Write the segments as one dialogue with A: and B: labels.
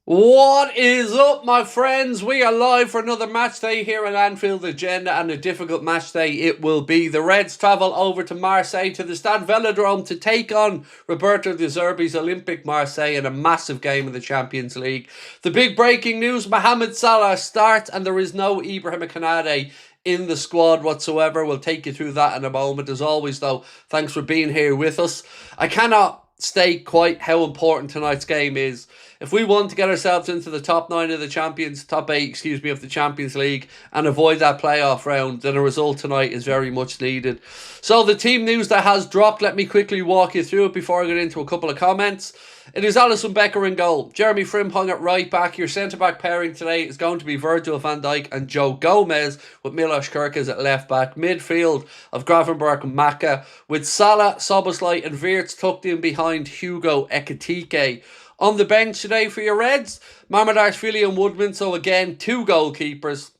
A: What is up, my friends? We are live for another match day here at Anfield Agenda, and a difficult match day it will be. The Reds travel over to Marseille to the Stade Velodrome to take on Roberto De Zerbi's Olympic Marseille in a massive game in the Champions League. The big breaking news, Mohamed Salah starts and there is no Ibrahima Konaté in the squad whatsoever. We'll take you through that in a moment. As always though, thanks for being here with us. I cannot state quite how important tonight's game is. If we want to get ourselves into the top 9 of the top 8, of the Champions League and avoid that playoff round, then a result tonight is very much needed. So the team news that has dropped, let me quickly walk you through it before I get into a couple of comments. It is Alisson Becker in goal. Jeremy Frimpong at right back. Your centre-back pairing today is going to be Virgil van Dijk and Joe Gomez, with Milos Kerkez at left back. Midfield of Gravenberch and Maka, with Salah, Szoboszlai and Wirtz tucked in behind Hugo Ekitike. On the bench today for your Reds, Mamardashvili and Woodman. So again, two goalkeepers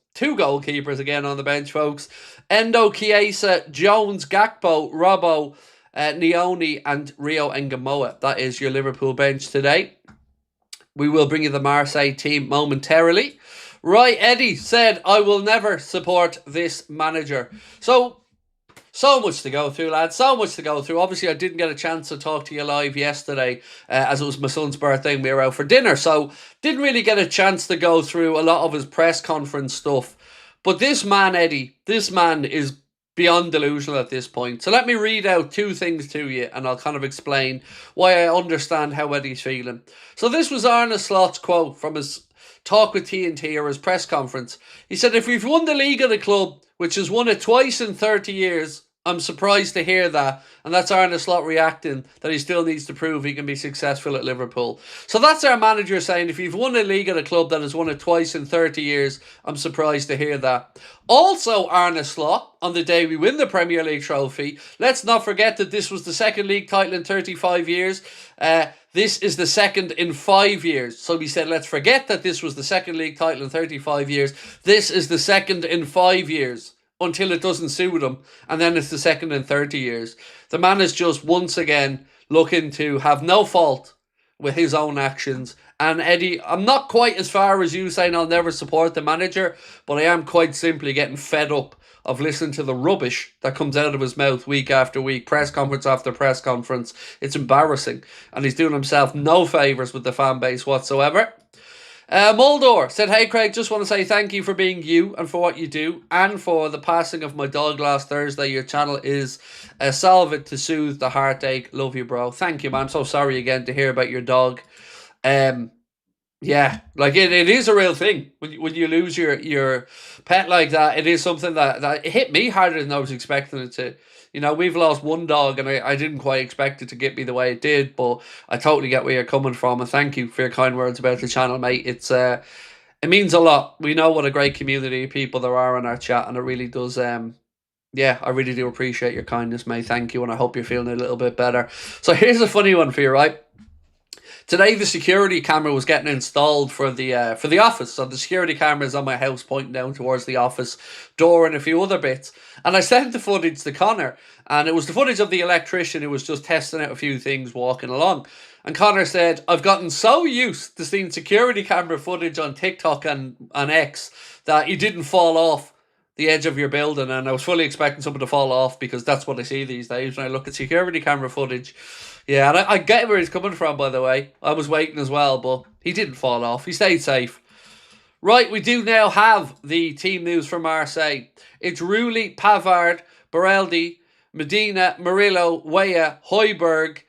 A: again on the bench, folks. Endo, Chiesa, Jones, Gakpo, Robbo, Nioni and Rio Engamoa. That is your Liverpool bench today. We will bring you the Marseille team momentarily. Right, Eddie said, I will never support this manager. So much to go through, lads. So much to go through. Obviously, I didn't get a chance to talk to you live yesterday as it was my son's birthday and we were out for dinner. So, didn't really get a chance to go through a lot of his press conference stuff. But this man, Eddie, this man is beyond delusional at this point. So, let me read out two things to you and I'll kind of explain why I understand how Eddie's feeling. So, this was Arne Slot's quote from his talk with TNT or his press conference. He said, if we've won the league at a club, which has won it twice in 30 years, I'm surprised to hear that. And that's Arne Slot reacting that he still needs to prove he can be successful at Liverpool. So that's our manager saying, if you've won a league at a club that has won it twice in 30 years, I'm surprised to hear that. Also, Arne Slot, on the day we win the Premier League trophy, let's not forget that this was the second league title in 35 years. This is the second in 5 years. So we said, let's forget that this was the second league title in 35 years. This is the second in 5 years. Until it doesn't suit him, and then it's the second in 30 years. The man is just once again looking to have no fault with his own actions. And Eddie, I'm not quite as far as you saying I'll never support the manager, but I am quite simply getting fed up of listening to the rubbish that comes out of his mouth week after week, press conference after press conference. It's embarrassing, and he's doing himself no favours with the fan base whatsoever. Muldor said, hey Craig, just want to say thank you for being you and for what you do and for the passing of my dog last Thursday. Your channel is a salve to soothe the heartache. Love you, bro. Thank you, man. I'm so sorry again to hear about your dog. Yeah, like it is a real thing when you lose your pet like that. It is something that hit me harder than I was expecting it to. You know, we've lost one dog and I didn't quite expect it to get me the way it did, but I totally get where you're coming from, and thank you for your kind words about the channel, mate. It means a lot. We know what a great community of people there are in our chat, and it really does. Yeah, I really do appreciate your kindness, mate. Thank you, and I hope you're feeling a little bit better. So here's a funny one for you, right? Today, the security camera was getting installed for the office. So the security camera is on my house, pointing down towards the office door and a few other bits. And I sent the footage to Connor, and it was the footage of the electrician who was just testing out a few things walking along. And Connor said, I've gotten so used to seeing security camera footage on TikTok and on X that you didn't fall off the edge of your building, and I was fully expecting someone to fall off because that's what I see these days when I look at security camera footage. Yeah, and I get where he's coming from, by the way. I was waiting as well, but he didn't fall off. He stayed safe. Right, we do now have the team news from Marseille. It's Rulli, Pavard, Baraldi, Medina, Murillo, Weah, Højbjerg,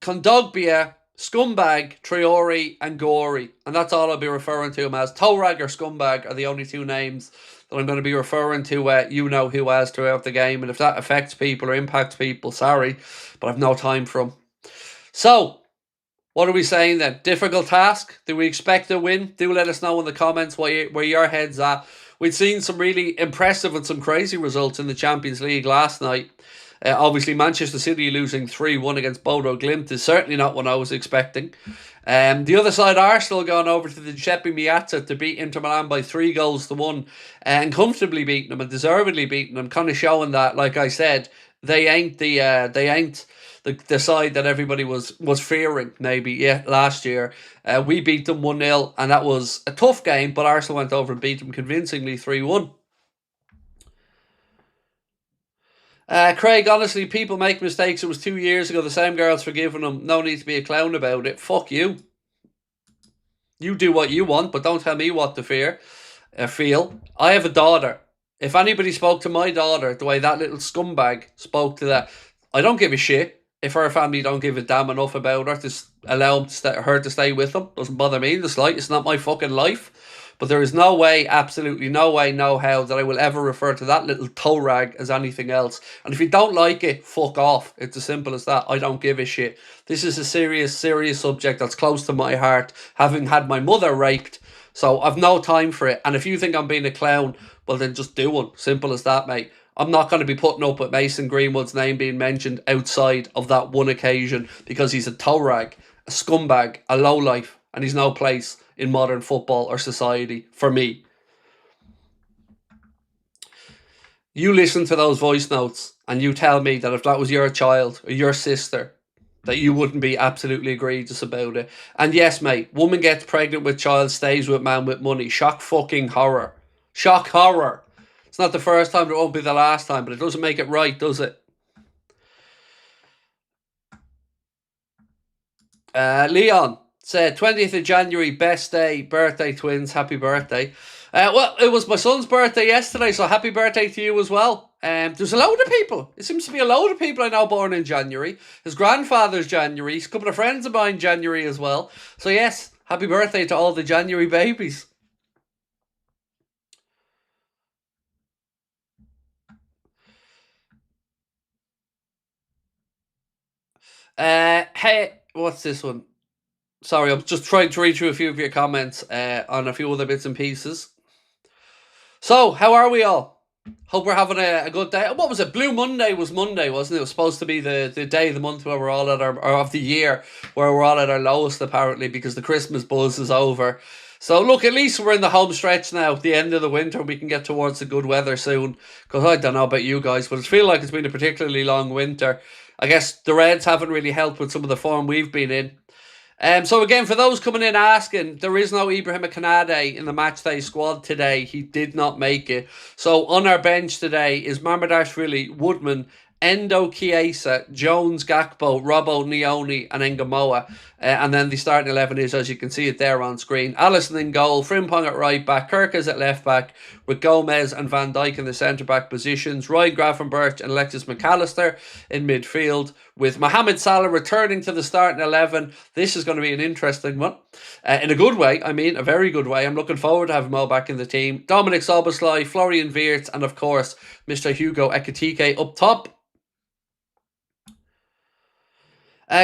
A: Kondogbia, Scumbag, Traore, and Gori. And that's all I'll be referring to him as. Torag or Scumbag are the only two names that I'm going to be referring to you know who as throughout the game. And if that affects people or impacts people, sorry, but I've no time for them. So, what are we saying then? Difficult task? Do we expect a win? Do let us know in the comments where your head's at. We'd seen some really impressive and some crazy results in the Champions League last night. Obviously, Manchester City losing 3-1 against Bodo Glimt is certainly not what I was expecting. The other side, Arsenal going over to the Giuseppe Meazza to beat Inter Milan by 3-1 and comfortably beating them and deservedly beating them, kind of showing that, like I said, They ain't the side that everybody was fearing maybe last year. We beat them 1-0, and that was a tough game, but Arsenal went over and beat them convincingly 3-1. Craig, honestly, people make mistakes. It was 2 years ago. The same girl's forgiven them. No need to be a clown about it. Fuck you. You do what you want, but don't tell me what to feel. I have a daughter. If anybody spoke to my daughter the way that little scumbag spoke to that, I don't give a shit. If her family don't give a damn enough about her to allow her to stay with them, doesn't bother me in the slightest. It's not my fucking life. But there is no way, absolutely no way, no how, that I will ever refer to that little toe rag as anything else. And if you don't like it, fuck off. It's as simple as that. I don't give a shit. This is a serious, serious subject that's close to my heart, having had my mother raped. So I've no time for it. And if you think I'm being a clown, well then just do one. Simple as that, mate. I'm not going to be putting up with Mason Greenwood's name being mentioned outside of that one occasion because he's a toe rag, a scumbag, a lowlife, and he's no place in modern football or society for me. You listen to those voice notes and you tell me that if that was your child or your sister, that you wouldn't be absolutely egregious about it. And yes, mate, woman gets pregnant with child, stays with man with money. Shock fucking horror. Shock horror. It's not the first time, it won't be the last time, but it doesn't make it right, does it? Leon said 20th of January, best day, birthday twins, happy birthday. Well, it was my son's birthday yesterday, so happy birthday to you as well. There's a load of people. It seems to be a load of people I know born in January. His grandfather's January. A couple of friends of mine January as well. So yes, happy birthday to all the January babies. Hey, what's this one? Sorry, I'm just trying to read through a few of your comments on a few other bits and pieces. So, how are we all? Hope we're having a good day. What was it? Blue Monday was Monday, wasn't it? It was supposed to be the day of the month where we're all at our, or of the year, where we're all at our lowest, apparently, because the Christmas buzz is over. So, look, at least we're in the home stretch now, the end of the winter. We can get towards the good weather soon. Because I don't know about you guys, but it feels like it's been a particularly long winter. I guess the Reds haven't really helped with some of the form we've been in. So again, for those coming in asking, there is no Ibrahima Konaté in the matchday squad today. He did not make it. So on our bench today is Mamardashvili, Woodman, Endo Chiesa, Jones, Gakpo, Robbo, Nioni, and Engamoa. And then the starting 11 is, as you can see it there on screen, Alisson in goal, Frimpong at right back, Kirkes at left back, with Gomez and Van Dijk in the centre back positions, Ryan Gravenberch and Alexis McAllister in midfield, with Mohamed Salah returning to the starting 11. This is going to be an interesting one. In a good way, I mean, a very good way. I'm looking forward to having Mo back in the team. Dominic Szoboszlai, Florian Wirtz, and of course, Mr. Hugo Ekitike up top.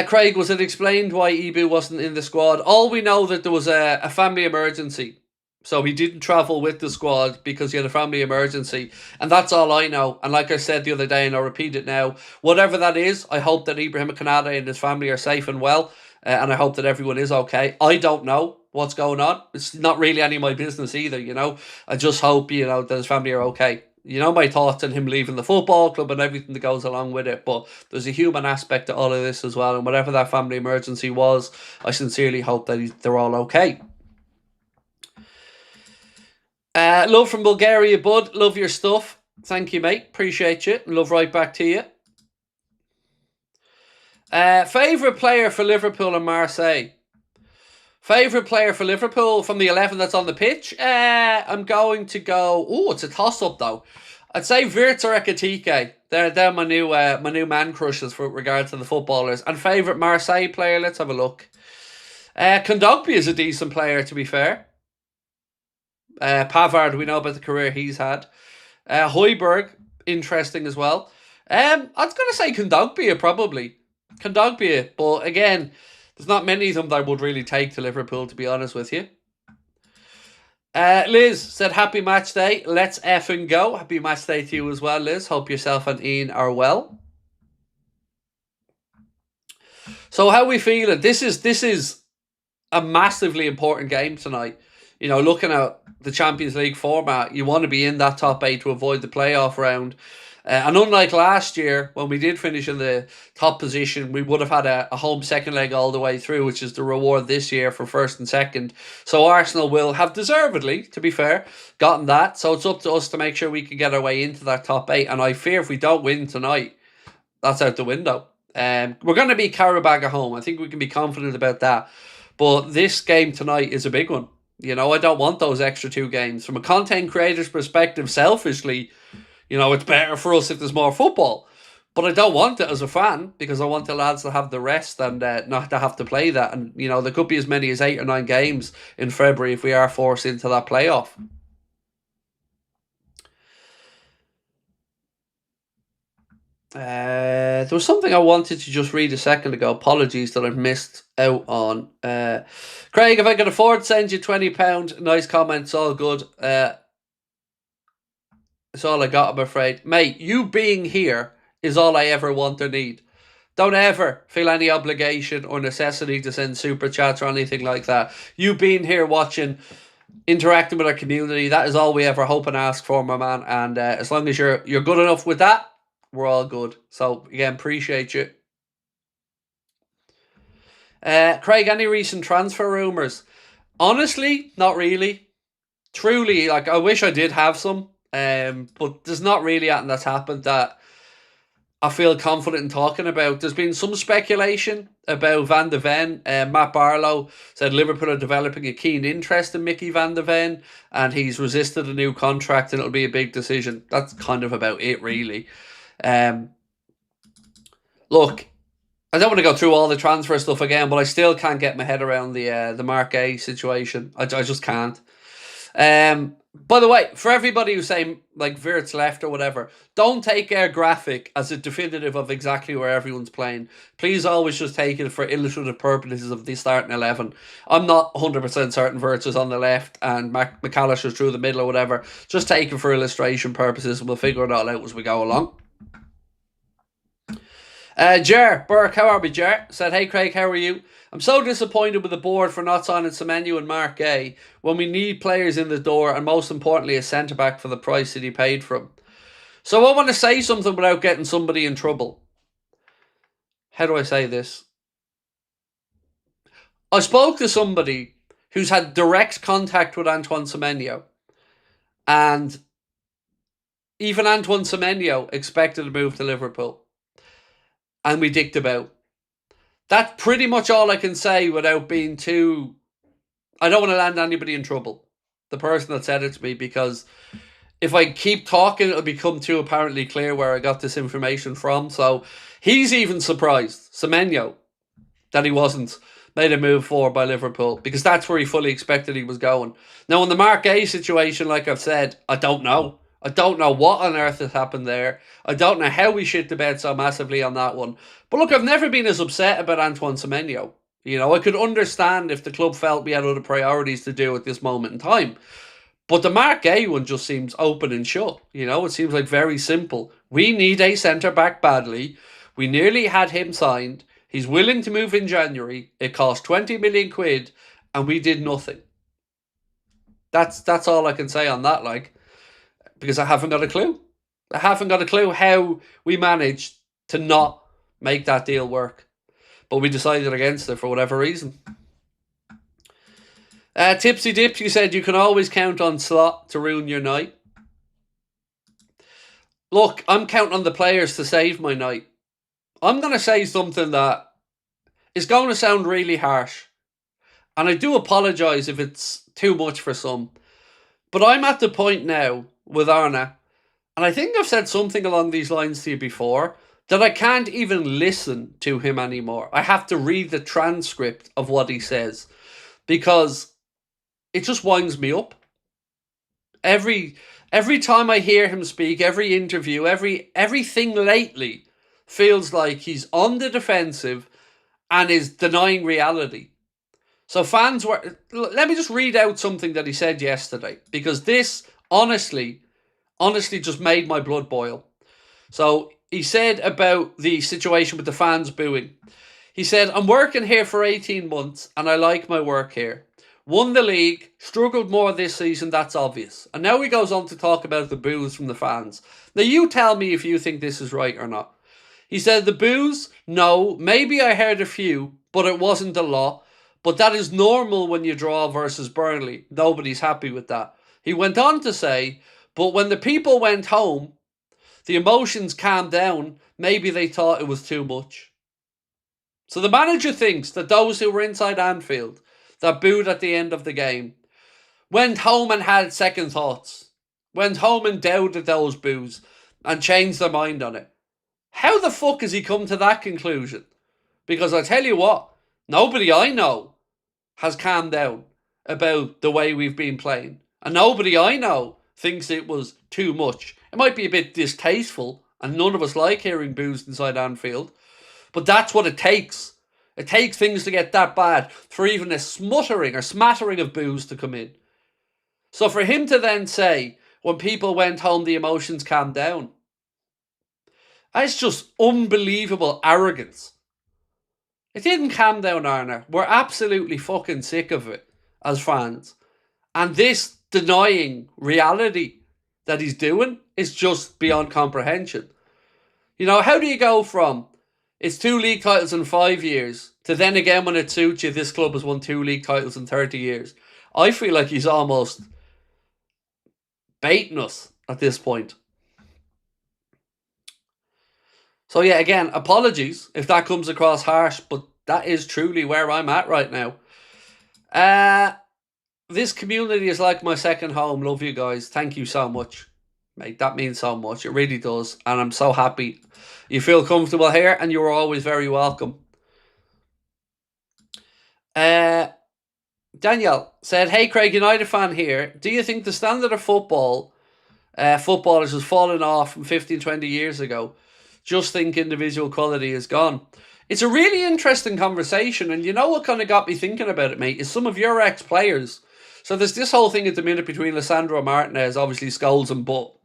A: Craig, was it explained why Ibu wasn't in the squad? All we know that there was a family emergency. So he didn't travel with the squad because he had a family emergency. And that's all I know. And like I said the other day, and I'll repeat it now, whatever that is, I hope that Ibrahima Konaté and his family are safe and well. And I hope that everyone is okay. I don't know what's going on. It's not really any of my business either, you know. I just hope, you know, that his family are okay. You know my thoughts on him leaving the football club and everything that goes along with it, but there's a human aspect to all of this as well, and whatever that family emergency was, I sincerely hope that they're all okay. Love from Bulgaria, bud. Love your stuff. Thank you, mate. Appreciate you. Love right back to you. Favourite player for Liverpool and Marseille? Favourite player for Liverpool from the 11 that's on the pitch? I'm going to go... Oh, it's a toss-up, though. I'd say Wirtz or Ekitike. They're my new man crushes for regard to the footballers. And favourite Marseille player? Let's have a look. Kondogbia is a decent player, to be fair. Pavard, we know about the career he's had. Højbjerg, interesting as well. I was going to say Kondogbia, probably. Kondogbia, but again... There's not many of them that I would really take to Liverpool, to be honest with you. Liz said, happy match day. Let's effing go. Happy match day to you as well, Liz. Hope yourself and Ian are well. So how are we feeling? This is a massively important game tonight. You know, looking at the Champions League format, you want to be in that top 8 to avoid the playoff round. And unlike last year, when we did finish in the top position, we would have had a home second leg all the way through, which is the reward this year for first and second. So Arsenal will have deservedly, to be fair, gotten that. So it's up to us to make sure we can get our way into that top 8. And I fear if we don't win tonight, that's out the window. We're going to beat Karabag at home. I think we can be confident about that. But this game tonight is a big one. You know, I don't want those extra 2 games. From a content creator's perspective, selfishly, you know, it's better for us if there's more football. But I don't want it as a fan, because I want the lads to have the rest and not to have to play that. And, you know, there could be as many as 8 or 9 games in February if we are forced into that playoff. There was something I wanted to just read a second ago. Apologies that I've missed out on. Craig, if I could afford to send you £20, nice comments, all good. That's all I got, I'm afraid. Mate, you being here is all I ever want or need. Don't ever feel any obligation or necessity to send super chats or anything like that. You being here watching, interacting with our community, that is all we ever hope and ask for, my man. And as long as you're good enough with that, we're all good. So, again, appreciate you. Craig, any recent transfer rumours? Honestly, not really. Truly, like, I wish I did have some. But there's not really anything that's happened that I feel confident in talking about. There's been some speculation about Van de Ven. Matt Barlow said Liverpool are developing a keen interest in Mickey Van de Ven, and he's resisted a new contract, and it'll be a big decision. That's kind of about it, really. Look, I don't want to go through all the transfer stuff again, but I still can't get my head around the Marseille situation. I just can't. By the way, for everybody who's saying like Wirtz left or whatever, don't take our graphic as a definitive of exactly where everyone's playing. Please always just take it for illustrative purposes of the starting 11. I'm not 100% certain Wirtz is on the left and McAllister's through the middle or whatever. Just take it for illustration purposes, and we'll figure it all out as we go along. Jer Burke, how are we, Jer? Said, hey Craig, how are you? I'm so disappointed with the board for not signing Semenyo and Mark Gay when we need players in the door, and most importantly a centre-back for the price that he paid for him. So I want to say something without getting somebody in trouble. How do I say this? I spoke to somebody who's had direct contact with Antoine Semenyo, and even Antoine Semenyo expected to move to Liverpool. And we dicked about. That's pretty much all I can say without being too... I don't want to land anybody in trouble. The person that said it to me, because if I keep talking, it'll become too apparently clear where I got this information from. So he's even surprised, Semenyo, that he wasn't made a move for by Liverpool, because that's where he fully expected he was going. Now, in the Mark A situation, like I've said, I don't know. I don't know what on earth has happened there. I don't know how we shit the bed so massively on that one. But look, I've never been as upset about Antoine Semenyo. You know, I could understand if the club felt we had other priorities to do at this moment in time. But the Mark A one just seems open and shut. You know, it seems like very simple. We need a centre-back badly. We nearly had him signed. He's willing to move in January. It cost 20 million quid, and we did nothing. That's all I can say on that, like, because I haven't got a clue. I haven't got a clue how we managed to not make that deal work. But we decided against it for whatever reason. Tipsy Dips, you said you can always count on Slot to ruin your night. Look, I'm counting on the players to save my night. I'm going to say something that is going to sound really harsh. And I do apologise if it's too much for some. But I'm at the point now with Arne, and I think I've said something along these lines to you before, that I can't even listen to him anymore. I have to read the transcript of what he says, because it just winds me up. Every time I hear him speak, every interview, everything lately feels like he's on the defensive and is denying reality. So fans were... Let me just read out something that he said yesterday, because this honestly just made my blood boil. So he said about the situation with the fans booing. He said, I'm working here for 18 months and I like my work here. Won the league, struggled more this season, that's obvious. And now he goes on to talk about the boos from the fans. Now you tell me if you think this is right or not. He said the boos, no, maybe I heard a few, but it wasn't a lot. But that is normal when you draw versus Burnley. Nobody's happy with that. He went on to say, but when the people went home, the emotions calmed down. Maybe they thought it was too much. So the manager thinks that those who were inside Anfield, that booed at the end of the game, went home and had second thoughts. Went home and doubted those boos and changed their mind on it. How the fuck has he come to that conclusion? Because I tell you what, nobody I know has calmed down about the way we've been playing. And nobody I know thinks it was too much. It might be a bit distasteful, and none of us like hearing boos inside Anfield, but that's what it takes. It takes things to get that bad for even a smuttering or smattering of boos to come in. So for him to then say, when people went home, the emotions calmed down, that's just unbelievable arrogance. It didn't calm down, Arne. We're absolutely fucking sick of it as fans. And this denying reality that he's doing is just beyond comprehension. You know, how do you go from it's 2 league titles in 5 years to then again when it suits you, this club has won 2 league titles in 30 years? I feel like he's almost baiting us at this point. So yeah, again, apologies if that comes across harsh, but that is truly where I'm at right now. This community is like my second home. Love you guys. Thank you so much, mate. That means so much. It really does. And I'm so happy you feel comfortable here, and you're always very welcome. Danielle said, hey Craig, United fan here. Do you think the standard of footballers has fallen off from 15, 20 years ago? Just think individual quality is gone. It's a really interesting conversation, and you know what kind of got me thinking about it, mate, is some of your ex-players. So there's this whole thing at the minute between Lissandro Martinez, obviously Scholes and Butt.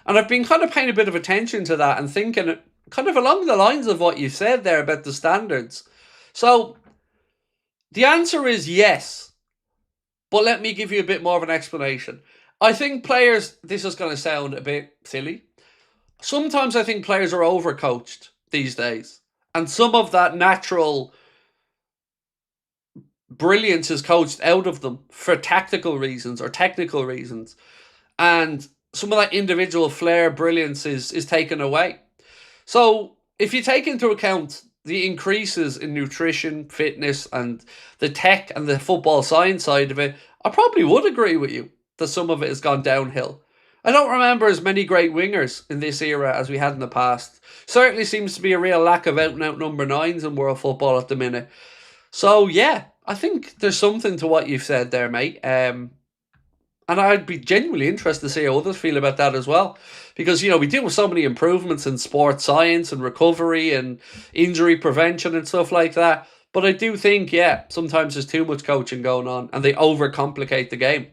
A: And I've been kind of paying a bit of attention to that and thinking kind of along the lines of what you said there about the standards. So the answer is yes, but let me give you a bit more of an explanation. I think players, this is going to sound a bit silly, sometimes I think players are overcoached these days. And some of that natural brilliance is coached out of them for tactical reasons or technical reasons. And some of that individual flair, brilliance is taken away. So if you take into account the increases in nutrition, fitness, and the tech and the football science side of it, I probably would agree with you that some of it has gone downhill. I don't remember as many great wingers in this era as we had in the past. Certainly seems to be a real lack of out-and-out number 9s in world football at the minute. So, yeah, I think there's something to what you've said there, mate. And I'd be genuinely interested to see how others feel about that as well. Because, you know, we deal with so many improvements in sports science and recovery and injury prevention and stuff like that. But I do think, yeah, sometimes there's too much coaching going on and they overcomplicate the game.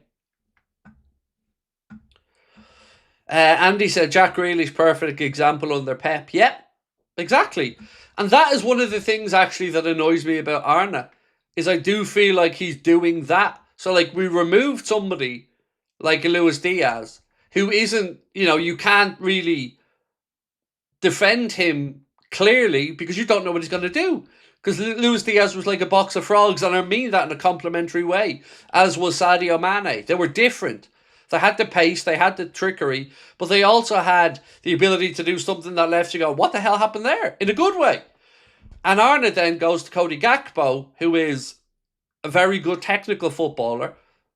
A: Andy said Jack Grealish's perfect example under Pep. Yep, exactly. And that is one of the things actually that annoys me about Arne, is I do feel like he's doing that. So like we removed somebody like Luis Diaz, who isn't, you know, you can't really defend him clearly because you don't know what he's going to do. Because Luis Diaz was like a box of frogs, and I mean that in a complimentary way, as was Sadio Mane. They were different. They had the pace, they had the trickery, but they also had the ability to do something that left you go, what the hell happened there? In a good way. And Arne then goes to Cody Gakpo, who is a very good technical footballer,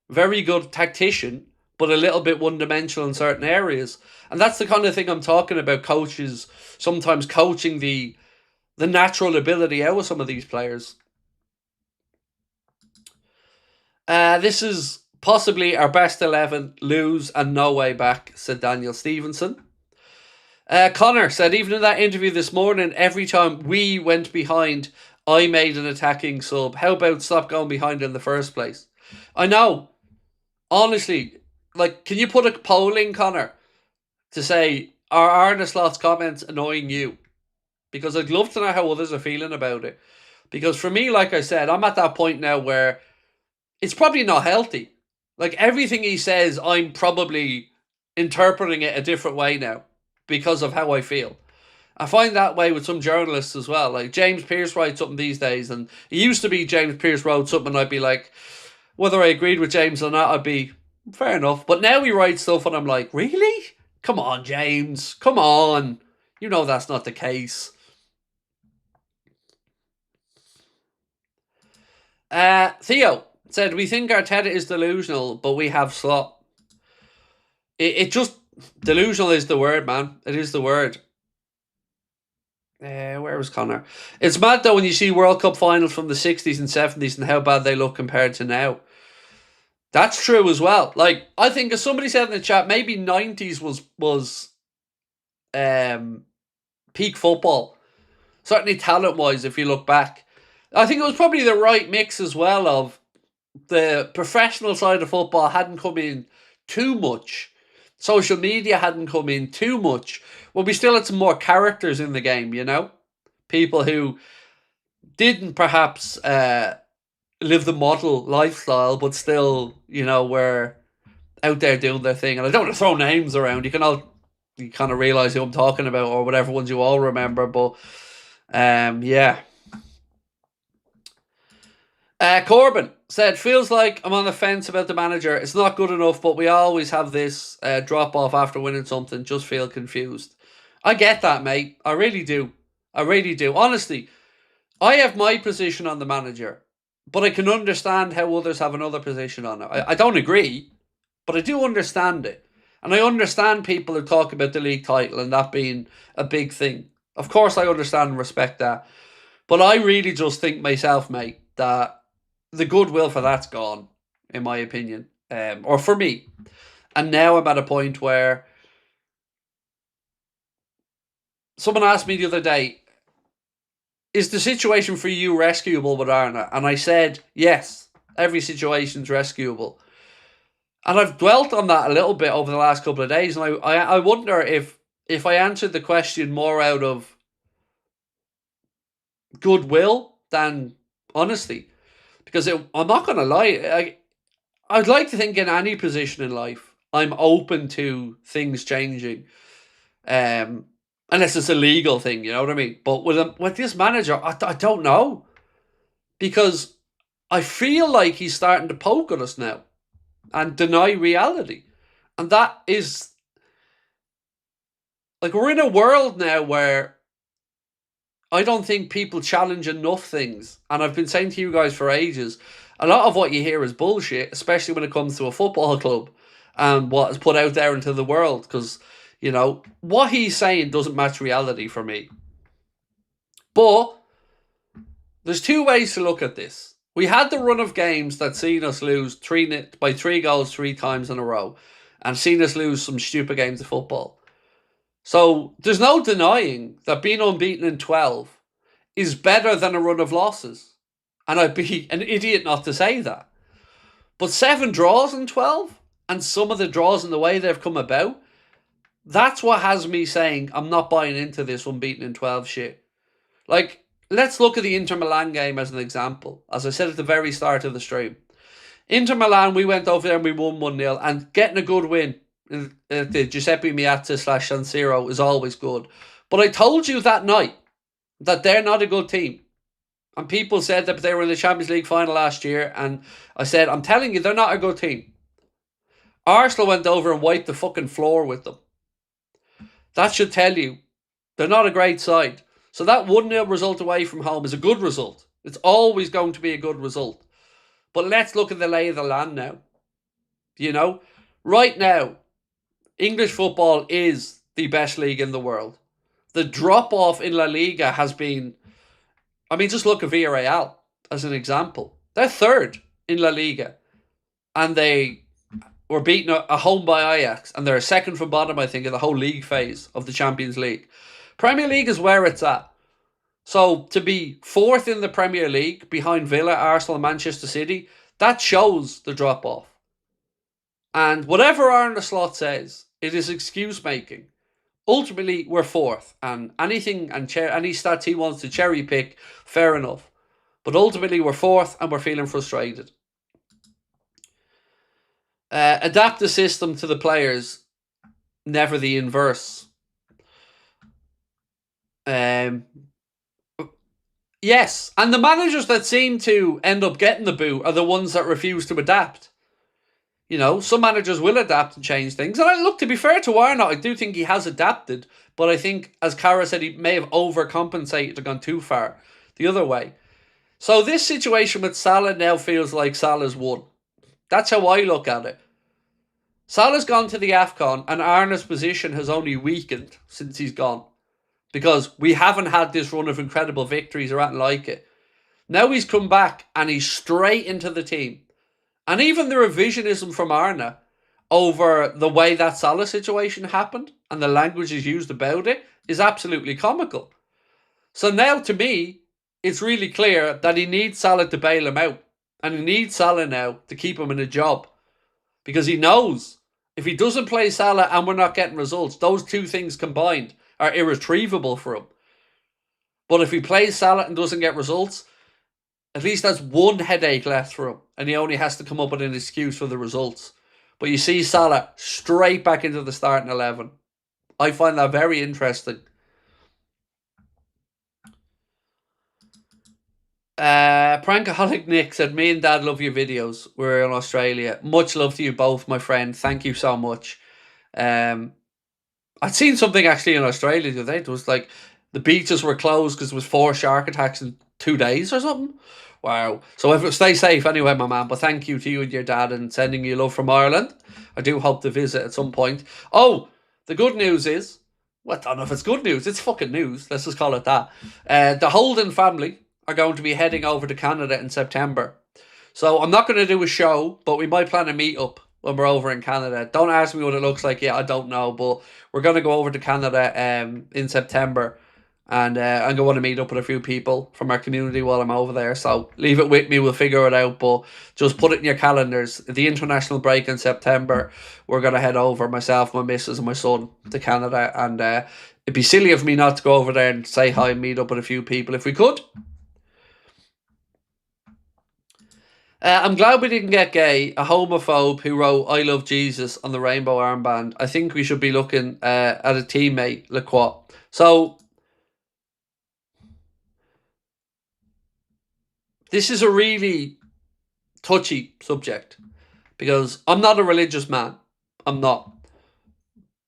A: very good tactician, but a little bit one-dimensional in certain areas. And that's the kind of thing I'm talking about, coaches sometimes coaching the natural ability out of some of these players. This is possibly our best 11, lose and no way back, said Daniel Stevenson. Connor said, even in that interview this morning, every time we went behind, I made an attacking sub. How about stop going behind in the first place? I know. Honestly, like, can you put a poll in, Connor, to say, are Arne Slot's comments annoying you? Because I'd love to know how others are feeling about it. Because for me, like I said, I'm at that point now where it's probably not healthy. Like, everything he says, I'm probably interpreting it a different way now because of how I feel. I find that way with some journalists as well. Like, James Pearce writes something these days, and it used to be James Pearce wrote something, and I'd be like, whether I agreed with James or not, I'd be, fair enough. But now he writes stuff, and I'm like, really? Come on, James. Come on. You know that's not the case. Theo said, we think Arteta is delusional, but we have Slot. It just, delusional is the word, man. It is the word. Where was Connor? It's mad though when you see World Cup finals from the 60s and 70s and how bad they look compared to now. That's true as well. Like, I think as somebody said in the chat, maybe 90s was peak football. Certainly talent-wise, if you look back. I think it was probably the right mix as well of the professional side of football hadn't come in too much. Social media hadn't come in too much. Well, we still had some more characters in the game, you know? People who didn't perhaps live the model lifestyle, but still, you know, were out there doing their thing. And I don't want to throw names around. You kind of realise who I'm talking about, or whatever ones you all remember. But, yeah. Corbin said, feels like I'm on the fence about the manager. It's not good enough, but we always have this drop off after winning something. Just feel confused. I get that, mate. I really do. I really do. Honestly, I have my position on the manager, but I can understand how others have another position on it. I don't agree, but I do understand it. And I understand people who talk about the league title and that being a big thing. Of course, I understand and respect that. But I really just think myself, mate, that the goodwill for that's gone, in my opinion. Or for me. And now I'm at a point where someone asked me the other day, is the situation for you rescuable with Arne? And I said, yes, every situation's rescuable. And I've dwelt on that a little bit over the last couple of days. And I wonder if I answered the question more out of goodwill than honesty. Because I'm not going to lie, I'd like to think in any position in life, I'm open to things changing. Unless it's a legal thing, you know what I mean? But with this manager, I don't know. Because I feel like he's starting to poke at us now and deny reality. And that is... Like, we're in a world now where I don't think people challenge enough things. And I've been saying to you guys for ages, a lot of what you hear is bullshit, especially when it comes to a football club and what is put out there into the world. Because... you know, what he's saying doesn't match reality for me. But there's two ways to look at this. We had the run of games that seen us lose by 3 goals 3 times in a row and seen us lose some stupid games of football. So there's no denying that being unbeaten in 12 is better than a run of losses. And I'd be an idiot not to say that. But 7 draws in 12 and some of the draws and the way they've come about, that's what has me saying I'm not buying into this unbeaten in 12 shit. Like, let's look at the Inter Milan game as an example. As I said at the very start of the stream. Inter Milan, we went over there and we won 1-0. And getting a good win at the Giuseppe Meazza/San Siro is always good. But I told you that night that they're not a good team. And people said that they were in the Champions League final last year. And I said, I'm telling you, they're not a good team. Arsenal went over and wiped the fucking floor with them. That should tell you they're not a great side. So that 1-0 result away from home is a good result. It's always going to be a good result. But let's look at the lay of the land now. You know, right now, English football is the best league in the world. The drop-off in La Liga has been... I mean, just look at Villarreal as an example. They're 3rd in La Liga. And they... were beaten at home by Ajax, and they're 2nd from bottom, I think, in the whole league phase of the Champions League. Premier League is where it's at. So to be 4th in the Premier League behind Villa, Arsenal and Manchester City, that shows the drop-off. And whatever Arne Slot says, it is excuse-making. Ultimately, we're 4th, and anything and any stats he wants to cherry-pick, fair enough. But ultimately, we're 4th, and we're feeling frustrated. Adapt the system to the players, never the inverse. Yes, and the managers that seem to end up getting the boot are the ones that refuse to adapt. You know, some managers will adapt and change things. And look, to be fair to Arne, I do think he has adapted. But I think, as Cara said, he may have overcompensated and gone too far the other way. So this situation with Salah now feels like Salah's won. That's how I look at it. Salah's gone to the AFCON and Arne's position has only weakened since he's gone. Because we haven't had this run of incredible victories or anything like it. Now he's come back and he's straight into the team. And even the revisionism from Arne over the way that Salah situation happened and the language is used about it is absolutely comical. So now, to me, it's really clear that he needs Salah to bail him out. And he needs Salah now to keep him in a job. Because he knows if he doesn't play Salah and we're not getting results, those two things combined are irretrievable for him. But if he plays Salah and doesn't get results, at least that's one headache left for him. And he only has to come up with an excuse for the results. But you see Salah straight back into the starting 11. I find that very interesting. Prankaholic Nick said, me and Dad love your videos. We're in Australia. Much love to you both, my friend. Thank you so much. I'd seen something actually in Australia the other day. It was like the beaches were closed because there was 4 shark attacks in 2 days or something. Wow. So stay safe anyway, my man. But thank you to you and your dad and sending you love from Ireland. I do hope to visit at some point. Oh, the good news is, well, I don't know if it's good news. It's fucking news. Let's just call it that. The Houlden family are going to be heading over to Canada in September. So I'm not going to do a show, but we might plan a meet-up when we're over in Canada. Don't ask me what it looks like yet. I don't know. But we're going to go over to Canada in September. And I'm going to meet up with a few people from our community while I'm over there. So leave it with me. We'll figure it out. But just put it in your calendars. The international break in September, we're going to head over, myself, my missus and my son, to Canada. And it'd be silly of me not to go over there and say hi and meet up with a few people if we could. I'm glad we didn't get Gay, a homophobe who wrote I love Jesus on the rainbow armband. I think we should be looking at a teammate, Lacroix. So this is a really touchy subject because I'm not a religious man. I'm not.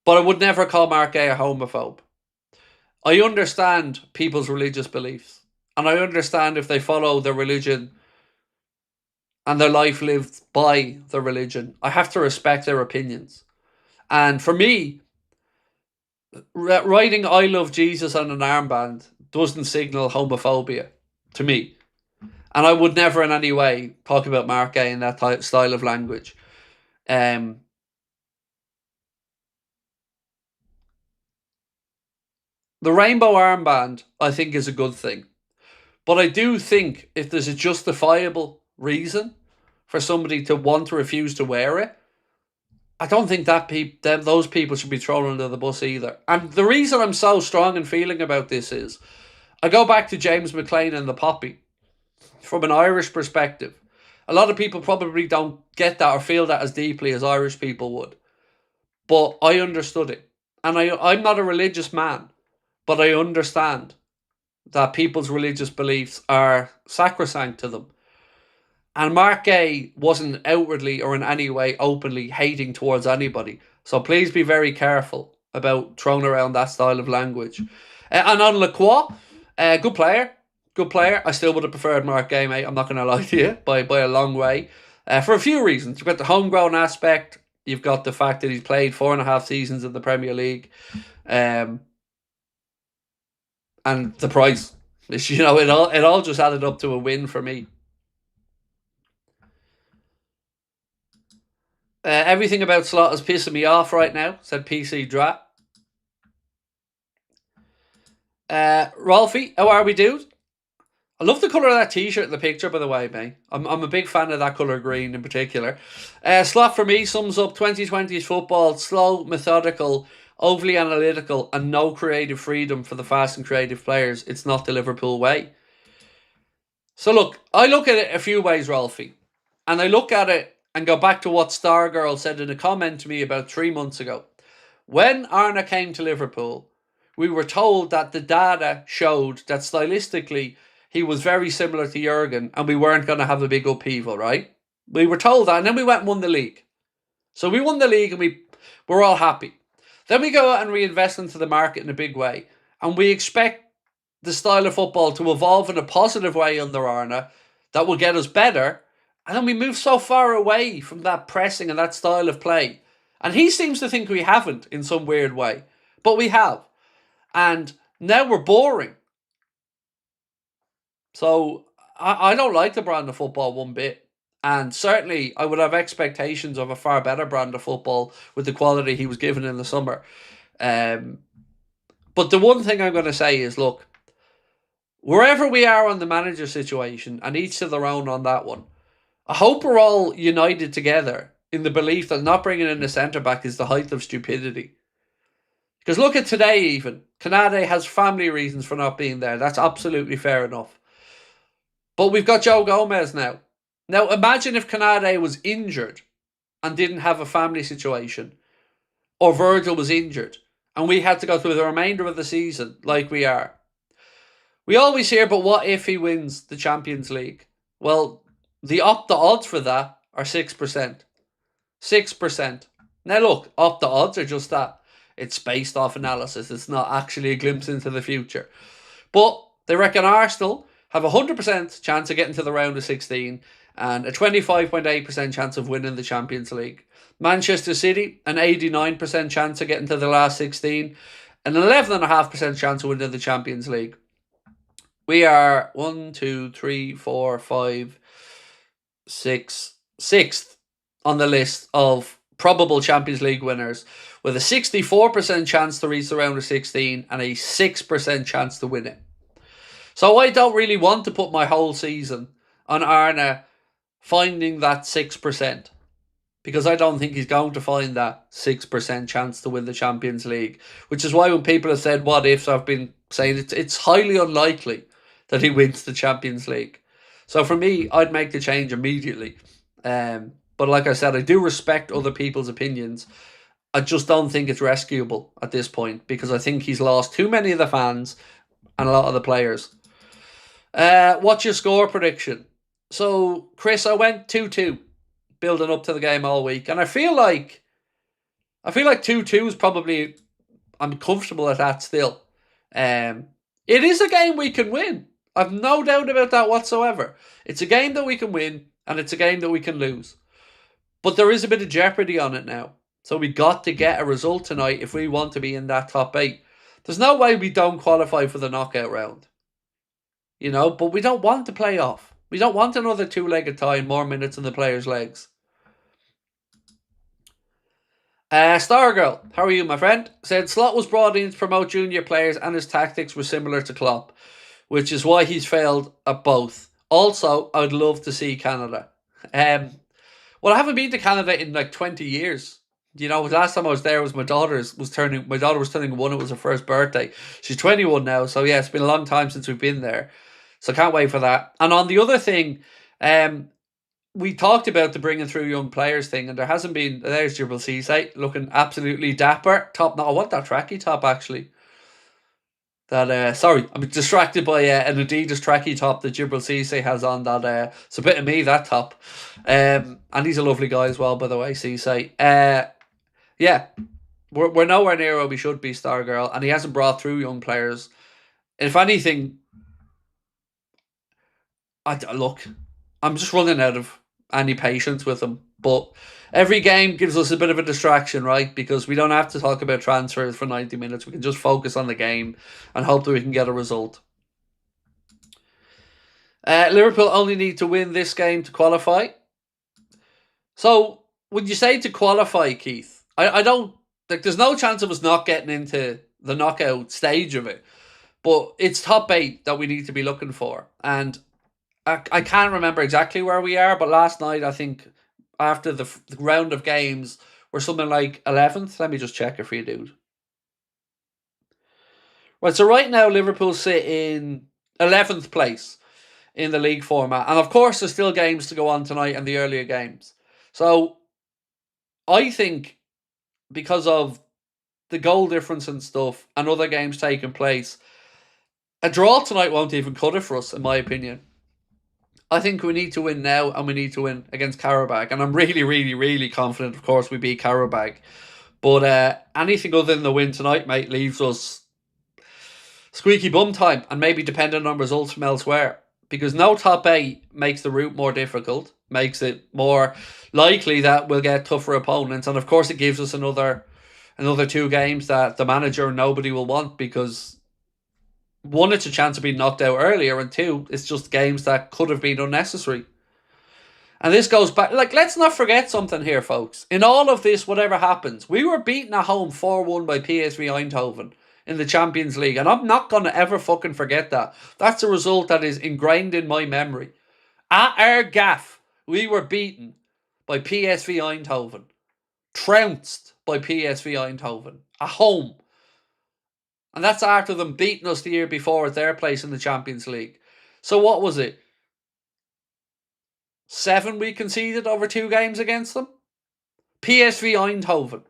A: But I would never call Mark Gay a homophobe. I understand people's religious beliefs. And I understand if they follow their religion and their life lived by their religion. I have to respect their opinions. And for me, writing I love Jesus on an armband doesn't signal homophobia to me. And I would never in any way talk about Mark Gay in that style of language. The rainbow armband, I think, is a good thing. But I do think if there's a justifiable reason for somebody to want to refuse to wear it, I don't think that those people should be thrown under the bus either. And the reason I'm so strong in feeling about this is, I go back to James McLean and the Poppy. From an Irish perspective, a lot of people probably don't get that or feel that as deeply as Irish people would. But I understood it. And I'm not a religious man, but I understand that people's religious beliefs are sacrosanct to them. And Mark Gay wasn't outwardly or in any way openly hating towards anybody. So please be very careful about throwing around that style of language. And on Lacroix, good player. Good player. I still would have preferred Mark Gay, mate. I'm not going to lie to you, by a long way. For a few reasons. You've got the homegrown aspect. You've got the fact that he's played 4.5 seasons in the Premier League. And the price. You know, it all just added up to a win for me. Everything about Slot is pissing me off right now, said PC Drat. Rolfie, how are we, dude? I love the colour of that t-shirt in the picture, by the way, mate. I'm a big fan of that colour green in particular. Slot for me sums up 2020's football: slow, methodical, overly analytical, and no creative freedom for the fast and creative players. It's not the Liverpool way. So look, I look at it a few ways, Rolfie. And I look at it and go back to what Stargirl said in a comment to me about 3 months ago. When Arne came to Liverpool, we were told that the data showed that stylistically he was very similar to Jurgen and we weren't going to have a big upheaval, right? We were told that, and then we went and won the league. So we won the league and we're all happy. Then we go out and reinvest into the market in a big way, and we expect the style of football to evolve in a positive way under Arne that will get us better, and then we move so far away from that pressing and that style of play. And he seems to think we haven't in some weird way, but we have. And now we're boring. So I don't like the brand of football one bit. And certainly I would have expectations of a far better brand of football with the quality he was given in the summer. But the one thing I'm going to say is, look, wherever we are on the manager situation, and each to their own on that one, I hope we're all united together in the belief that not bringing in a centre-back is the height of stupidity. Because look at today even. Konaté has family reasons for not being there. That's absolutely fair enough. But we've got Joe Gomez now. Now imagine if Konaté was injured and didn't have a family situation. Or Virgil was injured and we had to go through the remainder of the season like we are. We always hear, but what if he wins the Champions League? Well, the odds for that are 6%. 6%. Now look, the odds are just that. It's based off analysis. It's not actually a glimpse into the future. But they reckon Arsenal have a 100% chance of getting to the round of 16 and a 25.8% chance of winning the Champions League. Manchester City, an 89% chance of getting to the last 16, an 11.5% chance of winning the Champions League. We are 6th on the list of probable Champions League winners, with a 64% chance to reach the round of 16 and a 6% chance to win it. So I don't really want to put my whole season on Arne finding that 6%, because I don't think he's going to find that 6% chance to win the Champions League, which is why when people have said what ifs, I've been saying it's highly unlikely that he wins the Champions League. So for me, I'd make the change immediately. But like I said, I do respect other people's opinions. I just don't think it's rescuable at this point, because I think he's lost too many of the fans and a lot of the players. What's your score prediction? So, Chris, I went 2-2, building up to the game all week, and I feel like 2-2 is probably, I'm comfortable at that still. It is a game we can win. I've no doubt about that whatsoever. It's a game that we can win, and it's a game that we can lose. But there is a bit of jeopardy on it now. So we got to get a result tonight if we want to be in that top 8. There's no way we don't qualify for the knockout round. You know, but we don't want to play off. We don't want another two-legged tie and more minutes in the players' legs. Stargirl, how are you, my friend? Said Slot was brought in to promote junior players and his tactics were similar to Klopp, which is why he's failed at both. Also, I'd love to see Canada. Well, I haven't been to Canada in like 20 years. You know, last time I was there was my daughter was turning 1. It was her first birthday. She's 21 now. So yeah, it's been a long time since we've been there. So can't wait for that. And on the other thing, we talked about the bringing through young players thing, and there hasn't been. There's Jibril Cisse looking absolutely dapper. Top. No, I want that tracky top actually. That sorry, I'm distracted by an Adidas tracky top that Jibril Cisse has on. That it's a bit of me, that top. And he's a lovely guy as well, by the way, Cisse. Yeah, we're nowhere near where we should be, Stargirl, and he hasn't brought through young players. If anything, look, I'm just running out of any patience with him. But every game gives us a bit of a distraction, right? Because we don't have to talk about transfers for 90 minutes. We can just focus on the game and hope that we can get a result. Liverpool only need to win this game to qualify. So, would you say to qualify, Keith? I don't... Like, there's no chance of us not getting into the knockout stage of it. But it's top 8 that we need to be looking for. And I can't remember exactly where we are, but last night, I think, after the round of games, we're something like 11th. Let me just check it for you, dude. Right, so right now, Liverpool sit in 11th place in the league format. And of course, there's still games to go on tonight and the earlier games. So I think because of the goal difference and stuff and other games taking place, a draw tonight won't even cut it for us, in my opinion. I think we need to win now, and we need to win against Karabakh. And I'm really, really, really confident, of course, we beat Karabakh. But anything other than the win tonight, mate, leaves us squeaky bum time, and maybe dependent on results from elsewhere. Because no top 8 makes the route more difficult, makes it more likely that we'll get tougher opponents. And of course, it gives us another 2 games that the manager and nobody will want, because one, it's a chance of being knocked out earlier, and two, it's just games that could have been unnecessary. And this goes back, like, let's not forget something here, folks. In all of this, whatever happens, we were beaten at home 4-1 by PSV Eindhoven in the Champions League. And I'm not going to ever fucking forget that. That's a result that is ingrained in my memory. At our gaff, we were beaten by PSV Eindhoven. Trounced by PSV Eindhoven. At home. And that's after them beating us the year before at their place in the Champions League. So what was it? 7 we conceded over 2 games against them? PSV Eindhoven.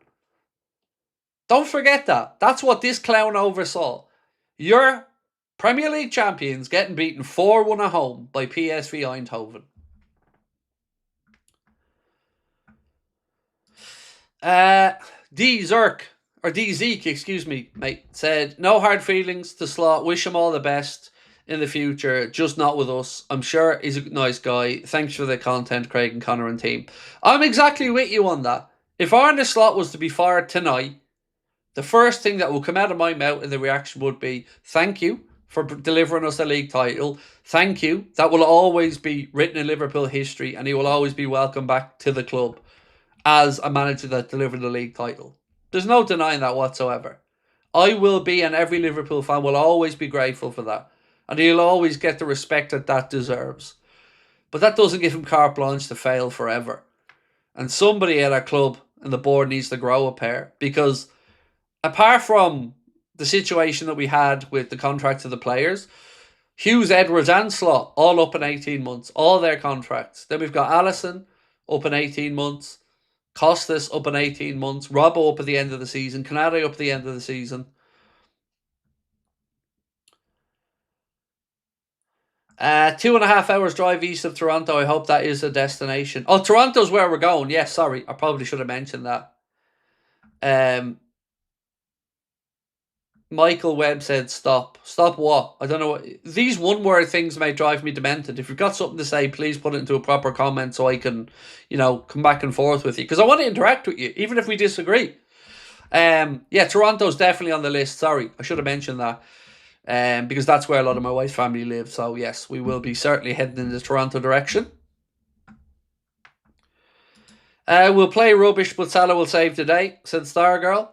A: Don't forget that. That's what this clown oversaw. Your Premier League champions getting beaten 4-1 at home by PSV Eindhoven. D Zeke, excuse me, mate, said, no hard feelings to Slot. Wish him all the best in the future, just not with us. I'm sure he's a nice guy. Thanks for the content, Craig and Connor and team. I'm exactly with you on that. If Arne Slot was to be fired tonight, the first thing that will come out of my mouth in the reaction would be, thank you for delivering us a league title. Thank you. That will always be written in Liverpool history, and he will always be welcome back to the club as a manager that delivered the league title. There's no denying that whatsoever. I will be, and every Liverpool fan will always be grateful for that. And he'll always get the respect that deserves. But that doesn't give him carte blanche to fail forever. And somebody at our club and the board needs to grow a pair. Because apart from the situation that we had with the contracts of the players, Hughes, Edwards and Slot all up in 18 months. All their contracts. Then we've got Allison up in 18 months. Costas up in 18 months. Robbo up at the end of the season. Konaté up at the end of the season. 2.5 hours drive east of Toronto. I hope that is a destination. Oh, Toronto's where we're going. Yes, sorry. I probably should have mentioned that. Michael Webb said stop. Stop what? I don't know. These one-word things may drive me demented. If you've got something to say, please put it into a proper comment so I can, come back and forth with you. Because I want to interact with you, even if we disagree. Yeah, Toronto's definitely on the list. Sorry, I should have mentioned that. Because that's where a lot of my wife's family live. So yes, we will be certainly heading in the Toronto direction. We'll play rubbish, but Salah will save today, said Stargirl.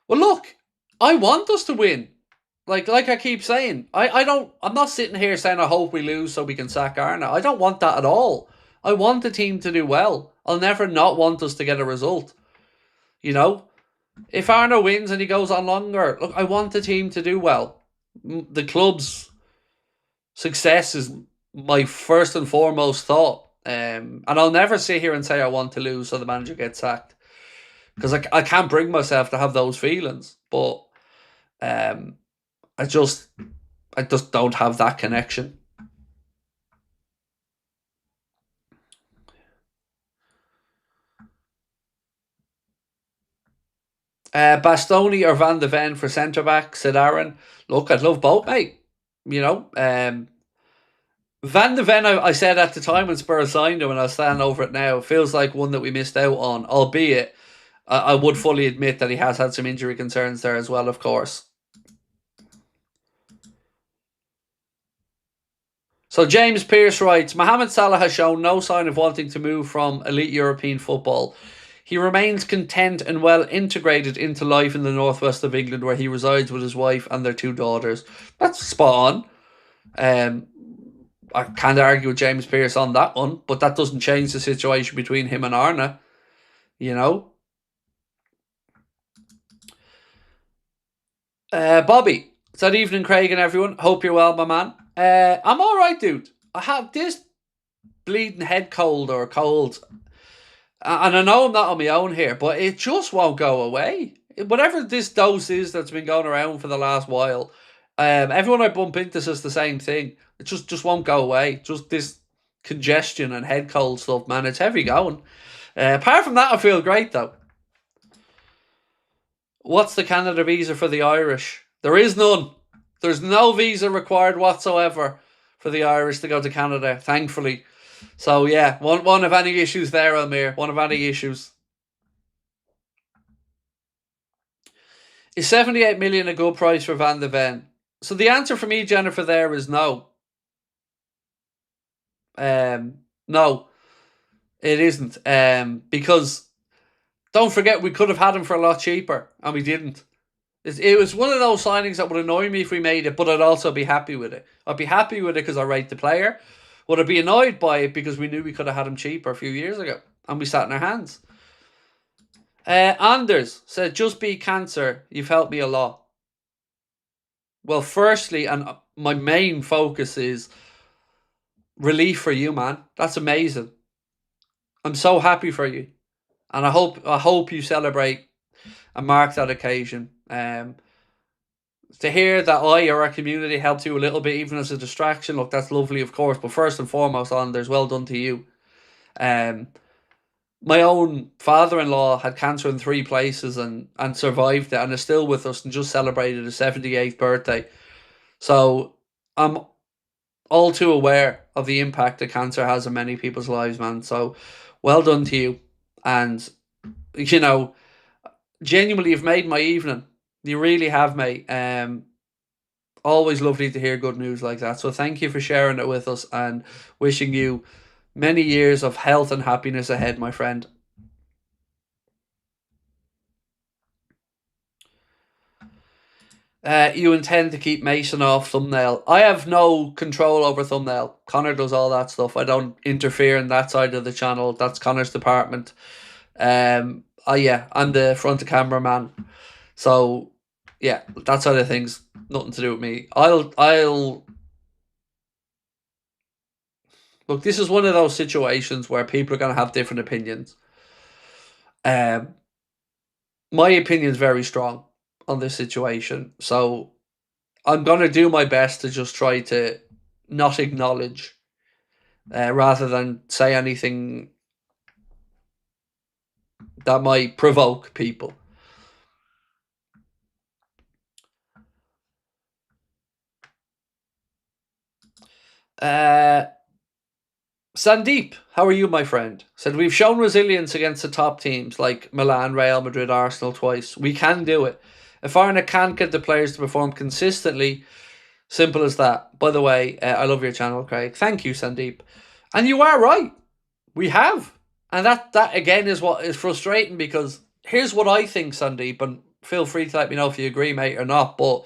A: Well, look, I want us to win. Like I keep saying, I'm not sitting here saying I hope we lose so we can sack Arne. I don't want that at all. I want the team to do well. I'll never not want us to get a result. If Arne wins and he goes on longer, look, I want the team to do well. The club's success is my first and foremost thought. And I'll never sit here and say I want to lose so the manager gets sacked. Because I can't bring myself to have those feelings. But I just don't have that connection. Bastoni or Van de Ven for centre-back, said Aaron. Look, I'd love both, mate. Van de Ven, I said at the time when Spurs signed him, and I'll stand over it now, it feels like one that we missed out on, albeit I would fully admit that he has had some injury concerns there as well, of course. So James Pearce writes, Mohamed Salah has shown no sign of wanting to move from elite European football. He remains content and well integrated into life in the northwest of England, where he resides with his wife and their 2 daughters. That's spot on. I can't argue with James Pearce on that one, but that doesn't change the situation between him and Arne. Bobby, good evening, Craig and everyone. Hope you're well, my man. I'm all right, dude. I have this bleeding head cold or cold. And I know I'm not on my own here, but it just won't go away. Whatever this dose is that's been going around for the last while, everyone I bump into says the same thing. It just won't go away. Just this congestion and head cold stuff, man. It's heavy going. Apart from that, I feel great though. What's the Canada visa for the Irish? There is none. There's no visa required whatsoever for the Irish to go to Canada, thankfully. So yeah, one of any issues there, Elmire. One of any issues. Is 78 million a good price for Van de Ven? So the answer for me, Jennifer, there is no. No, it isn't. Because don't forget we could have had him for a lot cheaper, and we didn't. It was one of those signings that would annoy me if we made it, but I'd also be happy with it. I'd be happy with it because I rate the player. Would I be annoyed by it because we knew we could have had him cheaper a few years ago, and we sat in our hands? Anders said, just beat cancer. You've helped me a lot. Well, firstly, and my main focus is relief for you, man. That's amazing. I'm so happy for you. And I hope you celebrate and mark that occasion. To hear that I or our community helped you a little bit, even as a distraction, look, that's lovely, of course. But first and foremost, Anders, well done to you. My own father-in-law had cancer in 3 places and survived it and is still with us and just celebrated his 78th birthday. So I'm all too aware of the impact that cancer has on many people's lives, man. So well done to you. And, you know, genuinely, you've made my evening. You really have, mate. Always lovely to hear good news like that. So thank you for sharing it with us and wishing you many years of health and happiness ahead, my friend. You intend to keep Mason off thumbnail. I have no control over thumbnail. Connor does all that stuff. I don't interfere in that side of the channel. That's Connor's department. Yeah, I'm the front of camera man. So yeah, that side of things, nothing to do with me. I'll look, this is one of those situations where people are going to have different opinions. My opinion is very strong on this situation. So I'm going to do my best to just try to not acknowledge rather than say anything that might provoke people. Sandeep, how are you, my friend? Said, we've shown resilience against the top teams like Milan, Real Madrid, Arsenal twice. We can do it. If Arne can't get the players to perform consistently, simple as that. By the way, I love your channel, Craig. Thank you, Sandeep. And you are right. We have. And that again is what is frustrating, because here's what I think, Sandeep, and feel free to let me know if you agree, mate, or not, but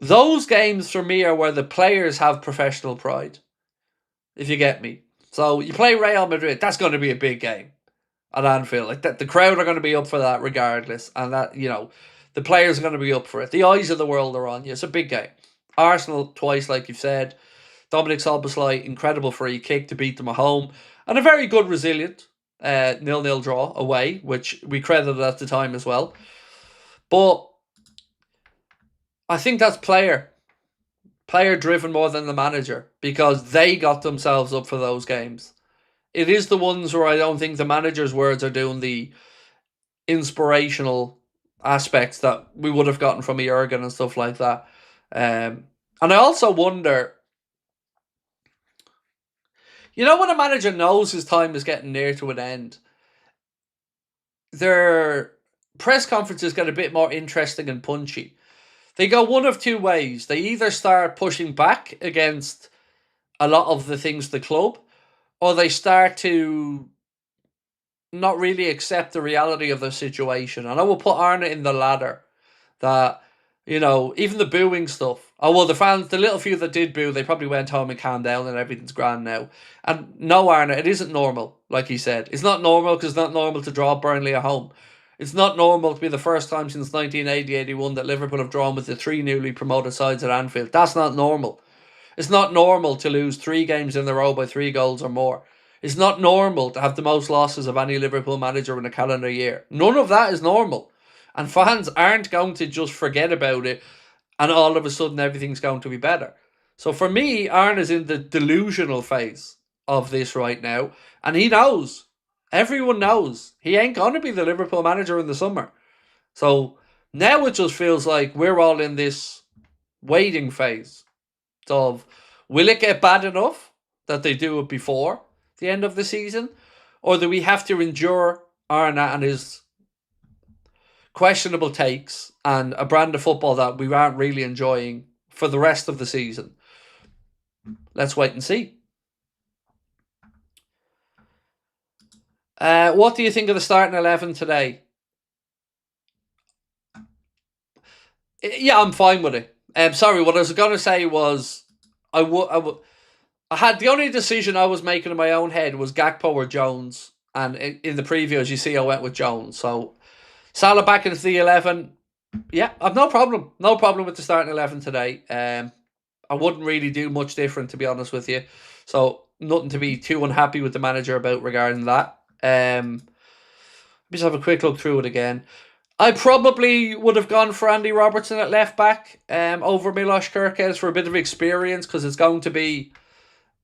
A: those games for me are where the players have professional pride, if you get me. So you play Real Madrid, that's going to be a big game at Anfield. Like that, the crowd are going to be up for that regardless, and that, you know, the players are going to be up for it. The eyes of the world are on you. It's a big game. Arsenal twice, like you've said. Dominic Szoboszlai, incredible free kick to beat them at home, and a very good resilient 0-0 draw away, which we credited at the time as well. But I think that's player driven more than the manager, because they got themselves up for those games. It is the ones where I don't think the manager's words are doing the inspirational aspects that we would have gotten from Jurgen and stuff like that. And I also wonder, you know, when a manager knows his time is getting near to an end, their press conferences get a bit more interesting and punchy. They go one of two ways. They either start pushing back against a lot of the things the club, or they start to not really accept the reality of the situation. And I will put Arne in the latter. That, you know, even the booing stuff. Oh, well, the fans, the little few that did boo, they probably went home and calmed down and everything's grand now. And no, Arne, it isn't normal, like he said. It's not normal because it's not normal to draw Burnley at home. It's not normal to be the first time since 1980-81 that Liverpool have drawn with the 3 newly promoted sides at Anfield. That's not normal. It's not normal to lose 3 games in a row by 3 goals or more. It's not normal to have the most losses of any Liverpool manager in a calendar year. None of that is normal. And fans aren't going to just forget about it and all of a sudden everything's going to be better. So for me, Arne is in the delusional phase of this right now. And he knows. Everyone knows. He ain't going to be the Liverpool manager in the summer. So now it just feels like we're all in this waiting phase of, will it get bad enough that they do it before the end of the season? Or do we have to endure Arne and his questionable takes and a brand of football that we aren't really enjoying for the rest of the season? Let's wait and see. What do you think of the starting 11 today? Yeah, I'm fine with it. Sorry, what I was going to say was I had the only decision I was making in my own head was Gakpo or Jones, and in the preview, as you see, I went with Jones. So Salah back into the 11. Yeah, I've no problem with the starting 11 today. I wouldn't really do much different, to be honest with you. So nothing to be too unhappy with the manager about regarding that. Just have a quick look through it again. I probably would have gone for Andy Robertson at left back over Milos Kerkez for a bit of experience, because it's going to be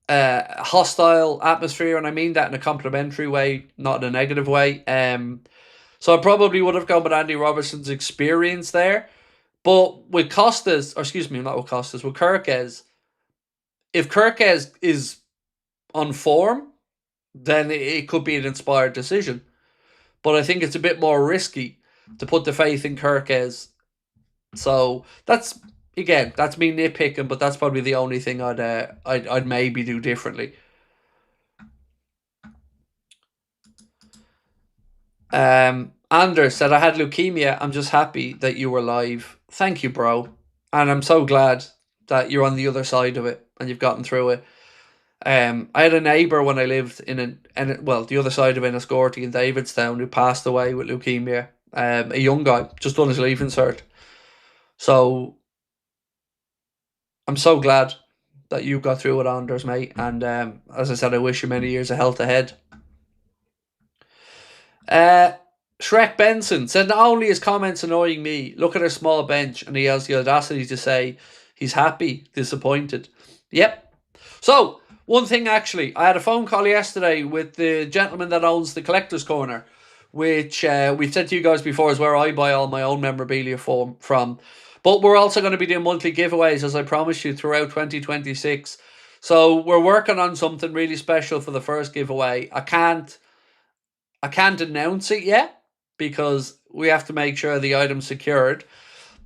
A: a hostile atmosphere, and I mean that in a complimentary way, not in a negative way. So I probably would have gone with Andy Robertson's experience there. But with Costas, or excuse me, not with Costas, with Kerkez, if Kerkez is on form, then it could be an inspired decision. But I think it's a bit more risky to put the faith in Kerkez. So that's me nitpicking, but that's probably the only thing I'd maybe do differently. Anders said, I had leukemia. I'm just happy that you were live. Thank you, bro. And I'm so glad that you're on the other side of it and you've gotten through it. I had a neighbour when I lived the other side of Enniscorthy in Davidstown, who passed away with leukemia. A young guy, just done his leaving cert. So I'm so glad that you got through it, Anders, mate. And as I said, I wish you many years of health ahead. Shrek Benson said, not only is comments annoying me, look at our small bench, and he has the audacity to say he's happy, disappointed. Yep. So, one thing actually, I had a phone call yesterday with the gentleman that owns the Collector's Corner, which we've said to you guys before is where I buy all my own memorabilia from. But we're also going to be doing monthly giveaways, as I promised you, throughout 2026. So we're working on something really special for the first giveaway. I can't announce it yet because we have to make sure the item's secured,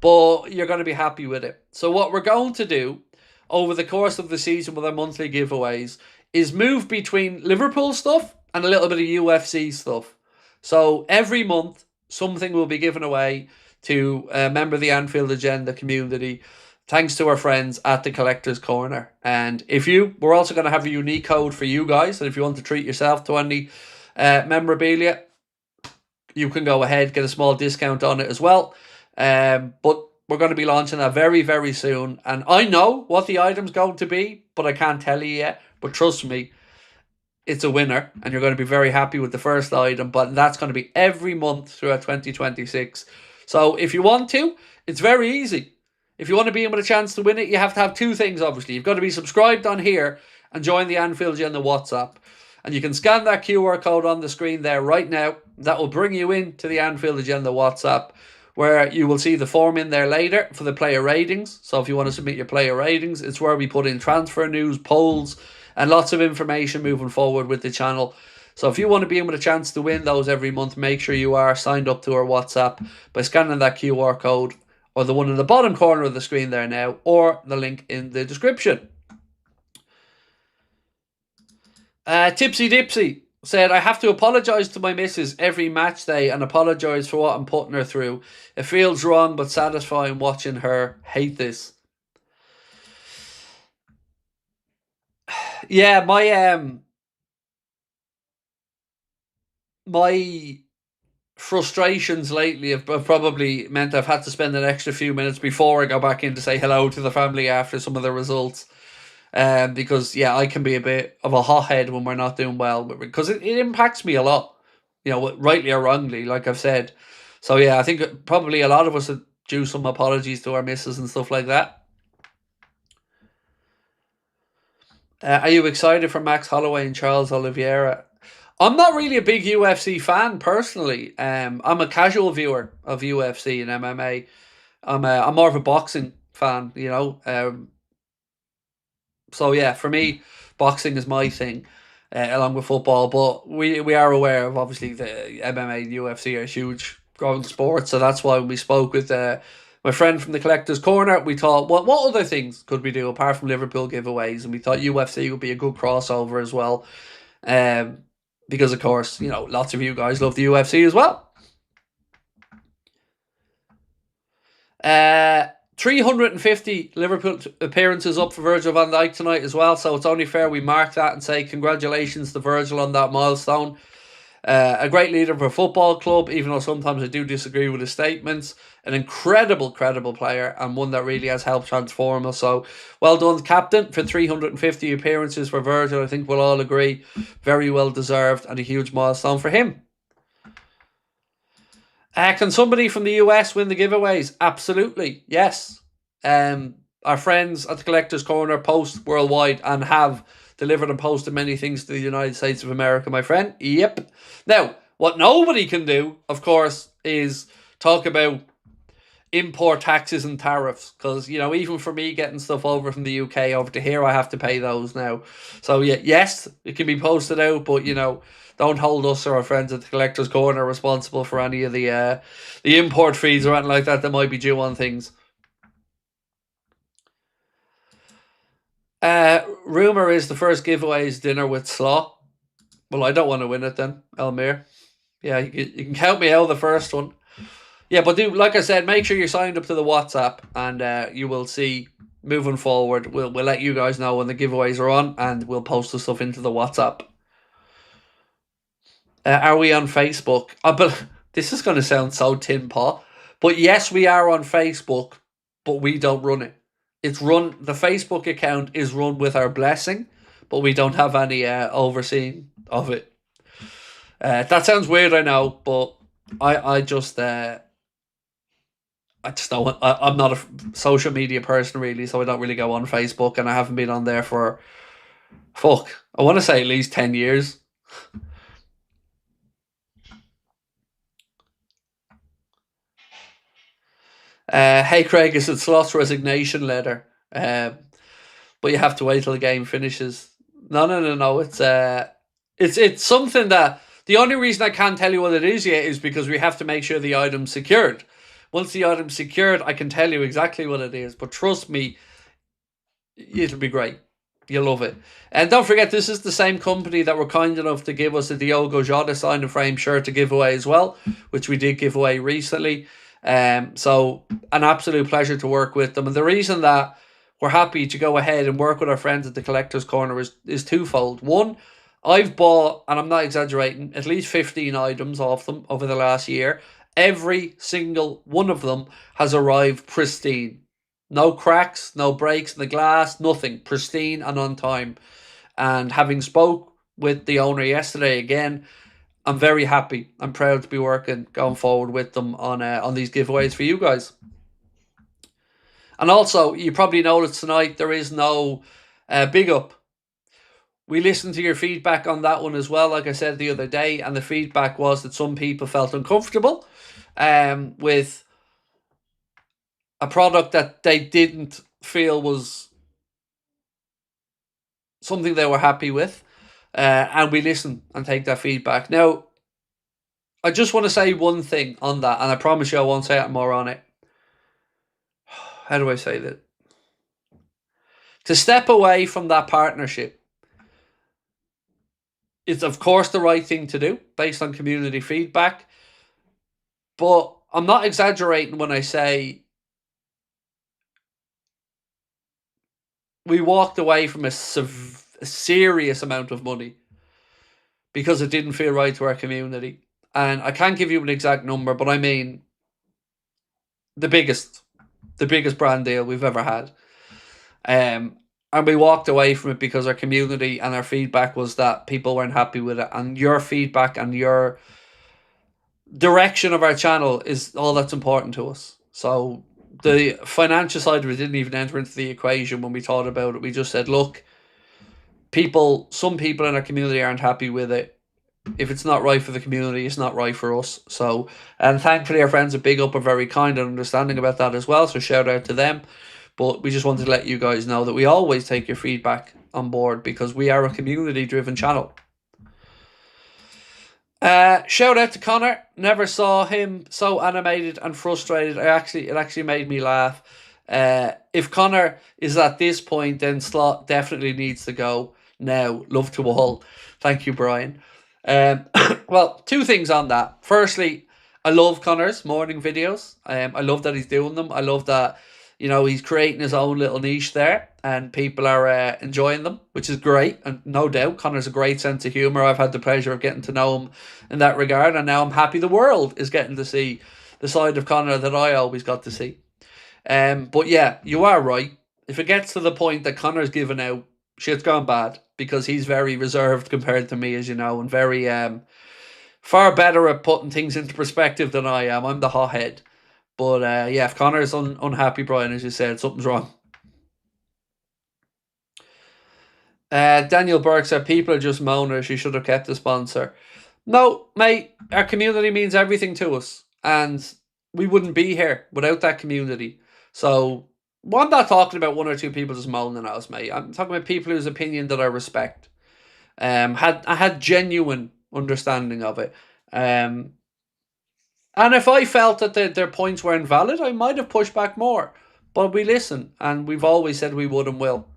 A: but you're going to be happy with it. So what we're going to do over the course of the season with our monthly giveaways is move between Liverpool stuff and a little bit of UFC stuff. So every month, something will be given away to a member of the Anfield Agenda community, thanks to our friends at the Collector's Corner. And we're also going to have a unique code for you guys, and if you want to treat yourself to any memorabilia, you can go ahead, get a small discount on it as well. But we're going to be launching that very, very soon. And I know what the item's going to be, but I can't tell you yet. But trust me, it's a winner, and you're going to be very happy with the first item. But that's going to be every month throughout 2026. So if you want to, it's very easy. If you want to be in with a chance to win it, you have to have two things, obviously. You've got to be subscribed on here and join the Anfield Agenda WhatsApp. And you can scan that QR code on the screen there right now. That will bring you into the Anfield Agenda WhatsApp, where you will see the form in there later for the player ratings. So if you want to submit your player ratings, it's where we put in transfer news, polls, and lots of information moving forward with the channel. So if you want to be in with a chance to win those every month, make sure you are signed up to our WhatsApp by scanning that QR code, or the one in the bottom corner of the screen there now, or the link in the description. Tipsy Dipsy said, I have to apologise to my missus every match day and apologise for what I'm putting her through. It feels wrong but satisfying watching her hate this. Yeah, my frustrations lately have probably meant I've had to spend an extra few minutes before I go back in to say hello to the family after some of the results. Because yeah, I can be a bit of a hothead when we're not doing well, because it impacts me a lot, rightly or wrongly, like I've said. So yeah, I think probably a lot of us would due some apologies to our missus and stuff like that. Are you excited for Max Holloway and Charles Oliveira? I'm not really a big UFC fan personally. I'm a casual viewer of UFC and MMA. I'm more of a boxing fan, so yeah, for me, boxing is my thing, along with football. But we are aware of, obviously, the MMA and UFC are huge growing sports, so that's why when we spoke with my friend from the Collectors Corner, we thought, what other things could we do apart from Liverpool giveaways? And we thought UFC would be a good crossover as well, because of course, lots of you guys love the UFC as well. 350 Liverpool appearances up for Virgil van Dijk tonight as well, so it's only fair we mark that and say congratulations to Virgil on that milestone. A great leader of a football club, even though sometimes I do disagree with his statements. An incredible, credible player, and one that really has helped transform us. So well done, captain, for 350 appearances for Virgil. I think we'll all agree, very well deserved and a huge milestone for him. Can somebody from the US win the giveaways? Absolutely, yes. Our friends at the Collectors Corner post worldwide and have delivered and posted many things to the United States of America, my friend. Yep. Now, what nobody can do, of course, is talk about import taxes and tariffs, because even for me getting stuff over from the UK over to here, I have to pay those now. So yeah, yes, it can be posted out, but don't hold us or our friends at the Collectors Corner responsible for any of the import fees or anything like that might be due on things. Rumor is the first giveaway is dinner with Slaw. Well, I don't want to win it then, Elmir. Yeah, you can count me out the first one. Yeah, but like I said, make sure you're signed up to the WhatsApp, and you will see moving forward. We'll let you guys know when the giveaways are on, and we'll post the stuff into the WhatsApp. Are we on Facebook? But this is going to sound so tin pot, but yes, we are on Facebook, but we don't run it. It's run. The Facebook account is run with our blessing, but we don't have any overseeing of it. That sounds weird, I know, but I just don't. I'm not a social media person really, so I don't really go on Facebook, and I haven't been on there for I want to say at least 10 years. Hey Craig, is it Sloth's resignation letter? But you have to wait till the game finishes. No. It's something that the only reason I can't tell you what it is yet is because we have to make sure the item's secured. Once the item's secured, I can tell you exactly what it is. But trust me, it'll be great. You'll love it. And don't forget, this is the same company that were kind enough to give us a Diogo Jota sign and frame shirt to give away as well, which we did give away recently. So an absolute pleasure to work with them. And the reason that we're happy to go ahead and work with our friends at the Collectors Corner is twofold. One, I've bought, and I'm not exaggerating, at least 15 items off them over the last year. Every single one of them has arrived pristine. No cracks, no breaks in the glass, nothing. Pristine and on time. And having spoke with the owner yesterday again, I'm very happy. I'm proud to be working going forward with them on these giveaways for you guys. And also, you probably noticed tonight there is no big up. We listened to your feedback on that one as well, like I said the other day, and the feedback was that some people felt uncomfortable with a product that they didn't feel was something they were happy with. And we listen and take that feedback. Now, I just want to say one thing on that, and I promise you I won't say it more on it. How do I say that? To step away from that partnership is, of course, the right thing to do based on community feedback. But I'm not exaggerating when I say we walked away from a serious amount of money because it didn't feel right to our community. And I can't give you an exact number, but I mean the biggest brand deal we've ever had. And we walked away from it because our community and our feedback was that people weren't happy with it. And your feedback and your direction of our channel is all that's important to us. So the financial side of it didn't even enter into the equation when we thought about it. We just said, look, some people in our community aren't happy with it. If it's not right for the community, it's not right for us. So, and thankfully our friends at Big Up are very kind and understanding about that as well. So shout out to them. But we just wanted to let you guys know that we always take your feedback on board because we are a community driven channel. Shout out to Connor. Never saw him so animated and frustrated. It actually made me laugh. If Connor is at this point, then Slot definitely needs to go now. Love to all. Thank you, Brian. Well, two things on that. Firstly, I love Connor's morning videos. I love that he's doing them. I love that, he's creating his own little niche there and people are enjoying them, which is great. And no doubt, Connor's a great sense of humour. I've had the pleasure of getting to know him in that regard. And now I'm happy the world is getting to see the side of Connor that I always got to see. But yeah, you are right. If it gets to the point that Connor's given out, shit's gone bad because he's very reserved compared to me, as you know, and very far better at putting things into perspective than I am. I'm the hothead. But yeah, if Connor's unhappy, Brian, as you said, something's wrong. Daniel Burke said people are just moaners. She should have kept the sponsor. No, mate, our community means everything to us, and we wouldn't be here without that community. So I'm not talking about one or two people just moaning at us, mate. I'm talking about people whose opinion that I respect. I had genuine understanding of it. And if I felt that their points were invalid, I might have pushed back more. But we listen, and we've always said we would and will.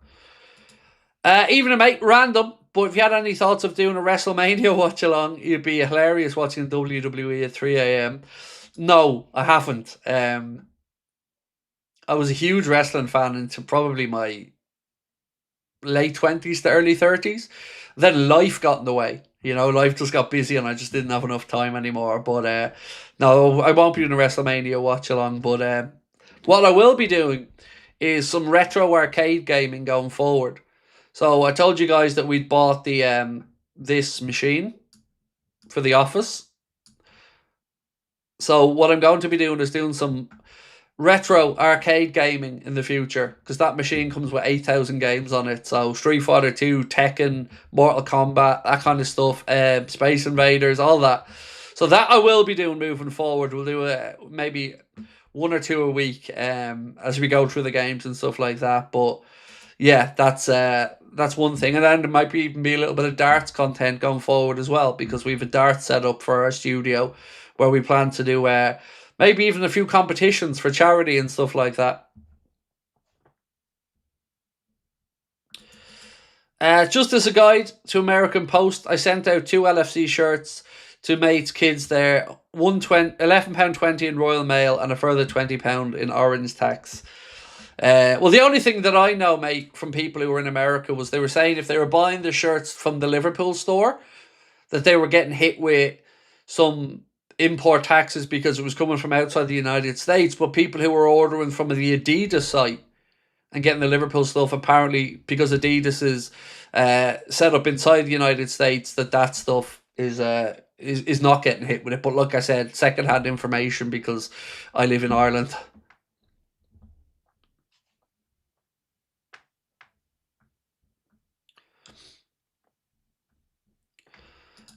A: Even a mate, random, but if you had any thoughts of doing a WrestleMania watch along, it'd be hilarious watching WWE at 3 a.m. No, I haven't. I was a huge wrestling fan into probably my late 20s to early 30s. Then life got in the way. Life just got busy and I just didn't have enough time anymore. But no, I won't be doing a WrestleMania watch along. But what I will be doing is some retro arcade gaming going forward. So I told you guys that we'd bought the this machine for the office. So what I'm going to be doing is doing some retro arcade gaming in the future because that machine comes with 8,000 games on it. So Street Fighter 2, Tekken, Mortal Kombat, that kind of stuff, Space Invaders, all that. So that I will be doing moving forward. We'll do maybe one or two a week as we go through the games and stuff like that. But yeah, that's one thing. And then there might even be a little bit of darts content going forward as well because we have a darts set up for our studio where we plan to do maybe even a few competitions for charity and stuff like that. Just as a guide to American Post, I sent out 2 LFC shirts to mates' kids there. £11.20 in Royal Mail and a further £20 in orange tax. Well, the only thing that I know, mate, from people who were in America was they were saying if they were buying the shirts from the Liverpool store, that they were getting hit with some import taxes because it was coming from outside the United States. But people who were ordering from the Adidas site and getting the Liverpool stuff, apparently because Adidas is set up inside the United States, that stuff is not getting hit with it. But like I said, secondhand information because I live in Ireland.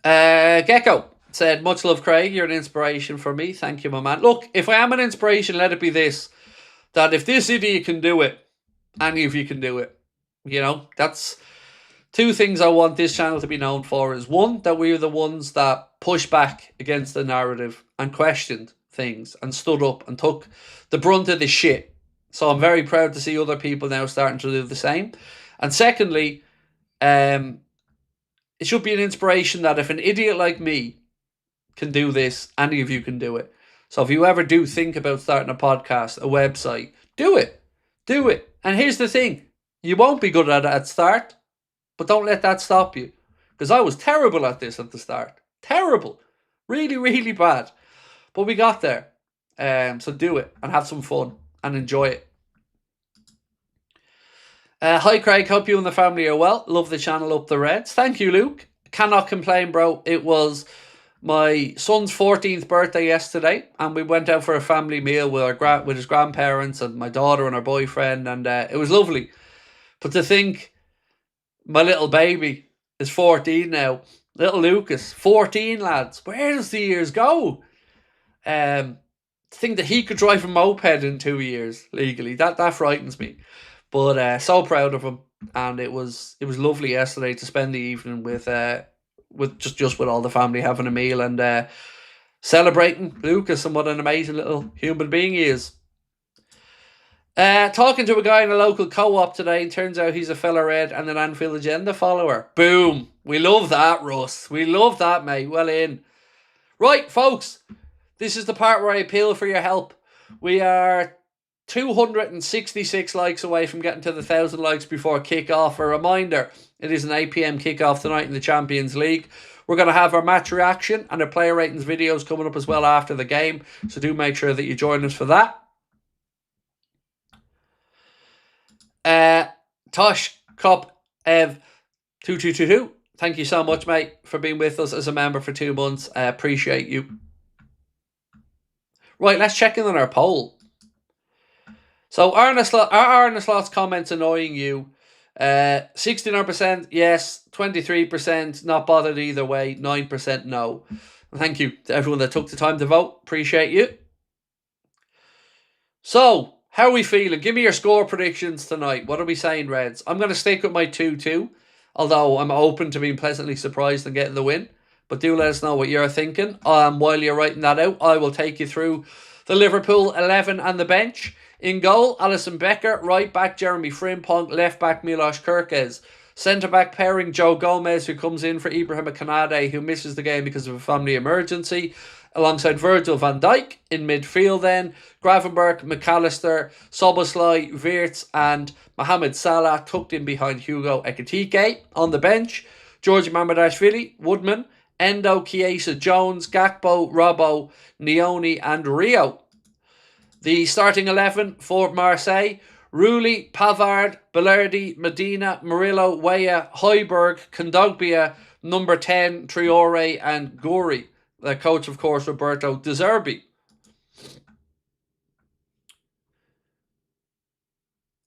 A: Gecko said, much love, Craig. You're an inspiration for me. Thank you, my man. Look, if I am an inspiration, let it be this. That if this idiot can do it, any of you can do it. That's 2 things I want this channel to be known for. Is one, that we're the ones that push back against the narrative and questioned things and stood up and took the brunt of the shit. So I'm very proud to see other people now starting to do the same. And secondly, it should be an inspiration that if an idiot like me can do this, any of you can do it. So if you ever do think about starting a podcast, a website, do it. Do it. And here's the thing. You won't be good at it at start, but don't let that stop you. Because I was terrible at this at the start. Terrible. Really, really bad. But we got there. So do it and have some fun and enjoy it. Hi Craig, hope you and the family are well. Love the channel Up the Reds. Thank you, Luke. Cannot complain, bro. It was my son's 14th birthday yesterday, and we went out for a family meal with with his grandparents and my daughter and her boyfriend, and it was lovely. But to think my little baby is 14 now, little Lucas, 14 lads. Where does the years go? To think that he could drive a moped in 2 years legally, that frightens me. But so proud of him, and it was lovely yesterday to spend the evening with just with all the family having a meal and celebrating Lucas and what an amazing little human being he is. Talking to a guy in a local co-op today, and turns out he's a fella Red and an Anfield Agenda follower. Boom! We love that, Russ. We love that, mate. Well in. Right, folks. This is the part where I appeal for your help. We are 266 likes away from getting to the 1,000 likes before kick-off. A reminder, it is an 8 p.m. kick-off tonight in the Champions League. We're going to have our match reaction and our player ratings videos coming up as well after the game, so do make sure that you join us for that. Tosh Cop Ev 2222, thank you so much, mate, for being with us as a member for 2 months. I appreciate you. Right, let's check in on our poll. So, Arne Slot's comments annoying you. 69% yes, 23% not bothered either way, 9% no. Thank you to everyone that took the time to vote. Appreciate you. So, how are we feeling? Give me your score predictions tonight. What are we saying, Reds? I'm going to stick with my 2-2, although I'm open to being pleasantly surprised and getting the win. But do let us know what you're thinking. While you're writing that out, I will take you through the Liverpool 11 and the bench. In goal, Alisson Becker. Right back, Jeremy Frimpong. Left back, Milos Kerkez. Centre back pairing, Joe Gomez, who comes in for Ibrahima Konaté, who misses the game because of a family emergency. Alongside Virgil van Dijk. In midfield then, Gravenberch, McAllister, Szoboszlai, Wirtz and Mohamed Salah tucked in behind Hugo Ekitike. On the bench, George Mamardashvili, Woodman, Endo, Chiesa, Jones, Gakpo, Robbo, Nioni and Rio. The starting 11 for Marseille: Rulli, Pavard, Bellardi, Medina, Murillo, Weah, Højbjerg, Kondogbia, number 10, Traore and Guri. The coach, of course, Roberto De Zerbi.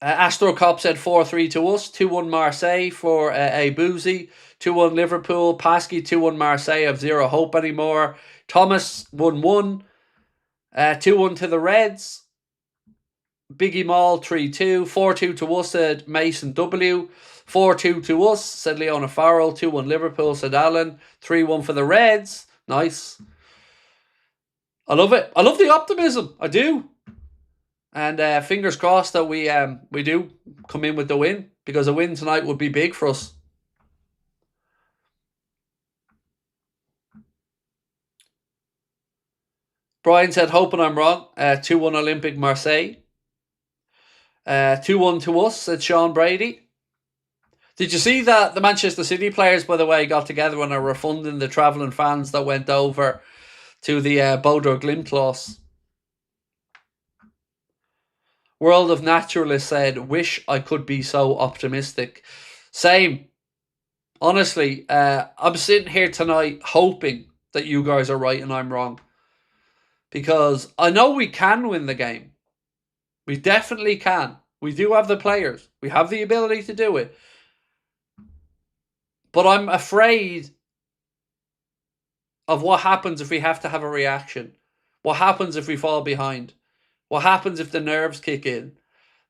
A: Astro Cop said 4-3 to us. 2-1 Marseille for Abuzi. 2-1 Liverpool. Pasky 2-1 Marseille. Have zero hope anymore. Thomas 1-1. 2-1 to the Reds. Biggie Mall 3-2. 4-2 to us, said Mason W. 4-2 to us, said Leona Farrell. 2-1 Liverpool, said Alan. 3-1 for the Reds. Nice. I love it. I love the optimism. I do. And fingers crossed that we do come in with the win, because a win tonight would be big for us. Brian said, hoping I'm wrong. 2-1 Olympic Marseille. 2-1 to us, said Sean Brady. Did you see that the Manchester City players, by the way, got together and are refunding the travelling fans that went over to the Bodo Glimt loss? World of Naturalists said, wish I could be so optimistic. Same. Honestly, I'm sitting here tonight hoping that you guys are right and I'm wrong. Because I know we can win the game. We definitely can. We do have the players. We have the ability to do it. But I'm afraid of what happens if we have to have a reaction. What happens if we fall behind? What happens if the nerves kick in?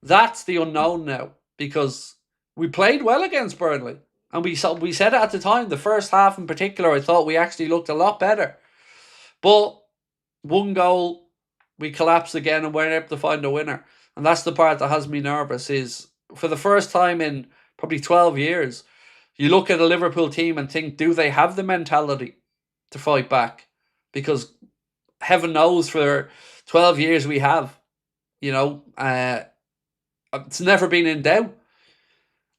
A: That's the unknown now, because we played well against Burnley. And we said it at the time, the first half in particular, I thought we actually looked a lot better. But one goal, we collapsed again and weren't able to find a winner. And that's the part that has me nervous, is for the first time in probably 12 years, you look at a Liverpool team and think, do they have the mentality to fight back? Because heaven knows for 12 years we have. You know, it's never been in doubt.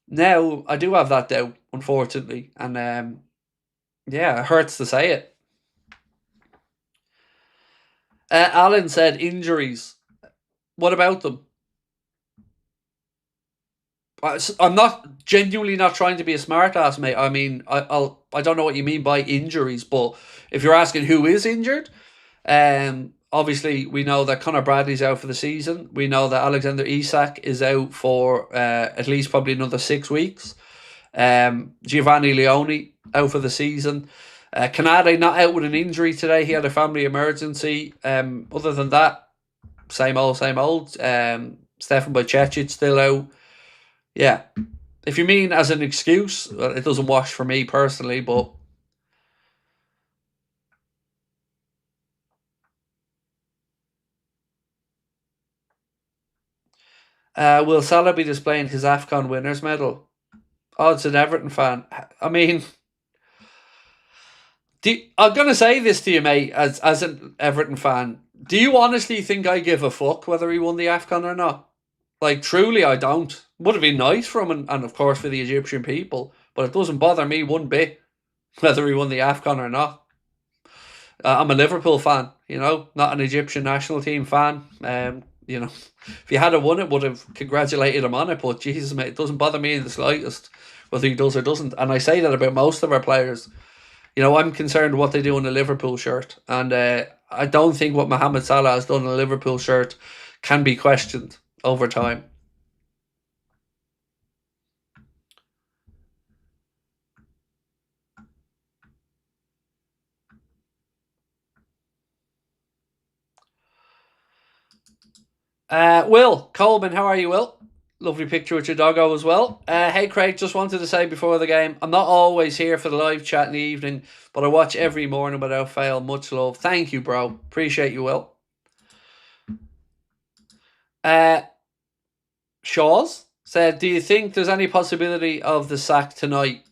A: Now, I do have that doubt, unfortunately. And yeah, it hurts to say it. Alan said injuries. What about them? I'm not genuinely not trying to be a smart ass, mate. I mean, I don't know what you mean by injuries, but if you're asking who is injured, obviously we know that Conor Bradley's out for the season. We know that Alexander Isak is out for at least probably another 6 weeks. Giovanni Leone out for the season. Konaté not out with an injury today. He had a family emergency. Other than that, same old, same old. Stefan Bajcetic still out. Yeah. If you mean as an excuse, well, it doesn't wash for me personally, but will Salah be displaying his AFCON winners medal? Oh, it's an Everton fan. I mean, I'm going to say this to you, mate, as an Everton fan. Do you honestly think I give a fuck whether he won the AFCON or not? Like, truly, I don't. Would have been nice for him and of course, for the Egyptian people. But it doesn't bother me one bit whether he won the AFCON or not. I'm a Liverpool fan, not an Egyptian national team fan. If he had won it, would have congratulated him on it. But Jesus, mate, it doesn't bother me in the slightest whether he does or doesn't. And I say that about most of our players. I'm concerned what they do in a Liverpool shirt. And I don't think what Mohamed Salah has done in a Liverpool shirt can be questioned over time. Will Coleman, how are you, Will? Lovely picture with your doggo as well. Hey, Craig, just wanted to say before the game, I'm not always here for the live chat in the evening, but I watch every morning without fail. Much love. Thank you, bro. Appreciate you, Will. Shaws said, do you think there's any possibility of the sack tonight?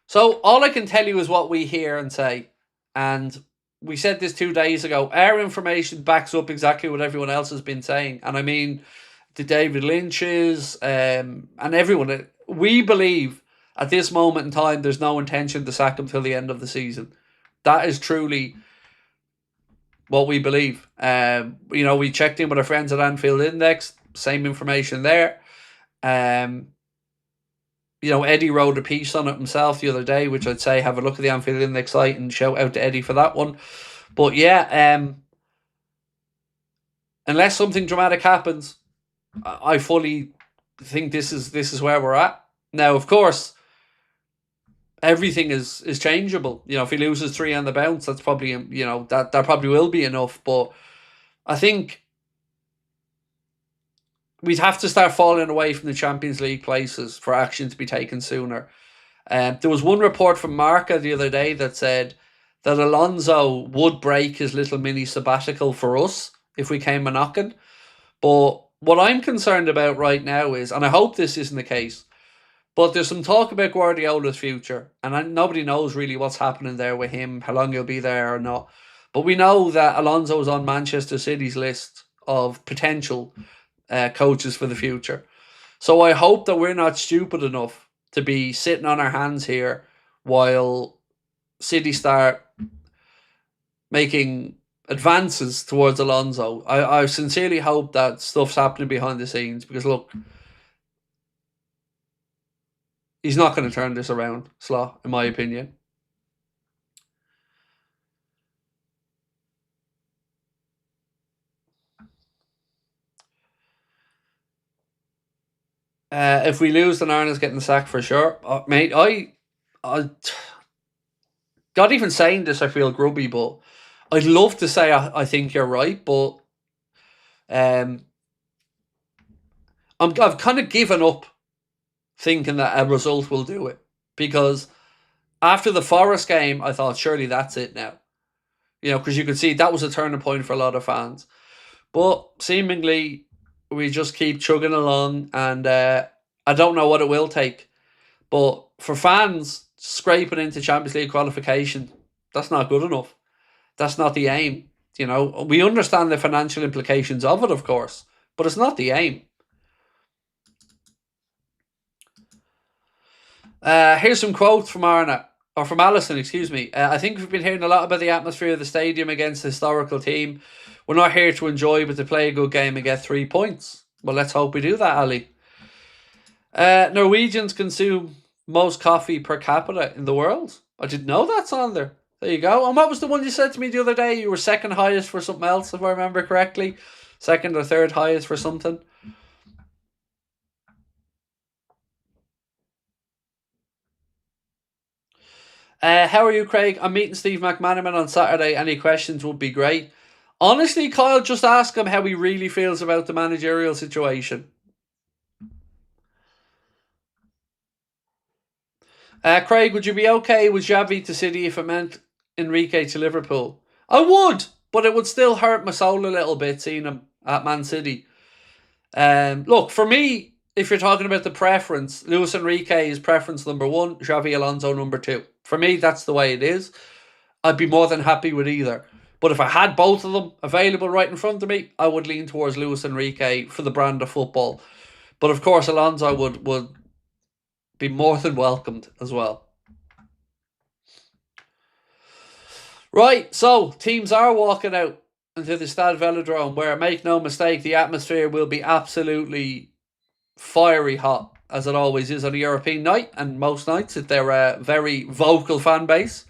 A: So all I can tell you is what we hear and say. And we said this 2 days ago. Our information backs up exactly what everyone else has been saying. And I mean, the David Lynch's and everyone. We believe at this moment in time there's no intention to sack him till the end of the season. That is truly what we believe. We checked in with our friends at Anfield Index. Same information there. Eddie wrote a piece on it himself the other day, which I'd say have a look at the Anfield Index site and shout out to Eddie for that one. But yeah, unless something dramatic happens, I fully think this is where we're at. Now, of course, everything is changeable. If he loses 3 on the bounce, that's probably that probably will be enough. But I think we'd have to start falling away from the Champions League places for action to be taken sooner. There was one report from Marca the other day that said that Alonso would break his little mini sabbatical for us if we came a knocking. But what I'm concerned about right now is, and I hope this isn't the case, but there's some talk about Guardiola's future, and nobody knows really what's happening there with him, how long he'll be there or not. But we know that Alonso is on Manchester City's list of potential coaches for the future. So I hope that we're not stupid enough to be sitting on our hands here while City start making advances towards Alonso. I sincerely hope that stuff's happening behind the scenes, because look, he's not going to turn this around, Slaw, in my opinion. If we lose, then Arne's getting the sack for sure. Mate, I not even saying this, I feel grubby, but I'd love to say I think you're right, but I've kind of given up thinking that a result will do it, because after the Forest game, I thought surely that's it now. Because you could see that was a turning point for a lot of fans. But seemingly we just keep chugging along, and I don't know what it will take. But for fans, scraping into Champions League qualification, that's not good enough. That's not the aim. We understand the financial implications of it, of course, but it's not the aim. Here's some quotes from Arne, or from Allison, excuse me. I think we've been hearing a lot about the atmosphere of the stadium against the historical team. We're not here to enjoy, but to play a good game and get 3 points. Well, let's hope we do that, Ali. Norwegians consume most coffee per capita in the world. I didn't know that's on there. There you go. And what was the one you said to me the other day? You were second highest for something else, if I remember correctly. Second or third highest for something. How are you, Craig? I'm meeting Steve McManaman on Saturday. Any questions would be great. Honestly, Kyle, just ask him how he really feels about the managerial situation. Craig, would you be okay with Xavi to City if it meant Enrique to Liverpool? I would, but it would still hurt my soul a little bit seeing him at Man City. Look, for me, if you're talking about the preference, Luis Enrique is preference number one, Xavi Alonso number two. For me, that's the way it is. I'd be more than happy with either. But if I had both of them available right in front of me, I would lean towards Luis Enrique for the brand of football. But of course, Alonso would be more than welcomed as well. Right, so teams are walking out into the Stade Velodrome, where, make no mistake, the atmosphere will be absolutely fiery hot, as it always is on a European night, and most nights they're a very vocal fan base.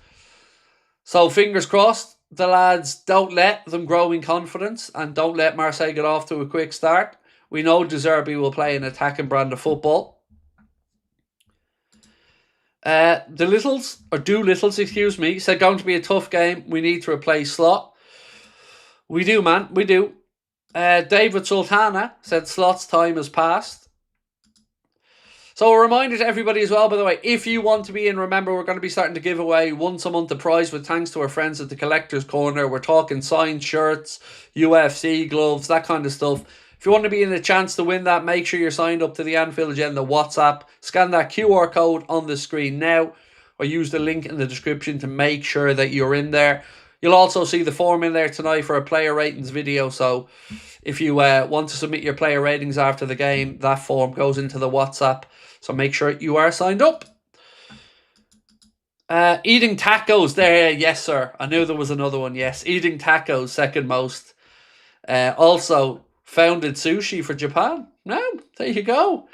A: So fingers crossed, the lads don't let them grow in confidence and don't let Marseille get off to a quick start. We know De Zerbi will play an attacking brand of football. The Littles, or Doolittles, excuse me, said going to be a tough game. We need to replace Slot. We do, man. We do. David Sultana said Slot's time has passed. So a reminder to everybody as well, by the way, if you want to be in, remember we're going to be starting to give away once a month a prize with thanks to our friends at the Collector's Corner. We're talking signed shirts, UFC gloves, that kind of stuff. If you want to be in a chance to win that, make sure you're signed up to the Anfield Agenda WhatsApp. Scan that QR code on the screen now, or use the link in the description to make sure that you're in there. You'll also see the form in there tonight for a player ratings video. So if you want to submit your player ratings after the game, that form goes into the WhatsApp. So make sure you are signed up. Eating tacos there. Yes, sir. I knew there was another one. Yes. Eating tacos, second most. Also, founded sushi for Japan. No, there you go.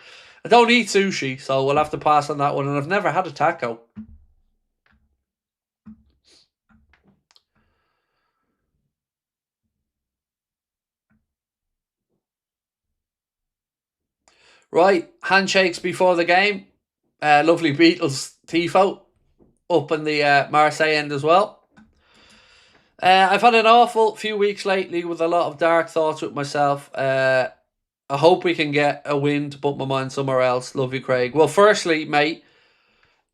A: I don't eat sushi, so we'll have to pass on that one. And I've never had a taco. Right, handshakes before the game. Lovely Beatles tifo up in the Marseille end as well. I've had an awful few weeks lately with a lot of dark thoughts with myself. I hope we can get a win to put my mind somewhere else. Love you, Craig. Well, firstly, mate,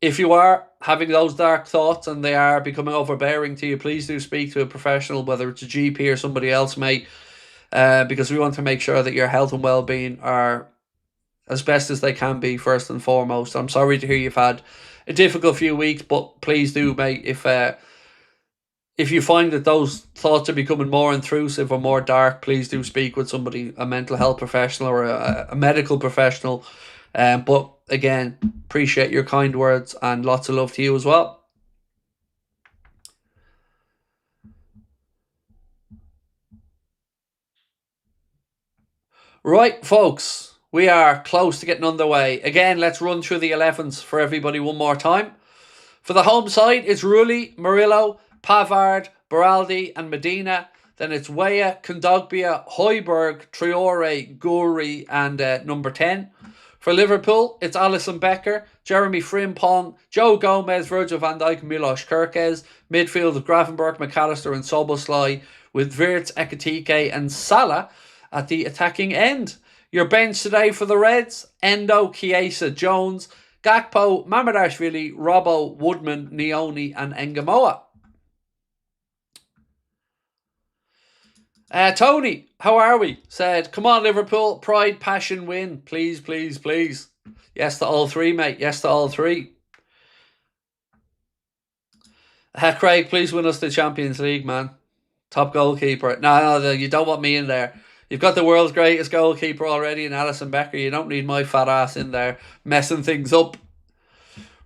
A: if you are having those dark thoughts and they are becoming overbearing to you, please do speak to a professional, whether it's a GP or somebody else, mate, because we want to make sure that your health and well-being are as best as they can be, first and foremost. I'm sorry to hear you've had a difficult few weeks, but please do, mate, if you find that those thoughts are becoming more intrusive or more dark, please do speak with somebody, a mental health professional or a medical professional. But again, appreciate your kind words and lots of love to you as well. Right, folks. We are close to getting underway. Again, let's run through the 11s for everybody one more time. For the home side, it's Rulli, Murillo, Pavard, Beraldi and Medina. Then it's Weah, Kondogbia, Højbjerg, Traore, Gouiri and number 10. For Liverpool, it's Alisson Becker, Jeremy Frimpong, Joe Gomez, Virgil van Dijk, Milos Kerkez. Midfield of Gravenberch, McAllister and Soboslai, with Wirtz, Ekitike and Salah at the attacking end. Your bench today for the Reds: Endo, Chiesa, Jones, Gakpo, Mamadashvili, Robbo, Woodman, Nioni and Engamoa. Tony, how are we? Said, come on Liverpool, pride, passion, win. Please, please, please. Yes to all three, mate. Yes to all three. Craig, please win us the Champions League, man. Top goalkeeper. No, you don't want me in there. You've got the world's greatest goalkeeper already in Alisson Becker. You don't need my fat ass in there messing things up.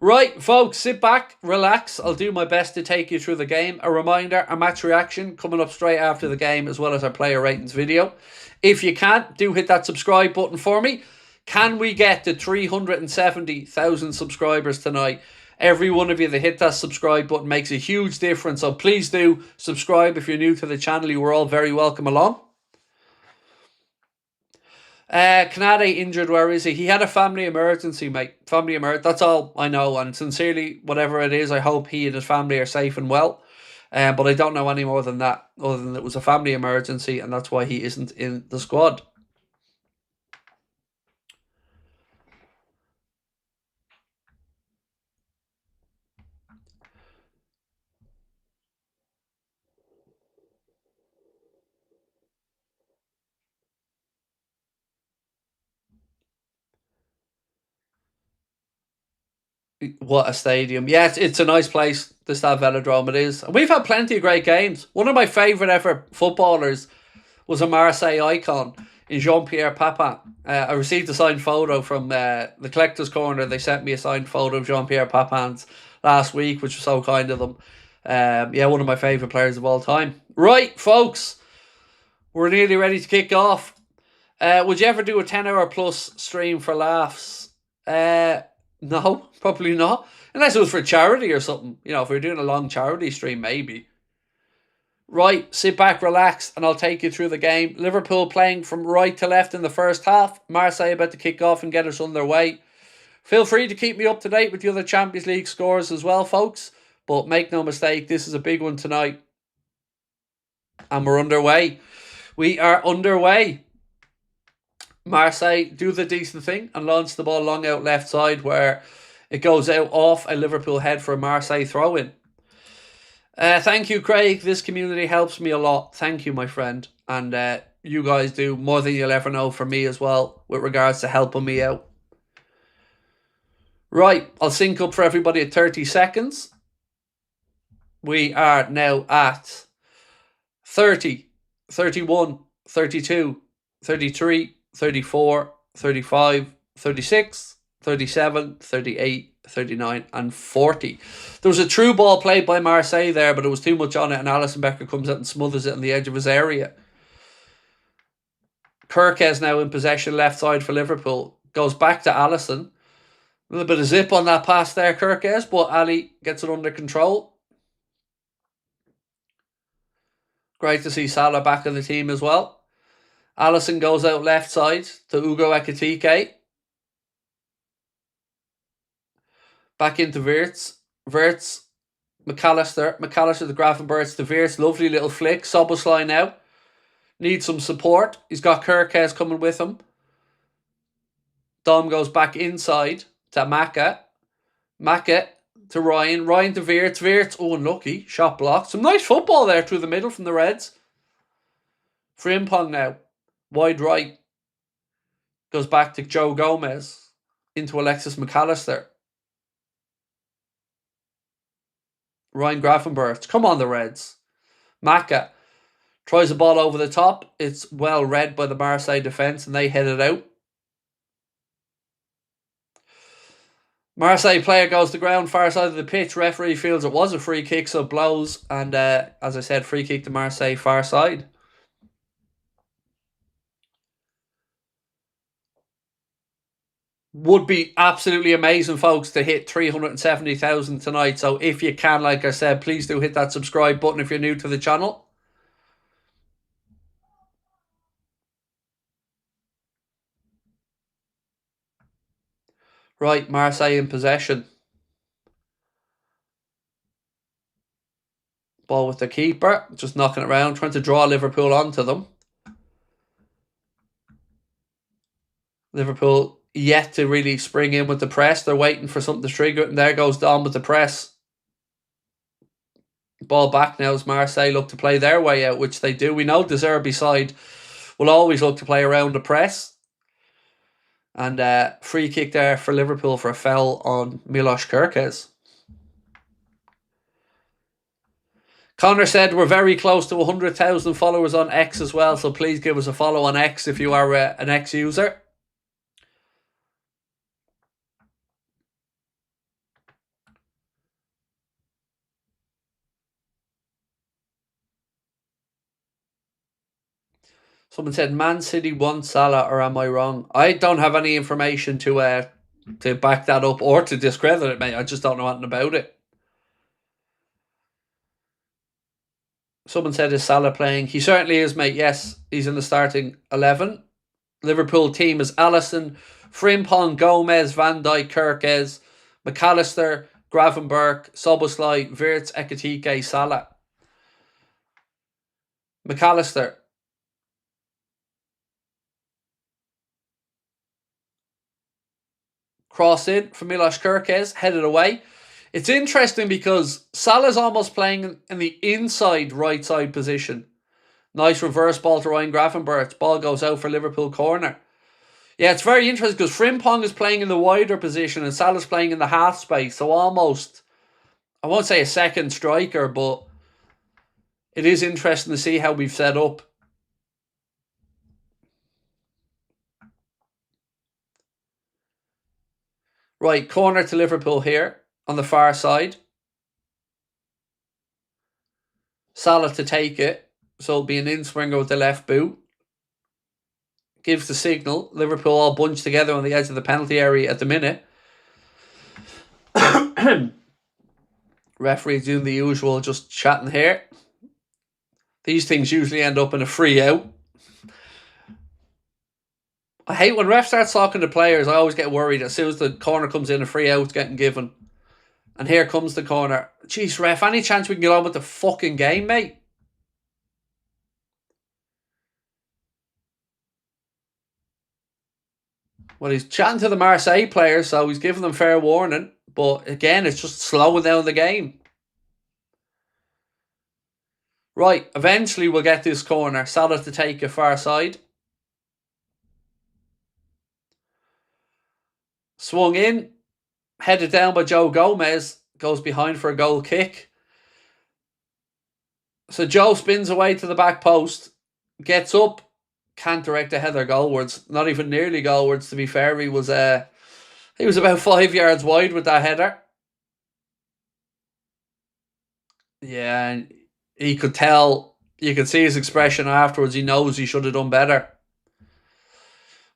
A: Right, folks, sit back, relax. I'll do my best to take you through the game. A reminder, a match reaction coming up straight after the game, as well as our player ratings video. If you can, do hit that subscribe button for me. Can we get to 370,000 subscribers tonight? Every one of you that hit that subscribe button makes a huge difference. So please do subscribe if you're new to the channel. You are all very welcome along. Konaté injured, where is he? He had a family emergency, mate. Family emergency. That's all I know. And sincerely, whatever it is, I hope he and his family are safe and well. But I don't know any more than that, other than it was a family emergency, and that's why he isn't in the squad. What a stadium. Yeah, it's a nice place, the Stade Velodrome, it is. And we've had plenty of great games. One of my favourite ever footballers was a Marseille icon in Jean-Pierre Papin. I received a signed photo from the Collector's Corner. They sent me a signed photo of Jean-Pierre Papin's last week, which was so kind of them. Yeah, one of my favourite players of all time. Right, folks, we're nearly ready to kick off. Would you ever do a 10-hour plus stream for laughs? No, probably not. Unless it was for charity or something. You know, if we were doing a long charity stream, maybe. Right, sit back, relax, and I'll take you through the game. Liverpool playing from right to left in the first half. Marseille about to kick off and get us underway. Feel free to keep me up to date with the other Champions League scores as well, folks. But make no mistake, this is a big one tonight. And we're underway. We are underway. Marseille do the decent thing and launch the ball long out left side, where it goes out off a Liverpool head for a Marseille throw-in. Thank you, Craig. This community helps me a lot. Thank you, my friend. And you guys do more than you'll ever know for me as well, with regards to helping me out. Right, I'll sync up for everybody at 30 seconds. We are now at 30, 31, 32, 33, 34, 35, 36, 37, 38, 39 and 40. There was a true ball played by Marseille there, but it was too much on it, and Alisson Becker comes out and smothers it on the edge of his area. Kirkes now in possession left side for Liverpool. Goes back to Alisson. A little bit of zip on that pass there, Kirkes, but Ali gets it under control. Great to see Salah back in the team as well. Alisson goes out left side to Ugo Ekitike. Back into Wirtz. Wirtz, McAllister to Gravenberch to Wirtz. Lovely little flick. Szoboszlai now. Needs some support. He's got Kirkes coming with him. Dom goes back inside to Maka. Maka to Ryan. Ryan to Wirtz. Wirtz, oh, unlucky. Shot blocked. Some nice football there through the middle from the Reds. Frimpong now. Wide right. Goes back to Joe Gomez. Into Alexis McAllister. Ryan Gravenberch. Come on, the Reds. Maka tries a ball over the top. It's well read by the Marseille defence and they head it out. Marseille player goes to ground, far side of the pitch. Referee feels it was a free kick, so blows. And as I said, free kick to Marseille, far side. Would be absolutely amazing, folks, to hit 370,000 tonight. So if you can, like I said, please do hit that subscribe button if you're new to the channel. Right, Marseille in possession. Ball with the keeper, just knocking it around, trying to draw Liverpool onto them. Liverpool yet to really spring in with the press. They're waiting for something to trigger it, and there goes Dom with the press. Ball back now as Marseille look to play their way out, which they do. We know the Zerbi side will always look to play around the press. And free kick there for Liverpool for a foul on Milos Kerkez. Connor said we're very close to 100,000 followers on X as well, so please give us a follow on X if you are an X user. Someone said Man City wants Salah, or am I wrong? I don't have any information to back that up or to discredit it, mate. I just don't know anything about it. Someone said, is Salah playing? He certainly is, mate. Yes, he's in the starting 11. Liverpool team is Alisson, Frimpong, Gomez, Van Dijk, Kirkes, McAllister, Gravenberch, Szoboszlai, Wirtz, Ekitike, Salah. McAllister. Cross in for Milos Kirkes, headed away. It's interesting because Salah's almost playing in the inside right side position. Nice reverse ball to Ryan Gravenberch. Ball goes out for Liverpool corner. Yeah, it's very interesting because Frimpong is playing in the wider position and Salah's playing in the half space. So almost, I won't say a second striker, but it is interesting to see how we've set up. Right, corner to Liverpool here on the far side. Salah to take it. So it'll be an in-swinger with the left boot. Gives the signal. Liverpool all bunched together on the edge of the penalty area at the minute. Referee doing the usual, just chatting here. These things usually end up in a free out. I hate when refs start talking to players. I always get worried as soon as the corner comes in, a free out's getting given. And here comes the corner. Jeez, ref, any chance we can get on with the fucking game, mate? Well, he's chatting to the Marseille players, so he's giving them fair warning. But again, it's just slowing down the game. Right, eventually we'll get this corner. Salah to take it far side. Swung in. Headed down by Joe Gomez. Goes behind for a goal kick. So Joe spins away to the back post. Gets up. Can't direct a header goalwards. Not even nearly goalwards, to be fair. He was about 5 yards wide with that header. Yeah, and he could tell. You could see his expression afterwards. He knows he should have done better.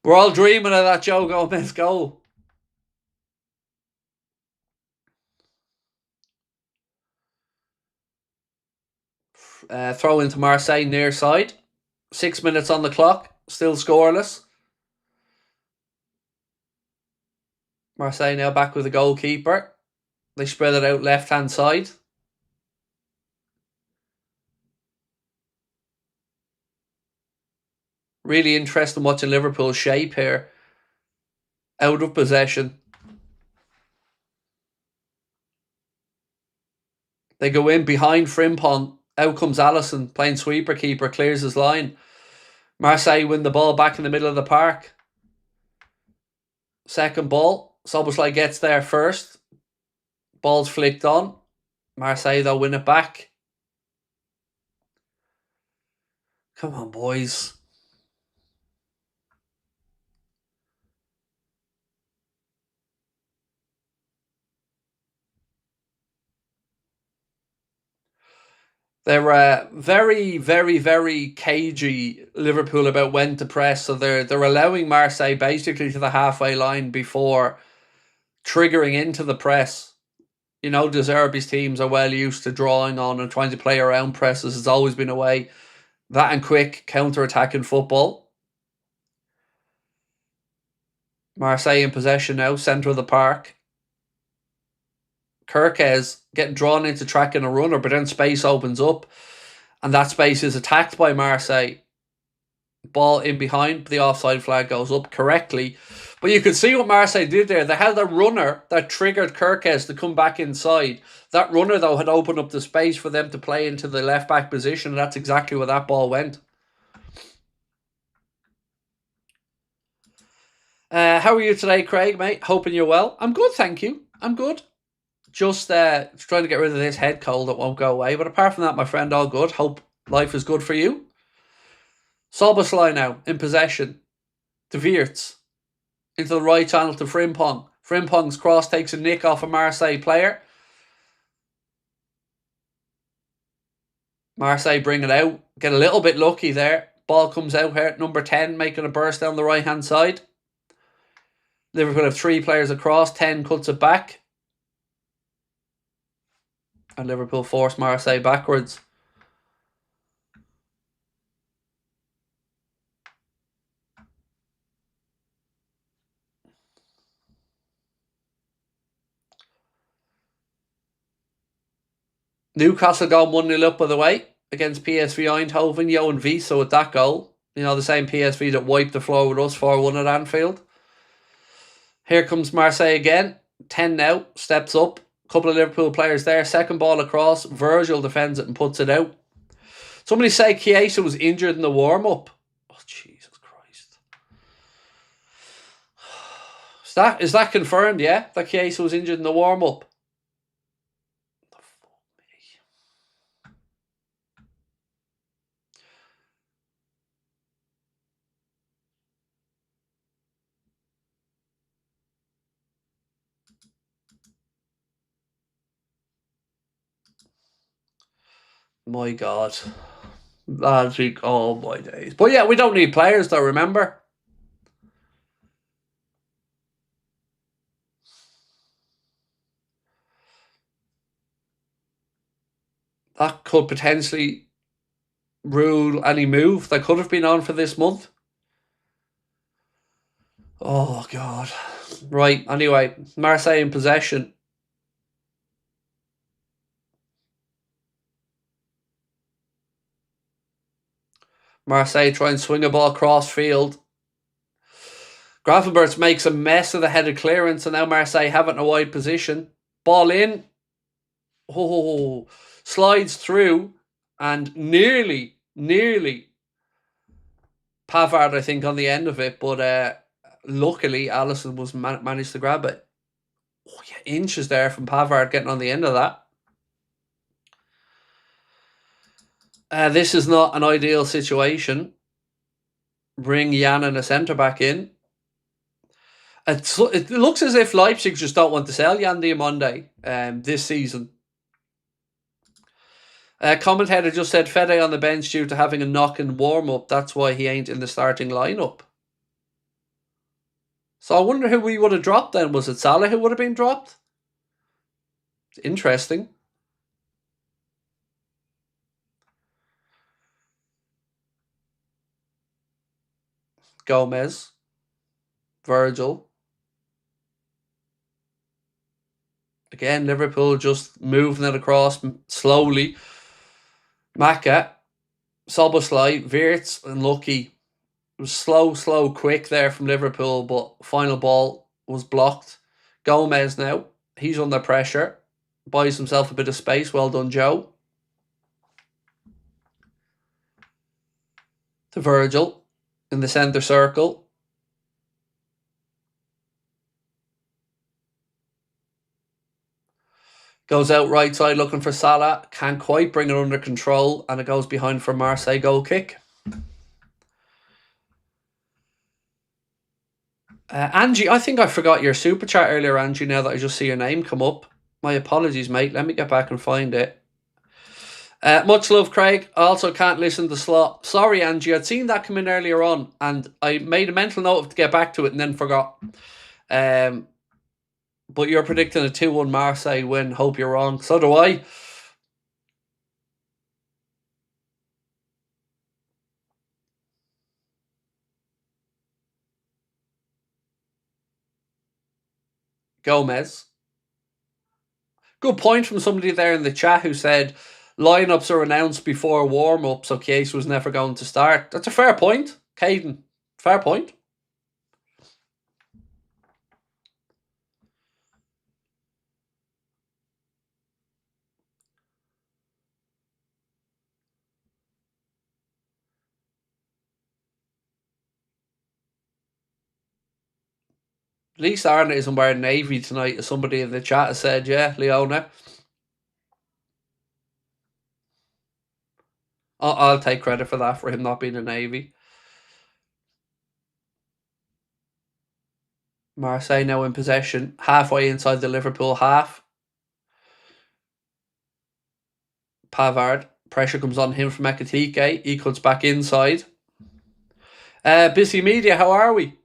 A: We're all dreaming of that Joe Gomez goal. Throw into Marseille near side. 6 minutes on the clock. Still scoreless. Marseille now back with the goalkeeper. They spread it out left-hand side. Really interesting watching Liverpool's shape here. Out of possession. They go in behind Frimpong. Out comes Alisson, playing sweeper keeper, clears his line. Marseille win the ball back in the middle of the park. Second ball. Szoboszlai gets there first. Ball's flicked on. Marseille, they'll win it back. Come on, boys. They're very, very, very cagey, Liverpool, about when to press. So they're allowing Marseille basically to the halfway line before triggering into the press. You know, De Zerbi's teams are well used to drawing on and trying to play around presses. It's always been a way. That and quick counter-attacking football. Marseille in possession now, centre of the park. Kirkes getting drawn into tracking a runner, but then space opens up. And that space is attacked by Marseille. Ball in behind, the offside flag goes up correctly. But you could see what Marseille did there. They had a runner that triggered Kirkes to come back inside. That runner, though, had opened up the space for them to play into the left-back position. And that's exactly where that ball went. How are you today, Craig, mate? Hoping you're well. I'm good, thank you. I'm good. Just trying to get rid of this head cold that won't go away. But apart from that, my friend, all good. Hope life is good for you. Szoboszlai now in possession. To Wirtz. Into the right channel to Frimpong. Frimpong's cross takes a nick off a Marseille player. Marseille bring it out. Get a little bit lucky there. Ball comes out here. Number 10 making a burst down the right-hand side. Liverpool have 3 players across. 10 cuts it back. And Liverpool force Marseille backwards. Newcastle gone 1-0 up by the way against PSV Eindhoven. Johan Wiese with that goal. You know, the same PSV that wiped the floor with us 4-1 at Anfield. Here comes Marseille again. 10 now. Steps up. Couple of Liverpool players there. Second ball across. Virgil defends it and puts it out. Somebody say Chiesa was injured in the warm-up. Oh, Jesus Christ. Is that confirmed, yeah? That Chiesa was injured in the warm-up? My God. Last week, oh my days. But yeah, we don't need players though, remember? That could potentially rule any move that could have been on for this month. Oh God. Right, anyway, Marseille in possession. Marseille try and swing a ball cross field. Gravenberch makes a mess of the headed clearance, and now Marseille have it in a wide position. Ball in. Oh, slides through, and nearly Pavard, I think, on the end of it, but luckily Alisson was managed to grab it. Oh yeah, inches there from Pavard getting on the end of that. This is not an ideal situation. Bring Jan and a centre-back in. It looks as if Leipzig just don't want to sell Jan Diamonde this season. Commentator just said Fede on the bench due to having a knock in warm-up. That's why he ain't in the starting lineup. So I wonder who we would have dropped then. Was it Salah who would have been dropped? Interesting. Gomez. Virgil. Again, Liverpool just moving it across slowly. Maka. Soboslai. Wirtz. Unlucky. It was slow, quick there from Liverpool, but final ball was blocked. Gomez now. He's under pressure. Buys himself a bit of space. Well done, Joe. To Virgil in the centre circle. Goes out right side looking for Salah. Can't quite bring it under control, and it goes behind for Marseille goal kick. Angie, I think I forgot your super chat earlier, Angie, now that I just see your name come up. My apologies, mate. Let me get back and find it. Much love, Craig. I also can't listen to Slot. Sorry, Angie. I'd seen that come in earlier on, and I made a mental note to get back to it and then forgot. But you're predicting a 2-1 Marseille win. Hope you're wrong. So do I. Gomez. Good point from somebody there in the chat who said lineups are announced before warm-up, so Chiesa was never going to start. That's a fair point, Caden. Fair point. At least Arne isn't wearing navy tonight, as somebody in the chat has said. Yeah, Leona. I'll take credit for that, for him not being a navy. Marseille now in possession, halfway inside the Liverpool half. Pavard. Pressure comes on him from Ekitike. He cuts back inside. Busy Media, how are we?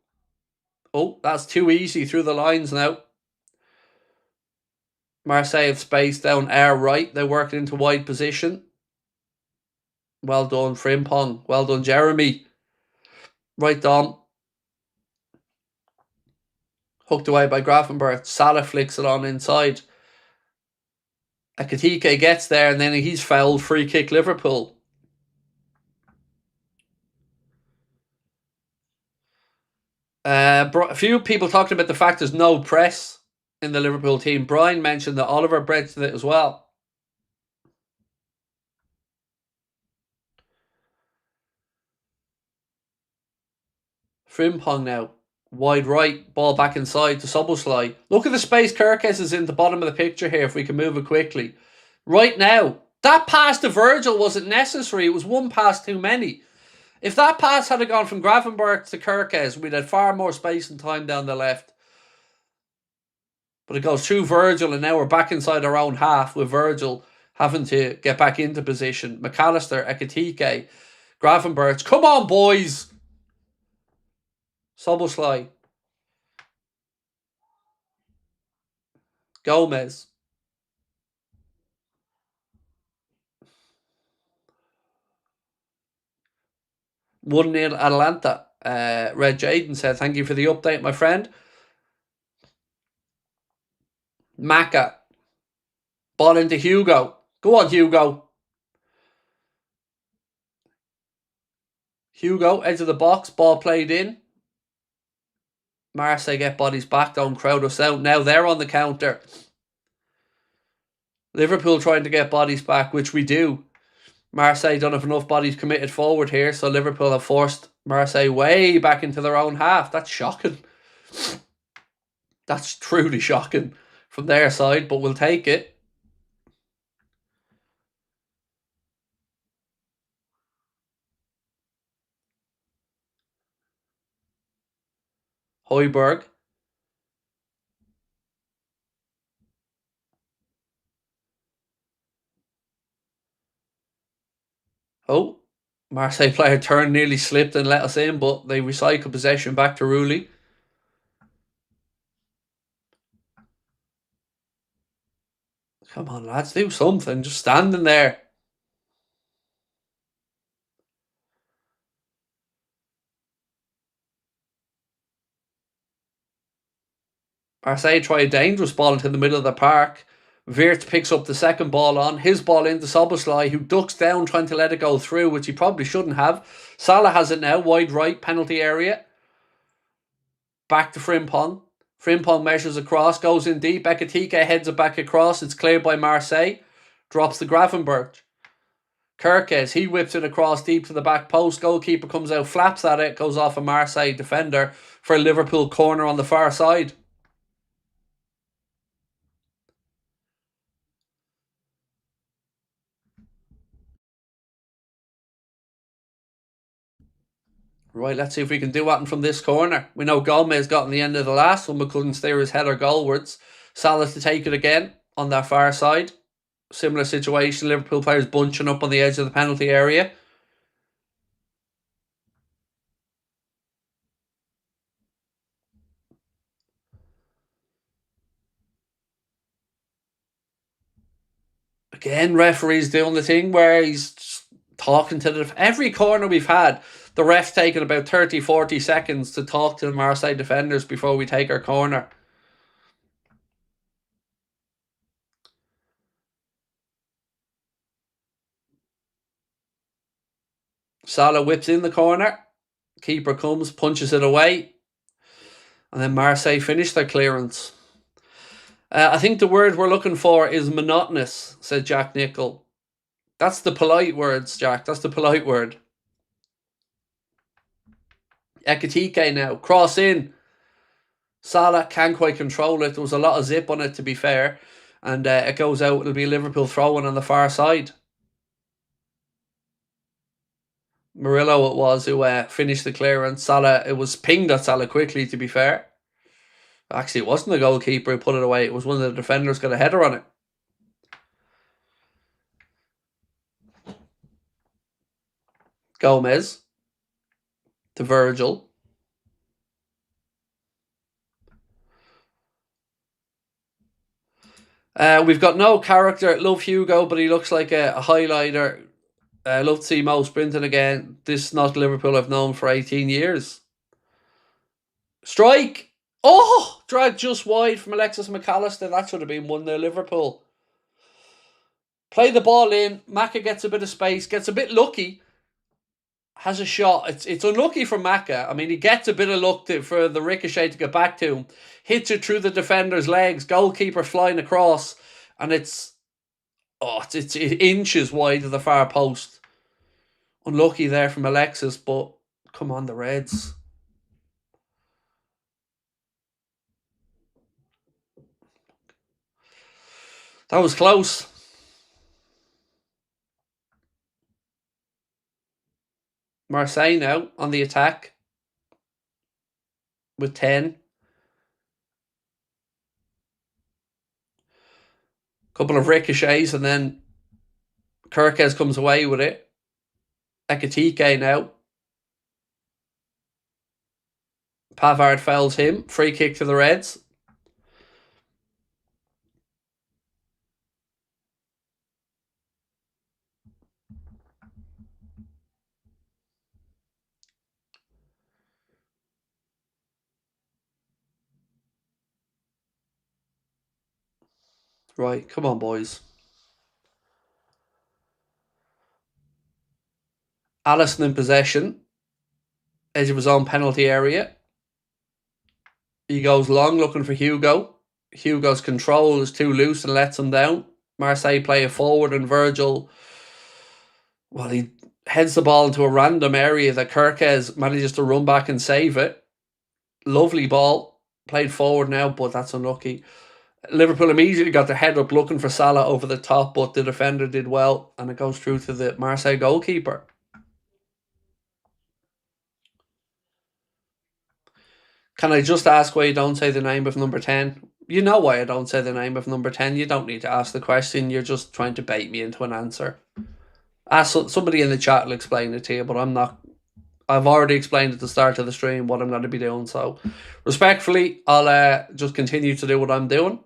A: Oh, that's too easy through the lines now. Marseille have space down our right. They work it into wide position. Well done, Frimpong. Well done, Jeremy. Right, Dom. Hooked away by Grafenberg. Salah flicks it on inside. Ekitike gets there and then he's fouled. Free kick Liverpool. A few people talking about the fact there's no press in the Liverpool team. Brian mentioned that Oliver mentioned it as well. Frimpong now. Wide right. Ball back inside to Soboslai. Look at the space Kirkes is in the bottom of the picture here if we can move it quickly. Right now. That pass to Virgil wasn't necessary. It was one pass too many. If that pass had gone from Gravenberch to Kirkes, we'd had far more space and time down the left. But it goes through Virgil and now we're back inside our own half with Virgil having to get back into position. McAllister, Ekitike, Gravenberch. Come on, boys! Soboslai. Gomez. 1-0 Atalanta. Red Jaden said, thank you for the update, my friend. Maka. Ball into Hugo. Go on, Hugo. Hugo, edge of the box. Ball played in. Marseille get bodies back. Don't crowd us out. Now they're on the counter. Liverpool trying to get bodies back, which we do. Marseille don't have enough bodies committed forward here, so Liverpool have forced Marseille way back into their own half. That's shocking. That's truly shocking from their side, but we'll take it. Højbjerg. Oh, Marseille player turn nearly slipped and let us in, but they recycle possession back to Rulli. Come on, lads, do something. Just standing there. Marseille try a dangerous ball into the middle of the park. Wirtz picks up the second ball on. His ball into Soboslai, who ducks down trying to let it go through, which he probably shouldn't have. Salah has it now, wide right, penalty area. Back to Frimpong. Frimpong measures across, goes in deep. Ekitike heads it back across. It's cleared by Marseille. Drops the Gravenberch. Kirkes, he whips it across deep to the back post. Goalkeeper comes out, flaps at it, goes off a Marseille defender for a Liverpool corner on the far side. Right, let's see if we can do anything from this corner. We know Gomez got in the end of the last one, but couldn't steer his header goalwards. Salah to take it again on that far side. Similar situation, Liverpool players bunching up on the edge of the penalty area. Again, referees doing the thing where he's talking to every corner we've had, the ref's taking about 30-40 seconds to talk to the Marseille defenders before we take our corner. Salah whips in the corner. Keeper comes, punches it away. And then Marseille finish their clearance. I think the word we're looking for is monotonous, said Jack Nichol. That's the polite words, Jack. That's the polite word. Ekitike now. Cross in. Salah can't quite control it. There was a lot of zip on it, to be fair. And it goes out. It'll be a Liverpool throw-in on the far side. Murillo it was who finished the clearance. Salah, it was pinged at Salah quickly, to be fair. Actually, it wasn't the goalkeeper who put it away. It was one of the defenders got a header on it. Gomez. to Virgil. We've got no character. Love Hugo, but he looks like a highlighter. Love to see Mo sprinting again. This is not Liverpool I've known for 18 years. Strike! Oh! Dragged just wide from Alexis McAllister. That should have been 1-0 Liverpool. Play the ball in. Maka gets a bit of space. Gets a bit lucky. Has a shot. It's unlucky for Maka. I mean, he gets a bit of luck for the ricochet to get back to him. Hits it through the defender's legs. Goalkeeper flying across. And it's inches wide of the far post. Unlucky there from Alexis, but come on, the Reds. That was close. Marseille now on the attack with 10. Couple of ricochets and then Kirkes comes away with it. Ekitike now. Pavard fouls him. Free kick to the Reds. Right, come on, boys. Alisson in possession. Edge of his own penalty area. He goes long looking for Hugo. Hugo's control is too loose and lets him down. Marseille play it forward and Virgil, well, he heads the ball into a random area that Kirkes manages to run back and save it. Lovely ball. Played forward now, but that's unlucky. Liverpool immediately got their head up looking for Salah over the top, but the defender did well, and it goes through to the Marseille goalkeeper. Can I just ask why you don't say the name of number 10? You know why I don't say the name of number 10. You don't need to ask the question. You're just trying to bait me into an answer. Ask somebody in the chat will explain it to you, but I'm not. I've already explained at the start of the stream what I'm going to be doing. So, respectfully, I'll just continue to do what I'm doing.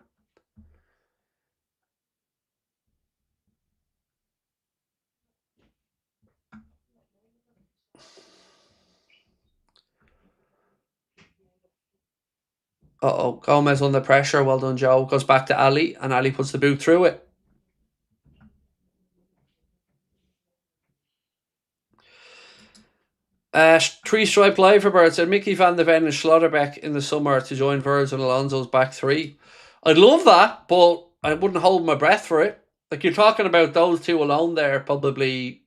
A: Uh-oh, Gomez under pressure. Well done, Joe. Goes back to Ali, and Ali puts the boot through it. Three-stripe Liverbird said Mickey van de Ven and Schlotterbeck in the summer to join Virgil Alonso's back three. I'd love that, but I wouldn't hold my breath for it. Like, you're talking about those two alone there, probably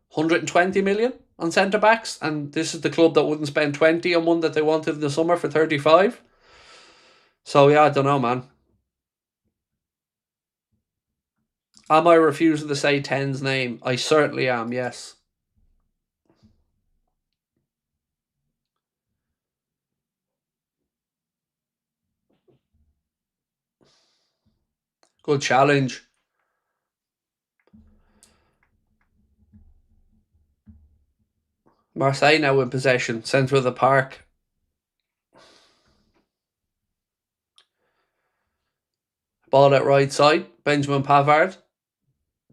A: 120 million on centre-backs, and this is the club that wouldn't spend 20 on one that they wanted in the summer for 35. So, yeah, I don't know, man. Am I refusing to say 10's name? I certainly am, yes. Good challenge. Marseille now in possession, centre of the park. Ball at right side, Benjamin Pavard.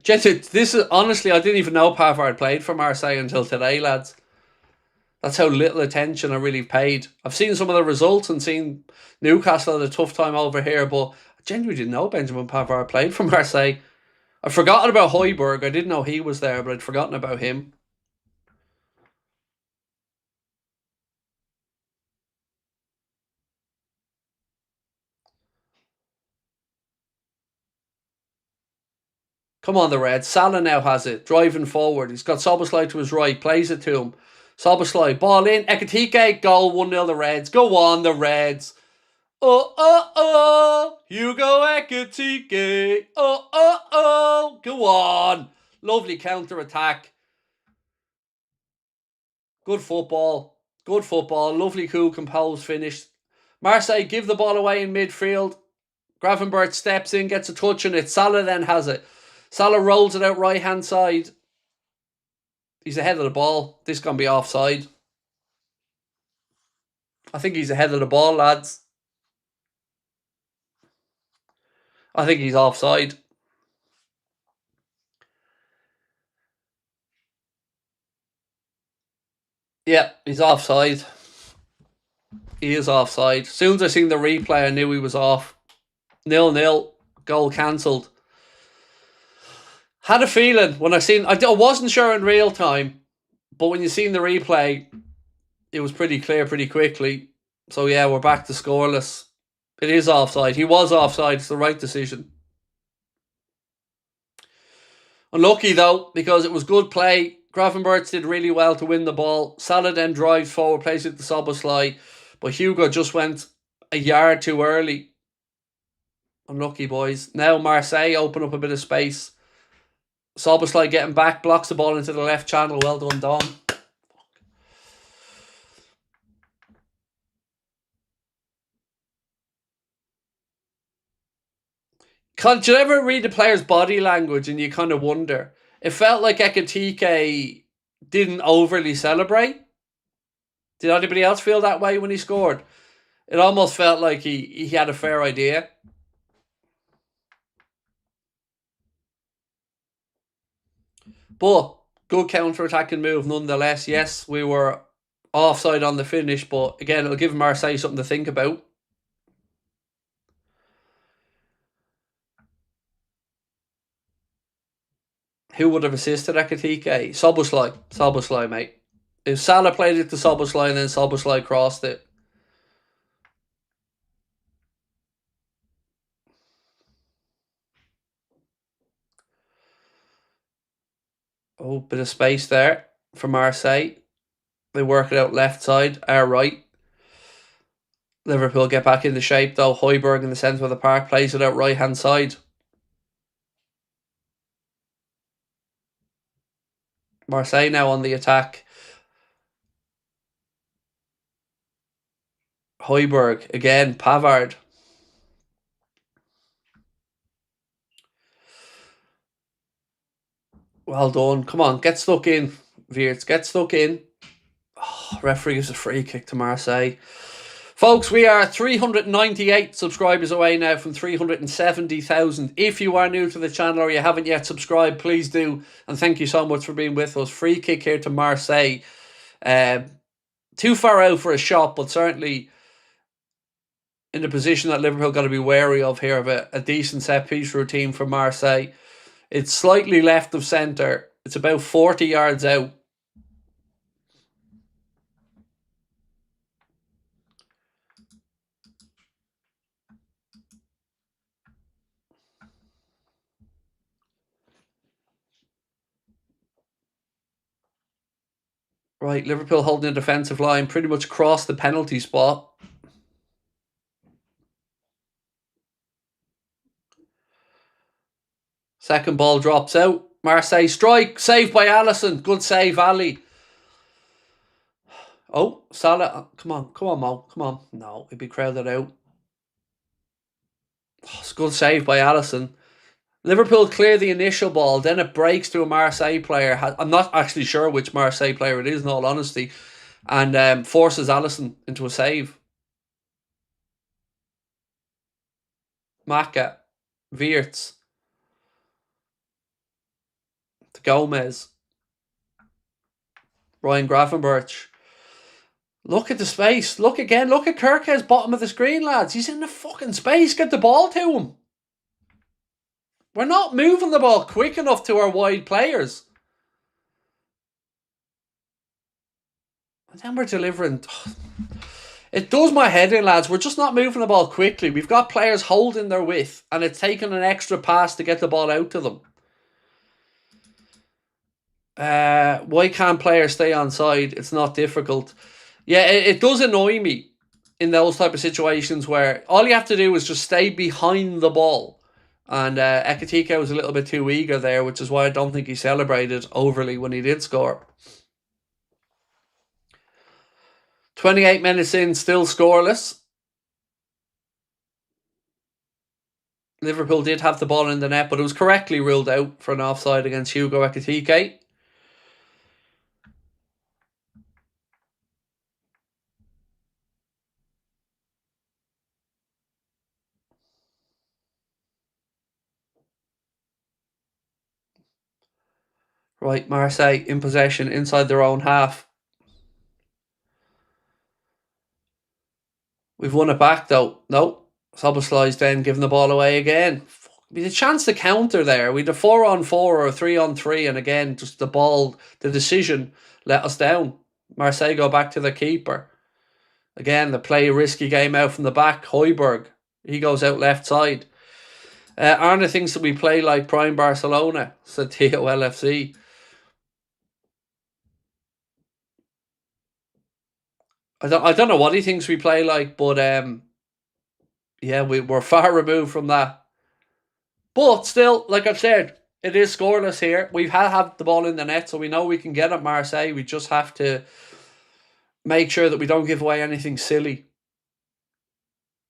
A: This is honestly, I didn't even know Pavard played for Marseille until today, lads. That's how little attention I really paid. I've seen some of the results and seen Newcastle had a tough time over here, but I genuinely didn't know Benjamin Pavard played for Marseille. I'd forgotten about Højbjerg. I didn't know he was there, but I'd forgotten about him. Come on, the Reds. Salah now has it, driving forward. He's got Szoboszlai to his right, plays it to him. Szoboszlai, ball in, Ekitike, goal, 1-0 the Reds. Go on, the Reds. Oh, Hugo Ekitike. Oh, go on. Lovely counter-attack. Good football. Lovely, cool, composed finish. Marseille give the ball away in midfield. Gravenberch steps in, gets a touch on it. Salah then has it. Salah rolls it out right-hand side. He's ahead of the ball. This going to be offside. I think he's ahead of the ball, lads. I think he's offside. Yeah, he's offside. He is offside. As soon as I seen the replay, I knew he was off. 0-0. Goal cancelled. Had a feeling when I seen... I wasn't sure in real time, but when you seen the replay, it was pretty clear pretty quickly. So yeah, we're back to scoreless. It is offside. He was offside. It's the right decision. Unlucky though, because it was good play. Gravenberch did really well to win the ball. Salah then drives forward, plays it to Szoboszlai, but Hugo just went a yard too early. Unlucky, boys. Now Marseille open up a bit of space. Szoboszlai getting back, blocks the ball into the left channel. Well done, Dom. Do you ever read the player's body language and you kind of wonder? It felt like Ekitike didn't overly celebrate. Did anybody else feel that way when he scored? It almost felt like he had a fair idea. But good counter-attacking move nonetheless. Yes, we were offside on the finish, but again, it'll give Marseille something to think about. Who would have assisted Ekitike? Szoboszlai, mate. If Salah played it to Szoboszlai and then Szoboszlai crossed it. Oh, bit of space there for Marseille. They work it out left side, our right. Liverpool get back into shape though. Højbjerg in the centre of the park plays it out right hand side. Marseille now on the attack. Højbjerg again, Pavard. Well done. Come on, get stuck in, Wirtz. Get stuck in. Oh, referee gives a free kick to Marseille. Folks, we are 398 subscribers away now from 370,000. If you are new to the channel or you haven't yet subscribed, please do. And thank you so much for being with us. Free kick here to Marseille. Too far out for a shot, but certainly in the position that Liverpool got to be wary of here, of a decent set-piece routine for Marseille. It's slightly left of centre. It's about 40 yards out. Right, Liverpool holding a defensive line pretty much across the penalty spot. Second ball drops out. Marseille strike. Saved by Alisson. Good save, Ali. Oh, Salah. Come on, Mo. Come on. No, he'd be crowded out. Oh, it's a good save by Alisson. Liverpool clear the initial ball. Then it breaks to a Marseille player. I'm not actually sure which Marseille player it is, in all honesty. And forces Alisson into a save. Maka. Wirtz. To Gomez. Ryan Gravenberch. Look at the space. Look again. Look at Kirkhead's bottom of the screen, lads. He's in the fucking space. Get the ball to him. We're not moving the ball quick enough to our wide players. And then we're delivering. It does my head in, lads. We're just not moving the ball quickly. We've got players holding their width, and it's taking an extra pass to get the ball out to them. Why can't players stay on side? It's not difficult. Yeah, it does annoy me in those type of situations where all you have to do is just stay behind the ball. And Ekitike was a little bit too eager there, which is why I don't think he celebrated overly when he did score. 28 minutes in, still scoreless. Liverpool did have the ball in the net, but it was correctly ruled out for an offside against Hugo Ekitike. Right, Marseille in possession inside their own half. We've won it back though. No. Szoboszlai's then giving the ball away again. We had a chance to counter there. We had a 4-on-4 or a 3-on-3, and again, just the decision let us down. Marseille go back to the keeper. Again, they play a risky game out from the back. Højbjerg, he goes out left side. Arne thinks that we play like prime Barcelona, said TOLFC. I don't know what he thinks we play like, but yeah, we're far removed from that. But still, like I've said, it is scoreless here. We've had the ball in the net, so we know we can get at Marseille. We just have to make sure that we don't give away anything silly.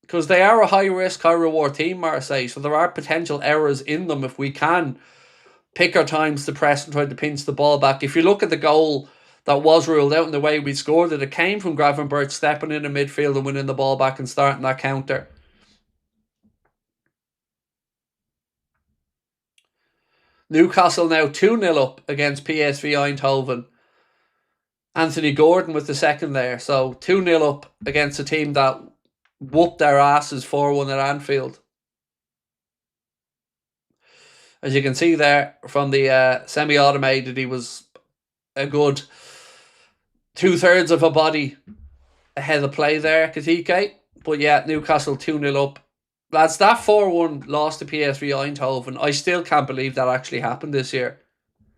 A: Because they are a high-risk, high-reward team, Marseille, so there are potential errors in them if we can pick our times to press and try to pinch the ball back. If you look at the goal that was ruled out and the way we scored it, it came from Gravenberch stepping in the midfield and winning the ball back and starting that counter. Newcastle now 2-0 up against PSV Eindhoven. Anthony Gordon with the second there. So 2-0 up against a team that whooped their asses 4-1 at Anfield. As you can see there from the semi-automated, he was a good 2/3 of a body ahead of play there, Konaté. But yeah, Newcastle 2-0 up. Lads, that 4-1 loss to PSV Eindhoven, I still can't believe that actually happened this year.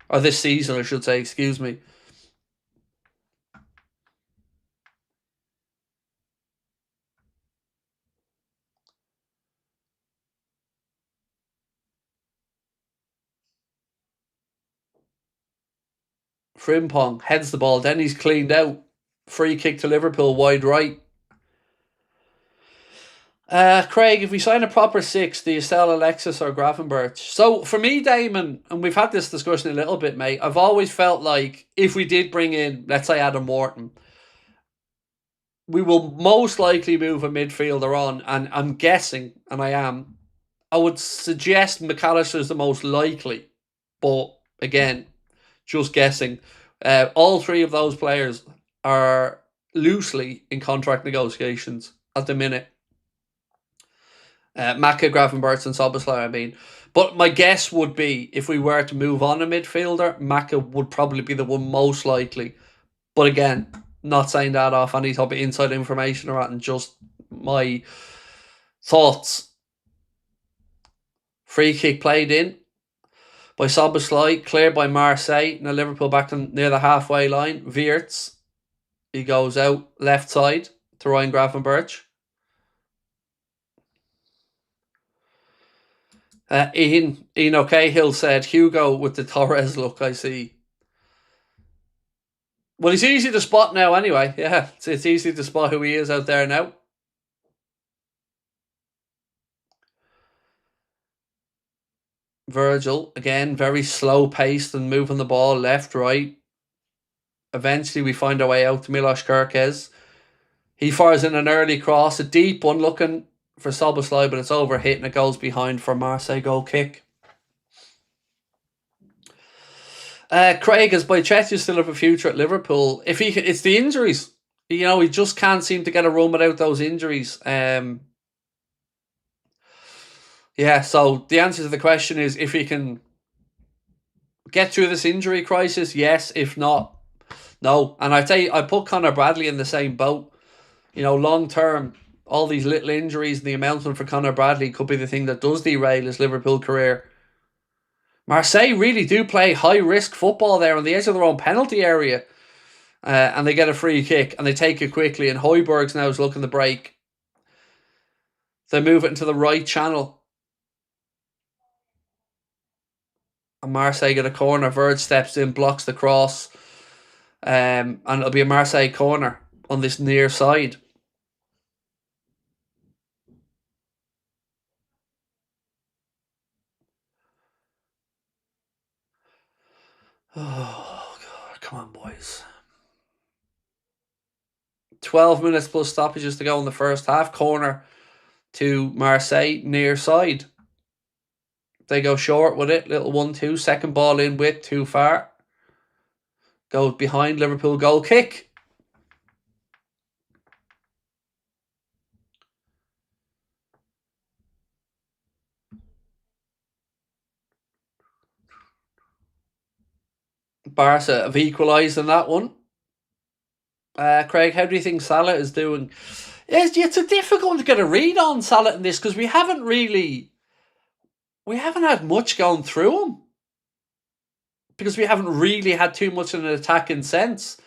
A: Or this season, I should say, excuse me. Frimpong heads the ball, then he's cleaned out. Free kick to Liverpool, wide right. Craig, if we sign a proper 6, do you sell Alexis or Gravenberch? So for me, Damon, and we've had this discussion a little bit, mate, I've always felt like if we did bring in, let's say, Adam Wharton, we will most likely move a midfielder on, and I'm guessing, and I would suggest McAllister is the most likely, but again, just guessing. All three of those players are loosely in contract negotiations at the minute. Maka, Gravenberch and Szoboszlai, I mean. But my guess would be, if we were to move on a midfielder, Maka would probably be the one most likely. But again, not saying that off any type of inside information or anything, just my thoughts. Free kick played in by Szoboszlai, cleared by Marseille. Now Liverpool back to near the halfway line. Wirtz, he goes out left side to Ryan Gravenberch. Ian O'Cahill said, Hugo with the Torres look, I see. Well, he's easy to spot now anyway. Yeah, it's easy to spot who he is out there now. Virgil, again, very slow-paced and moving the ball left, right. Eventually, we find our way out to Milos Kerkez. He fires in an early cross, a deep one looking for Szoboszlai, but it's overhit and it goes behind for Marseille goal kick. Craig, is Boycheti still have a future at Liverpool? It's the injuries. He just can't seem to get a run without those injuries. Yeah, so the answer to the question is, if he can get through this injury crisis, yes. If not, no. And I'd say I put Conor Bradley in the same boat. Long term, all these little injuries and the announcement for Conor Bradley could be the thing that does derail his Liverpool career. Marseille really do play high-risk football there on the edge of their own penalty area. And they get a free kick and they take it quickly. And Højbjerg's now is looking to break. They move it into the right channel. And Marseille get a corner. Verd steps in, blocks the cross. And it'll be a Marseille corner on this near side. Oh, God. Come on, boys. 12 minutes plus stoppages to go in the first half. Corner to Marseille, near side. They go short with it. Little 1-2. Second ball in width, too far. Goes behind Liverpool goal kick. Barca have equalised in that one. Craig, how do you think Salah is doing? It's a difficult one to get a read on Salah in this because we haven't had much going through him because we haven't really had too much in an attacking sense.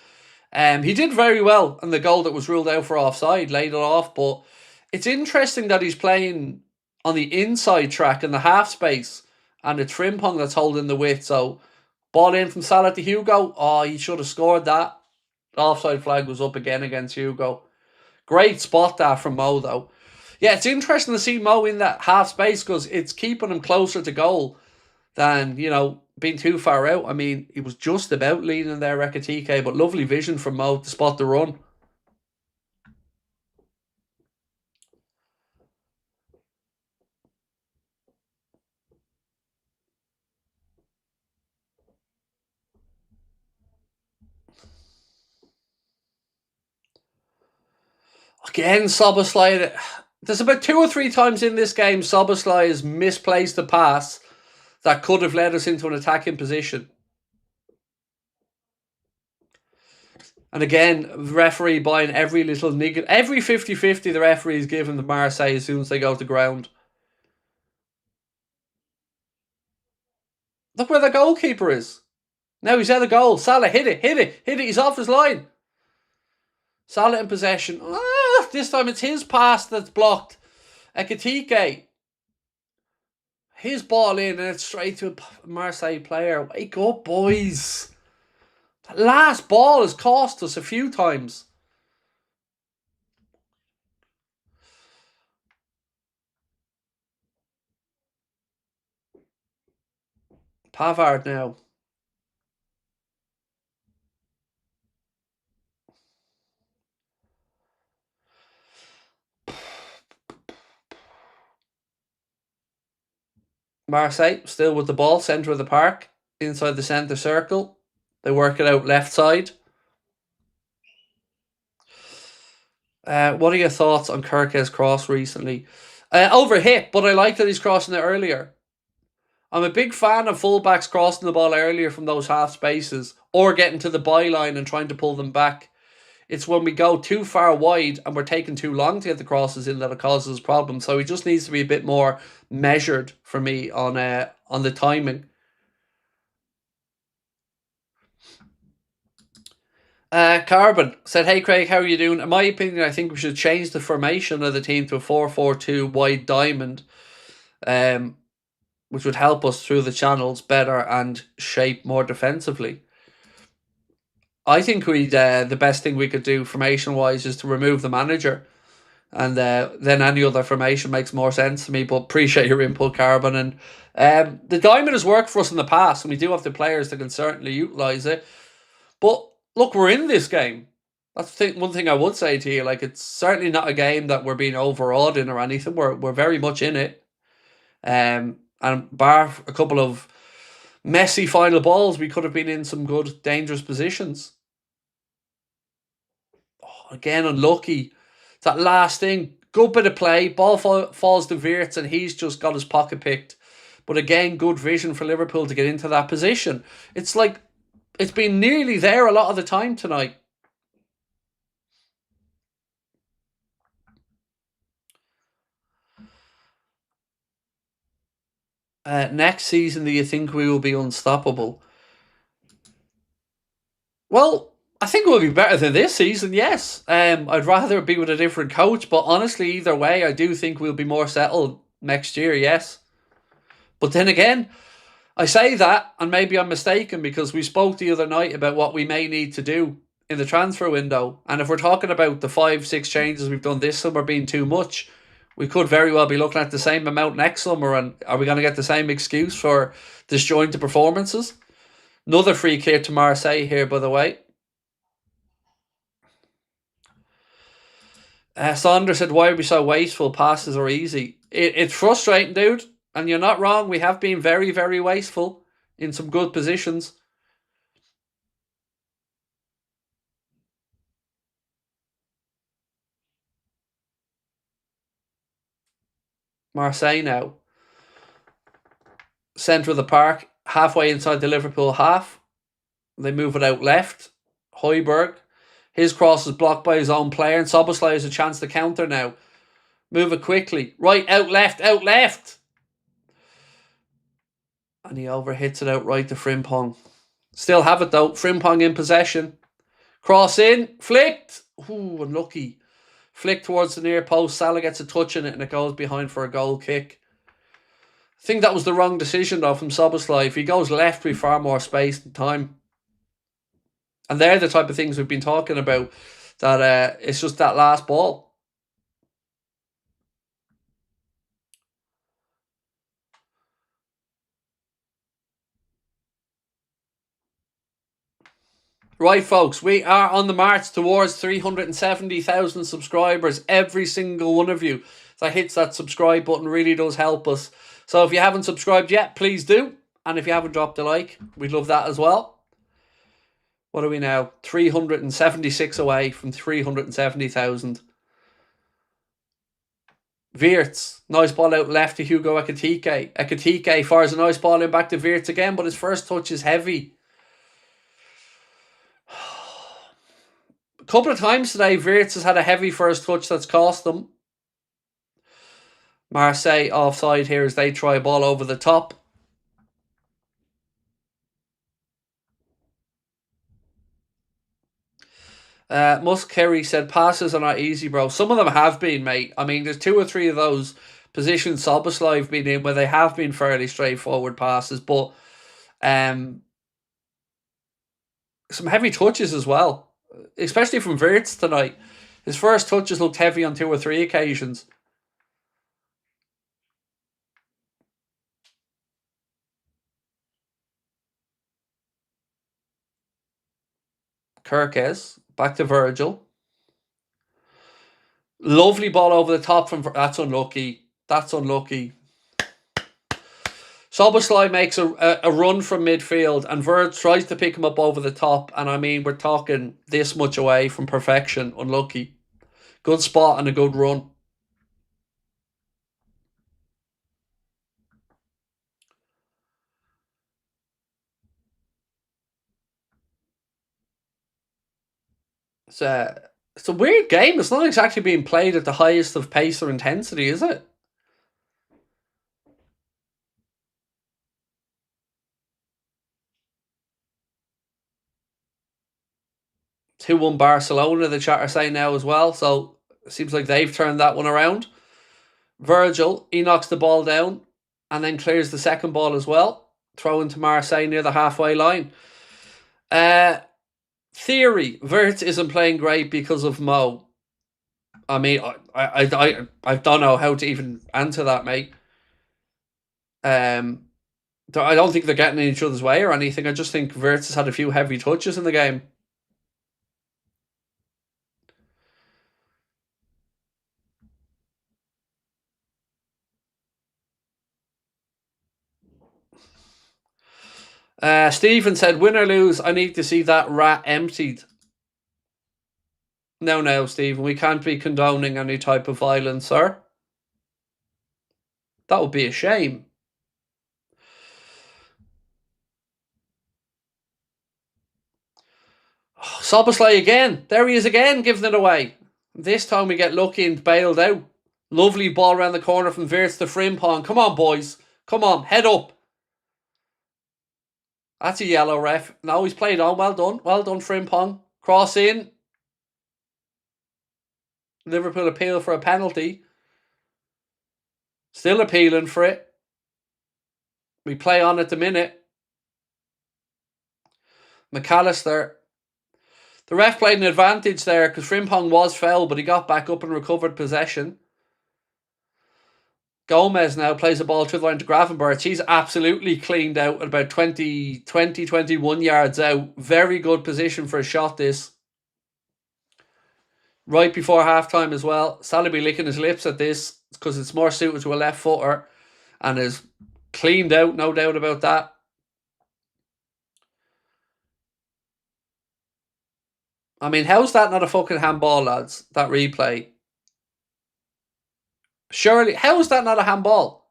A: He did very well in the goal that was ruled out for offside, laid it off, but it's interesting that he's playing on the inside track in the half space and it's Frimpong that's holding the width. So ball in from Salah to Hugo. Oh, he should have scored that. The offside flag was up again against Hugo. Great spot that from Mo though. Yeah, it's interesting to see Mo in that half space because it's keeping him closer to goal than, being too far out. I mean, he was just about leaning there, Rekatike, but lovely vision from Mo to spot the run. Again, Szoboszlai. There's about 2 or 3 times in this game Szoboszlai has misplaced a pass that could have led us into an attacking position. And again, the referee buying every little niggle. Every 50-50 the referee is giving the Marseille as soon as they go to ground. Look where the goalkeeper is. Now he's at a goal. Salah, hit it. He's off his line. Salah in possession. This time it's his pass that's blocked. Ekitike. His ball in and it's straight to a Marseille player. Wake up, boys. That last ball has cost us a few times. Pavard now. Marseille still with the ball, centre of the park, inside the centre circle. They work it out left side. What are your thoughts on Kirke's cross recently? Overhit, but I like that he's crossing it earlier. I'm a big fan of fullbacks crossing the ball earlier from those half spaces or getting to the byline and trying to pull them back. It's when we go too far wide and we're taking too long to get the crosses in that it causes problems. So he just needs to be a bit more measured for me on the timing. Carbon said, "Hey Craig, how are you doing? In my opinion, I think we should change the formation of the team to a 4-4-2 wide diamond, which would help us through the channels better and shape more defensively." I think the best thing we could do formation wise is to remove the manager, and then any other formation makes more sense to me. But appreciate your input, Carbon. And the diamond has worked for us in the past, and we do have the players that can certainly utilise it. But look, we're in this game. That's one thing I would say to you. Like, it's certainly not a game that we're being overawed in or anything. We're very much in it. And bar a couple of messy final balls, we could have been in some good, dangerous positions. Oh, again, unlucky. That last thing, good bit of play. Ball falls to Wirtz and he's just got his pocket picked. But again, good vision for Liverpool to get into that position. It's like, it's been nearly there a lot of the time tonight. Next season, do you think we will be unstoppable? Well, I think we'll be better than this season, yes. I'd rather be with a different coach, but honestly, either way, I do think we'll be more settled next year, yes. But then again, I say that, and maybe I'm mistaken because we spoke the other night about what we may need to do in the transfer window. And if we're talking about the 5-6 changes we've done this summer being too much, we could very well be looking at the same amount next summer. And are we going to get the same excuse for disjointed performances? Another free kick to Marseille here, by the way. Saunders said, "Why are we so wasteful? Passes are easy." It's frustrating, dude. And you're not wrong. We have been very, very wasteful in some good positions. Marseille now. Centre of the park, halfway inside the Liverpool half. They move it out left. Højbjerg. His cross is blocked by his own player, and Szoboszlai has a chance to counter now. Move it quickly. Right, out left, out left. And he overhits it out right to Frimpong. Still have it though. Frimpong in possession. Cross in. Flicked. Ooh, unlucky. Flick towards the near post. Salah gets a touch in it and it goes behind for a goal kick. I think that was the wrong decision though from Szoboszlai. If he goes left, we have far more space and time. And they're the type of things we've been talking about. That it's just that last ball. Right, folks, we are on the march towards 370,000 subscribers. Every single one of you that hits that subscribe button really does help us. So if you haven't subscribed yet, please do. And if you haven't dropped a like, we'd love that as well. What are we now? 376 away from 370,000. Wirtz, nice ball out left to Hugo Ekitike. Ekitike fires a nice ball in back to Wirtz again, but his first touch is heavy. A couple of times today, Wirtz has had a heavy first touch that's cost them. Marseille offside here as they try a ball over the top. Kerry said passes are not easy, bro. Some of them have been, mate. I mean, there's 2 or 3 of those positions Szoboszlai have been in where they have been fairly straightforward passes, but some heavy touches as well, especially from Wirtz tonight. His first touches looked heavy on 2 or 3 occasions. Kirkes, back to Virgil. Lovely ball over the top from... That's unlucky. That's unlucky. Szoboszlai makes a run from midfield and Wirtz tries to pick him up over the top. And I mean, we're talking this much away from perfection. Unlucky. Good spot and a good run. It's a weird game. It's not exactly being played at the highest of pace or intensity, is it? Two 1 Barcelona, the chat are saying now as well. So it seems like they've turned that one around. Virgil, he knocks the ball down and then clears the second ball as well. Throw into Marseille near the halfway line. Theory, Wirtz isn't playing great because of Mo. I mean, I don't know how to even answer that, mate. I don't think they're getting in each other's way or anything. I just think Wirtz has had a few heavy touches in the game. Stephen said, win or lose, I need to see that rat emptied. No, Stephen, we can't be condoning any type of violence, sir. That would be a shame. Oh, Szoboszlai again. There he is again, giving it away. This time we get lucky and bailed out. Lovely ball around the corner from Wirtz to Frimpong. Come on, boys. Come on, head up. That's a yellow, ref. No, he's played on. Well done. Well done, Frimpong. Cross in. Liverpool appeal for a penalty. Still appealing for it. We play on at the minute. McAllister. The ref played an advantage there because Frimpong was foul, but he got back up and recovered possession. Gomez now plays the ball to the line to Gravenberch. He's absolutely cleaned out at about 21 yards out. Very good position for a shot, this. Right before halftime as well. Salah be licking his lips at this because it's more suited to a left footer and is cleaned out, no doubt about that. I mean, how's that not a fucking handball, lads? That replay. Surely, how is that not a handball?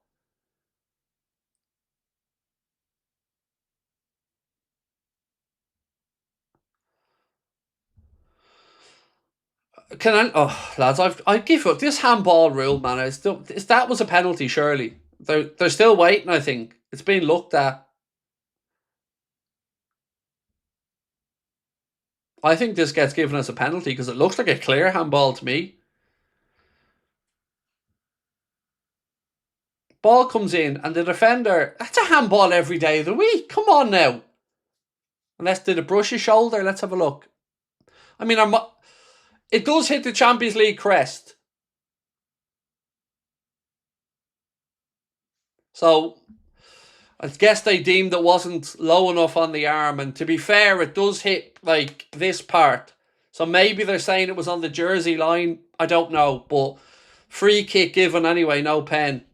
A: Can I? Oh, lads, I give up this handball rule, man. That was a penalty, surely. They're still waiting. I think it's being looked at. I think this gets given as a penalty because it looks like a clear handball to me. Ball comes in and the defender. That's a handball every day of the week. Come on now. Unless did it brush his shoulder? Let's have a look. I mean, it does hit the Champions League crest. So I guess they deemed it wasn't low enough on the arm. And to be fair, it does hit like this part. So maybe they're saying it was on the jersey line. I don't know. But free kick given anyway, no pen.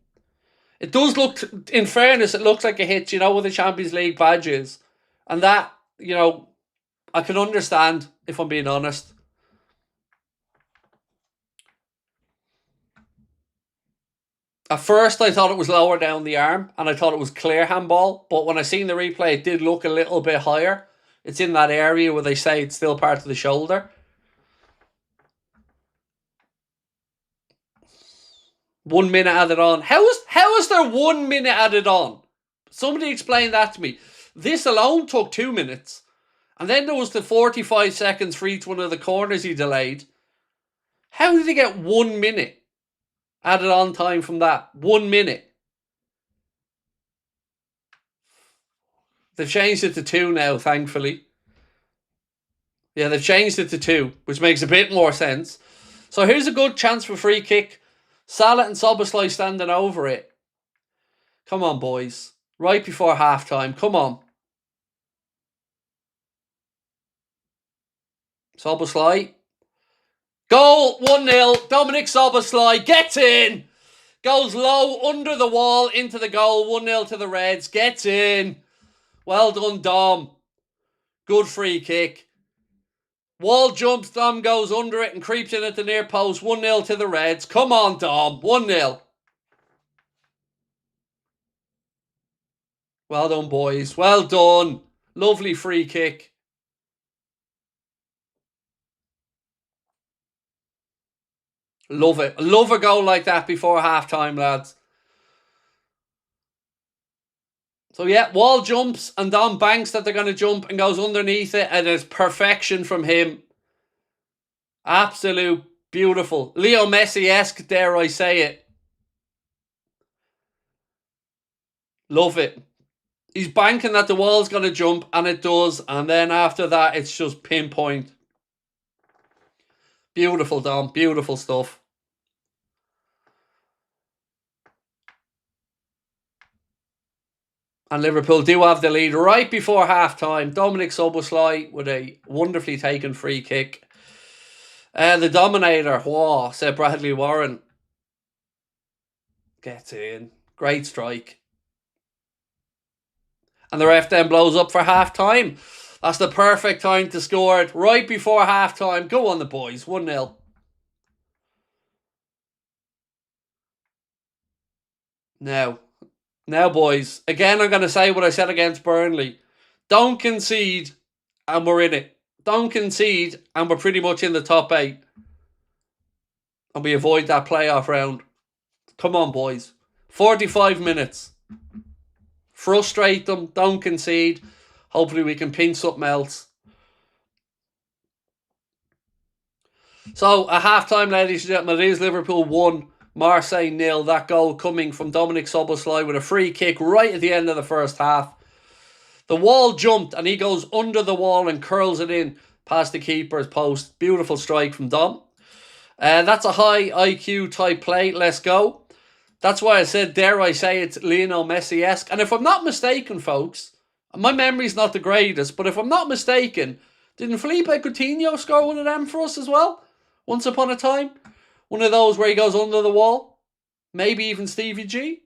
A: It does look, in fairness, it looks like a hit, with the Champions League badges. And that, I can understand, if I'm being honest. At first, I thought it was lower down the arm, and I thought it was clear handball. But when I seen the replay, it did look a little bit higher. It's in that area where they say it's still part of the shoulder. 1 minute added on. How is there 1 minute added on? Somebody explain that to me. This alone took 2 minutes. And then there was the 45 seconds for each one of the corners he delayed. How did he get 1 minute added on time from that? 1 minute. They've changed it to 2 now, thankfully. Yeah, they've changed it to 2, which makes a bit more sense. So here's a good chance for free kick. Salah and Szoboszlai standing over it. Come on, boys. Right before half-time. Come on. Szoboszlai. Goal, 1-0. Dominic Szoboszlai gets in. Goes low under the wall into the goal. 1-0 to the Reds. Gets in. Well done, Dom. Good free kick. Wall jumps, Dom goes under it and creeps in at the near post. 1-0 to the Reds. Come on, Dom. 1-0. Well done, boys. Well done. Lovely free kick. Love it. Love a goal like that before half-time, lads. So yeah, Wall jumps and Dom banks that they're going to jump and goes underneath it, and it's perfection from him. Absolute beautiful. Leo Messi-esque, dare I say it. Love it. He's banking that the wall's going to jump, and it does. And then after that, it's just pinpoint. Beautiful, Dom. Beautiful stuff. And Liverpool do have the lead right before half-time. Dominic Szoboszlai with a wonderfully taken free kick. The Dominator, whoa, said Bradley Warren. Gets in. Great strike. And the ref then blows up for half-time. That's the perfect time to score it. Right before half-time. Go on the boys. 1-0. Now, boys. Again, I'm going to say what I said against Burnley. Don't concede and we're in it. Don't concede and we're pretty much in the top 8. And we avoid that playoff round. Come on, boys. 45 minutes. Frustrate them. Don't concede. Hopefully we can pin something else. So, at half-time, ladies and gentlemen, it is Liverpool 1, Marseille 0. That goal coming from Dominic Szoboszlai with a free kick right at the end of the first half. The wall jumped and he goes under the wall and curls it in past the keeper's post. Beautiful strike from Dom. That's a high IQ type play. Let's go. That's why I said, dare I say, it's Lionel Messi-esque. And if I'm not mistaken, folks, my memory's not the greatest, but if I'm not mistaken, didn't Felipe Coutinho score one of them for us as well? Once upon a time? One of those where he goes under the wall? Maybe even Stevie G?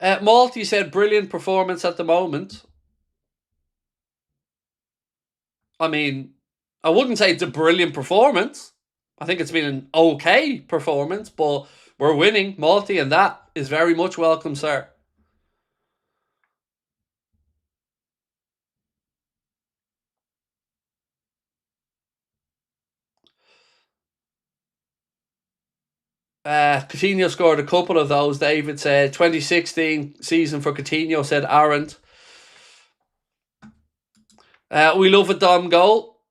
A: Malty said, brilliant performance at the moment. I mean, I wouldn't say it's a brilliant performance, I think it's been an okay performance, but we're winning, Malty, and that is very much welcome, sir. Coutinho scored a couple of those. David said 2016 season for Coutinho, said Arne. We love a Dom goal.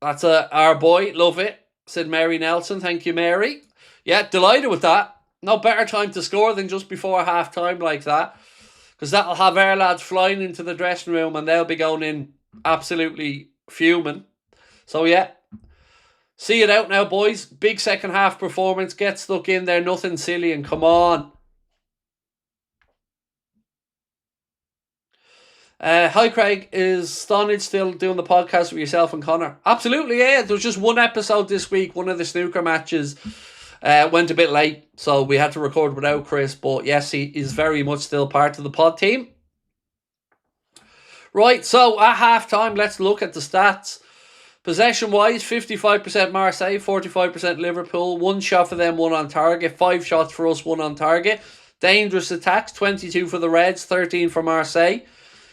A: That's our boy. Love it, said Mary Nelson. Thank you, Mary. Yeah, delighted with that. No better time to score than just before half time like that. Because that'll have our lads flying into the dressing room and they'll be going in absolutely fuming. So yeah, see it out now, boys. Big second half performance. Get stuck in there. Nothing silly and come on. Hi, Craig. Is Stonage still doing the podcast with yourself and Connor? Absolutely, yeah. There was just one episode this week. One of the snooker matches went a bit late, so we had to record without Chris. But yes, he is very much still part of the pod team. Right, so at half-time, let's look at the stats. Possession-wise, 55% Marseille, 45% Liverpool. One shot for them, one on target. 5 shots for us, one on target. Dangerous attacks, 22 for the Reds, 13 for Marseille.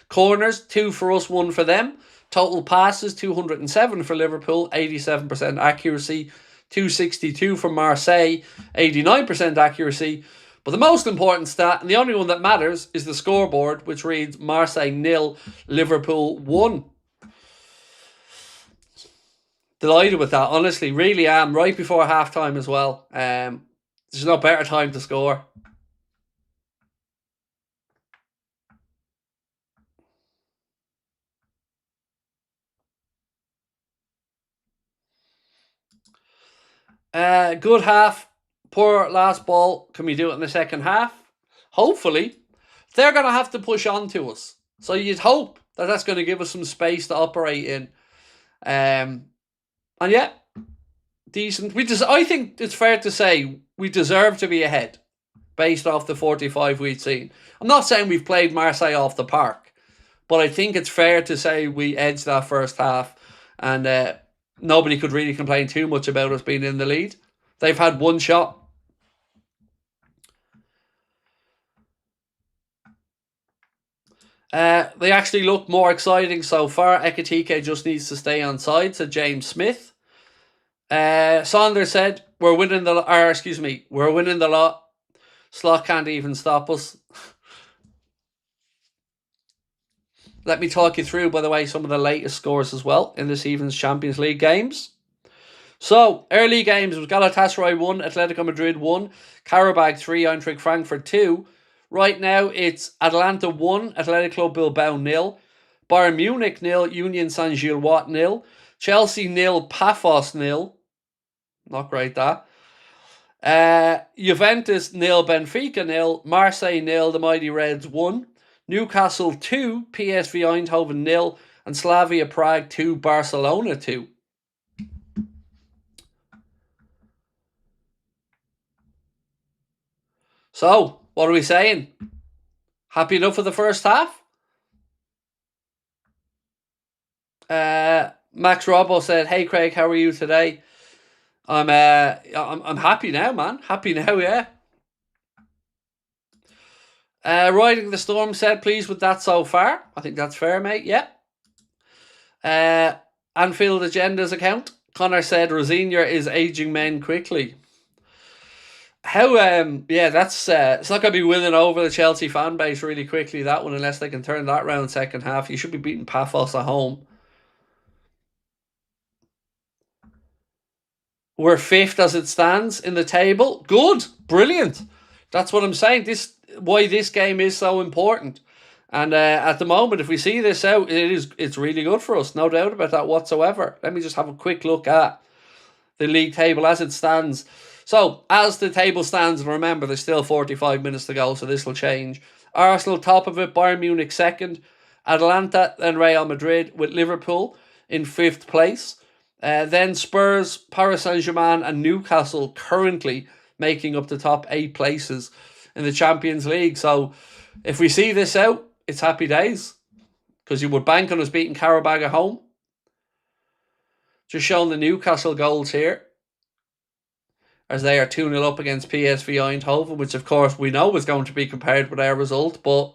A: Corners, 2 for us, 1 for them. Total passes, 207 for Liverpool, 87% accuracy. 262 for Marseille, 89% accuracy. But the most important stat, and the only one that matters, is the scoreboard, which reads Marseille 0, Liverpool 1. Delighted with that, honestly, really am. Right before half-time as well. There's no better time to score. Good half, poor last ball. Can we do it in the second half? Hopefully. They're going to have to push on to us. So you'd hope that that's going to give us some space to operate in. And yeah, decent. I think it's fair to say we deserve to be ahead based off the 45 we'd seen. I'm not saying we've played Marseille off the park, but I think it's fair to say we edged that first half and nobody could really complain too much about us being in the lead. They've had one shot. They actually look more exciting so far. Ekitike just needs to stay on side, said James Smith. Saunders said, we're winning the lot. Slot can't even stop us. Let me talk you through, by the way, some of the latest scores as well in this evening's Champions League games. So, early games was Galatasaray 1, Atletico Madrid 1, Karabag 3, Eintracht Frankfurt 2. Right now, it's Atalanta 1, Athletic Club Bilbao 0, Bayern Munich 0, Union Saint-Gilloise 0, Chelsea 0, Paphos 0. Not great, that. Juventus 0, Benfica 0, Marseille 0, the Mighty Reds 1, Newcastle 2, PSV Eindhoven 0, and Slavia Prague 2, Barcelona 2. So, what are we saying? Happy enough with the first half? Max Robbo said, "Hey Craig, how are you today?" I'm happy now, man. Happy now, yeah. Riding the Storm said, "Pleased with that so far." I think that's fair, mate. Yeah. Anfield Agenda's account. Connor said, "Rosignor is aging men quickly." How that's it's not gonna be winning over the Chelsea fan base really quickly, that one, unless they can turn that round second half. You should be beating Paphos at home. We're 5th as it stands in the table. Good, brilliant. That's what I'm saying. Why this game is so important. And at the moment, if we see this out, it's really good for us. No doubt about that whatsoever. Let me just have a quick look at the league table as it stands. So, as the table stands, and remember, there's still 45 minutes to go, so this will change. Arsenal top of it, Bayern Munich second, Atalanta, then Real Madrid, with Liverpool in 5th place. Then Spurs, Paris Saint-Germain, and Newcastle currently making up the top 8 places in the Champions League. So, if we see this out, it's happy days, because you would bank on us beating Karabag at home. Just showing the Newcastle goals here, as they are 2-0 up against PSV Eindhoven, which of course we know is going to be compared with our result, but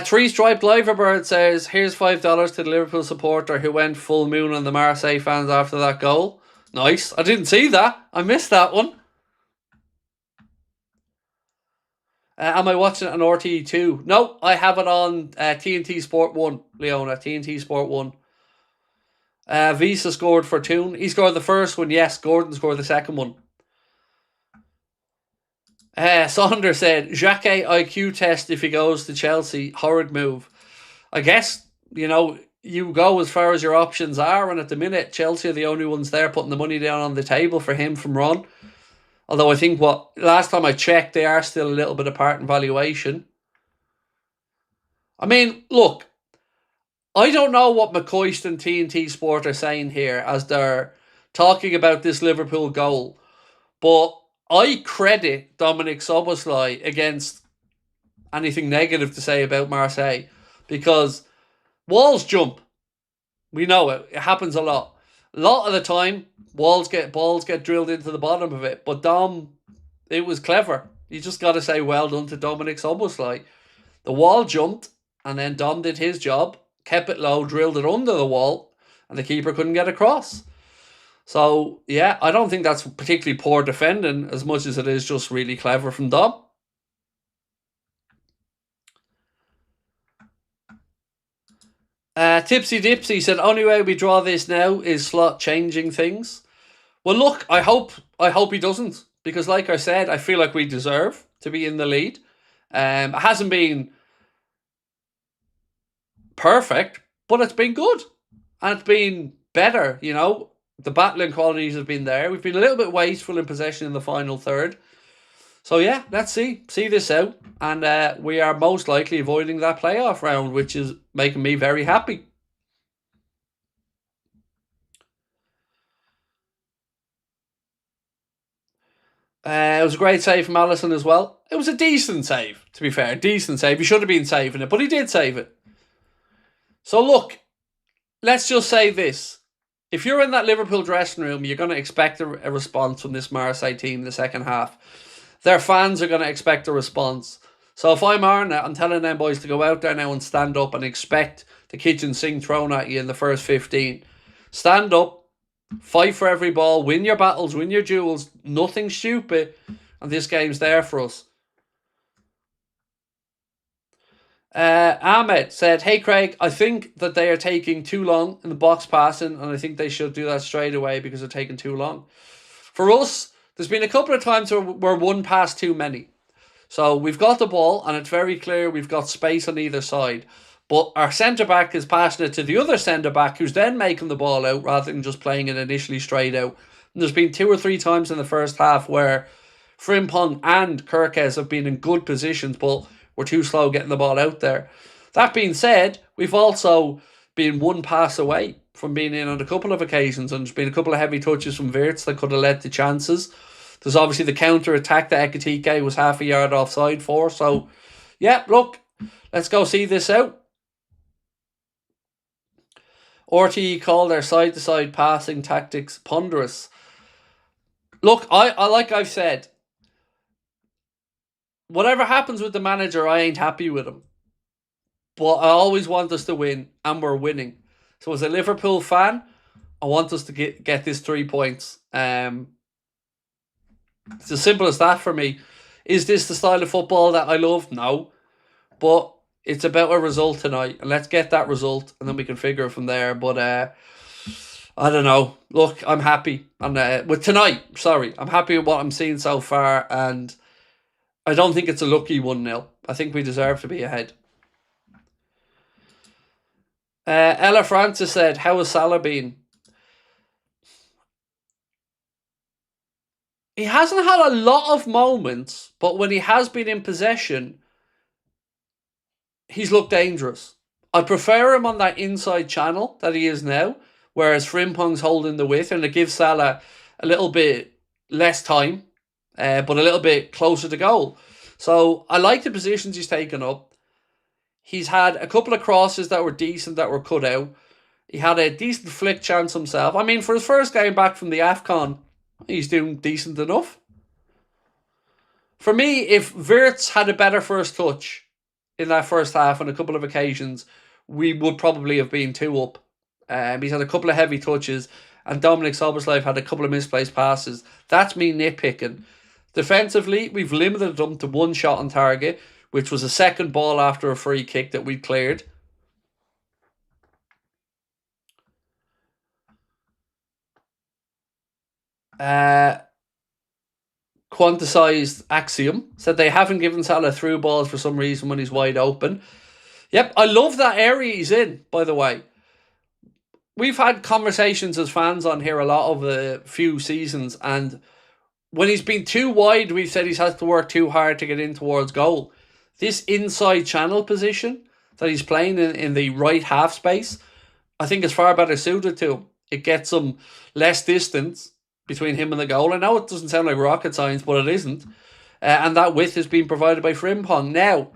A: Three Striped Liverbird says, here's $5 to the Liverpool supporter who went full moon on the Marseille fans after that goal. Nice. I didn't see that. I missed that one. Am I watching it on RTE2? No, I have it on TNT Sport 1, Leona. TNT Sport 1. Visa scored for Toon. He scored the first one, yes. Gordon scored the second one. Sonder said, Jacquet IQ test if he goes to Chelsea. Horrid move. I guess, you go as far as your options are, and at the minute, Chelsea are the only ones there putting the money down on the table for him from Ron. Although I think last time I checked, they are still a little bit apart in valuation. I mean, look, I don't know what McCoist and TNT Sport are saying here as they're talking about this Liverpool goal, but I credit Dominic Szoboszlai against anything negative to say about Marseille, because walls jump. We know it. It happens a lot. A lot of the time, balls get drilled into the bottom of it. But Dom, it was clever. You just got to say well done to Dominic Szoboszlai. The wall jumped, and then Dom did his job, kept it low, drilled it under the wall, and the keeper couldn't get across. So, yeah, I don't think that's particularly poor defending as much as it is just really clever from Dom. Tipsy Dipsy said, only way we draw this now is Slot changing things. Well, look, I hope he doesn't, because like I said, I feel like we deserve to be in the lead. It hasn't been perfect, but it's been good. And it's been better, The battling qualities have been there. We've been a little bit wasteful in possession in the final third. So yeah, let's see this out. And we are most likely avoiding that playoff round, which is making me very happy. It was a great save from Alisson as well. It was a decent save, to be fair. Decent save. He should have been saving it, but he did save it. So look, let's just say this. If you're in that Liverpool dressing room, you're going to expect a response from this Marseille team in the second half. Their fans are going to expect a response. So if I'm Arne, I'm telling them boys to go out there now and stand up and expect the kitchen sink thrown at you in the first 15. Stand up, fight for every ball, win your battles, win your duels, nothing stupid, and this game's there for us. Ahmed said, hey Craig, I think that they are taking too long in the box passing, and I think they should do that straight away because they're taking too long. For us, there's been a couple of times where we're one pass too many. So we've got the ball, and it's very clear we've got space on either side. But our centre-back is passing it to the other centre-back, who's then making the ball out rather than just playing it initially straight out. And there's been 2 or 3 times in the first half where Frimpong and Kirkes have been in good positions, but we're too slow getting the ball out there. That being said, we've also been one pass away from being in on a couple of occasions, and there's been a couple of heavy touches from Wirtz that could have led to chances. There's obviously the counter-attack that Ekitike was half a yard offside for. So, yeah, look, let's go see this out. RTE called their side-to-side passing tactics ponderous. Look, I like I've said, whatever happens with the manager, I ain't happy with him. But I always want us to win, and we're winning. So as a Liverpool fan, I want us to get this 3 points. It's as simple as that for me. Is this the style of football that I love? No. But it's about a result tonight. And let's get that result, and then we can figure it from there. But I don't know. Look, I'm happy. And with tonight, I'm happy with what I'm seeing so far. And I don't think it's a lucky 1-0. I think we deserve to be ahead. Ella Francis said, how has Salah been? He hasn't had a lot of moments, but when he has been in possession, he's looked dangerous. I prefer him on that inside channel that he is now, whereas Frimpong's holding the width, and it gives Salah a little bit less time, but a little bit closer to goal. So I like the positions he's taken up. He's had a couple of crosses that were decent that were cut out. He had a decent flick chance himself. I mean, for his first game back from the AFCON, he's doing decent enough. For me, if Wirtz had a better first touch in that first half on a couple of occasions, we would probably have been 2 up. He's had a couple of heavy touches, and Dominic Szoboszlai had a couple of misplaced passes. That's me nitpicking. Defensively, we've limited them to 1 shot on target, which was a second ball after a free kick that we cleared. Quantisized Axiom said they haven't given Salah through balls for some reason when he's wide open. Yep, I love that area he's in, by the way. We've had conversations as fans on here a lot over the few seasons, and when he's been too wide, we've said he's had to work too hard to get in towards goal. This inside channel position that he's playing in the right half space, I think is far better suited to him. It gets him less distance between him and the goal. I know it doesn't sound like rocket science, but it isn't. And that width is being provided by Frimpong. Now,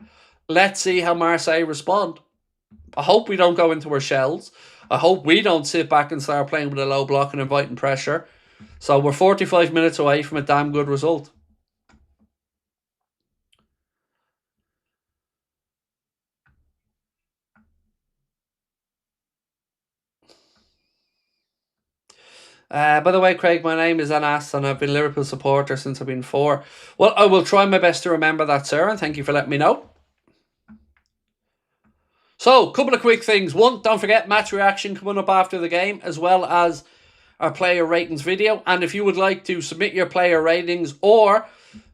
A: let's see how Marseille respond. I hope we don't go into our shells. I hope we don't sit back and start playing with a low block and inviting pressure. So we're 45 minutes away from a damn good result. By the way, Craig, my name is Anas and I've been a Liverpool supporter since I've been 4. Well, I will try my best to remember that, sir, and thank you for letting me know. So, a couple of quick things. One, don't forget match reaction coming up after the game, as well as our player ratings video. And if you would like to submit your player ratings or,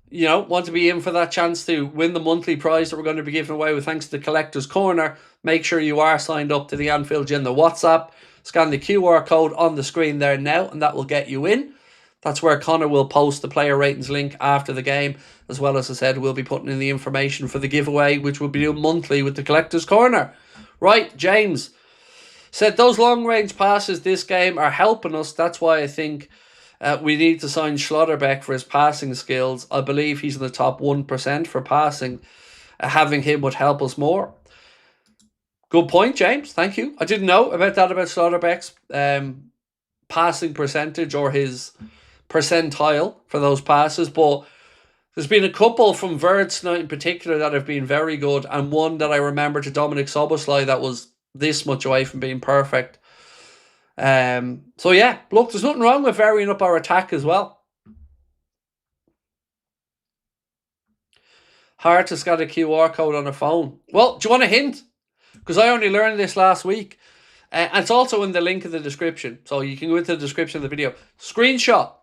A: you know, want to be in for that chance to win the monthly prize that we're going to be giving away with thanks to the Collector's Corner, make sure you are signed up to the Anfield Agenda WhatsApp. Scan the QR code on the screen there now, and that will get you in. That's where Connor will post the player ratings link after the game. As well as I said, we'll be putting in the information for the giveaway, which we'll be doing monthly with the Collector's Corner. Right, James said those long-range passes this game are helping us. That's why I think we need to sign Schlotterbeck for his passing skills. I believe he's in the top 1% for passing. Having him would help us more. Good point, James. Thank you. I didn't know about that, about Schlotterbeck's passing percentage or his percentile for those passes, but there's been a couple from Wirtz in particular that have been very good, and one that I remember to Dominic Szoboszlai that was this much away from being perfect. So yeah, look, there's nothing wrong with varying up our attack as well. Hard to scan a QR code on a phone. Well, do you want a hint? Because I only learned this last week. And it's also in the link in the description. So you can go into the description of the video. Screenshot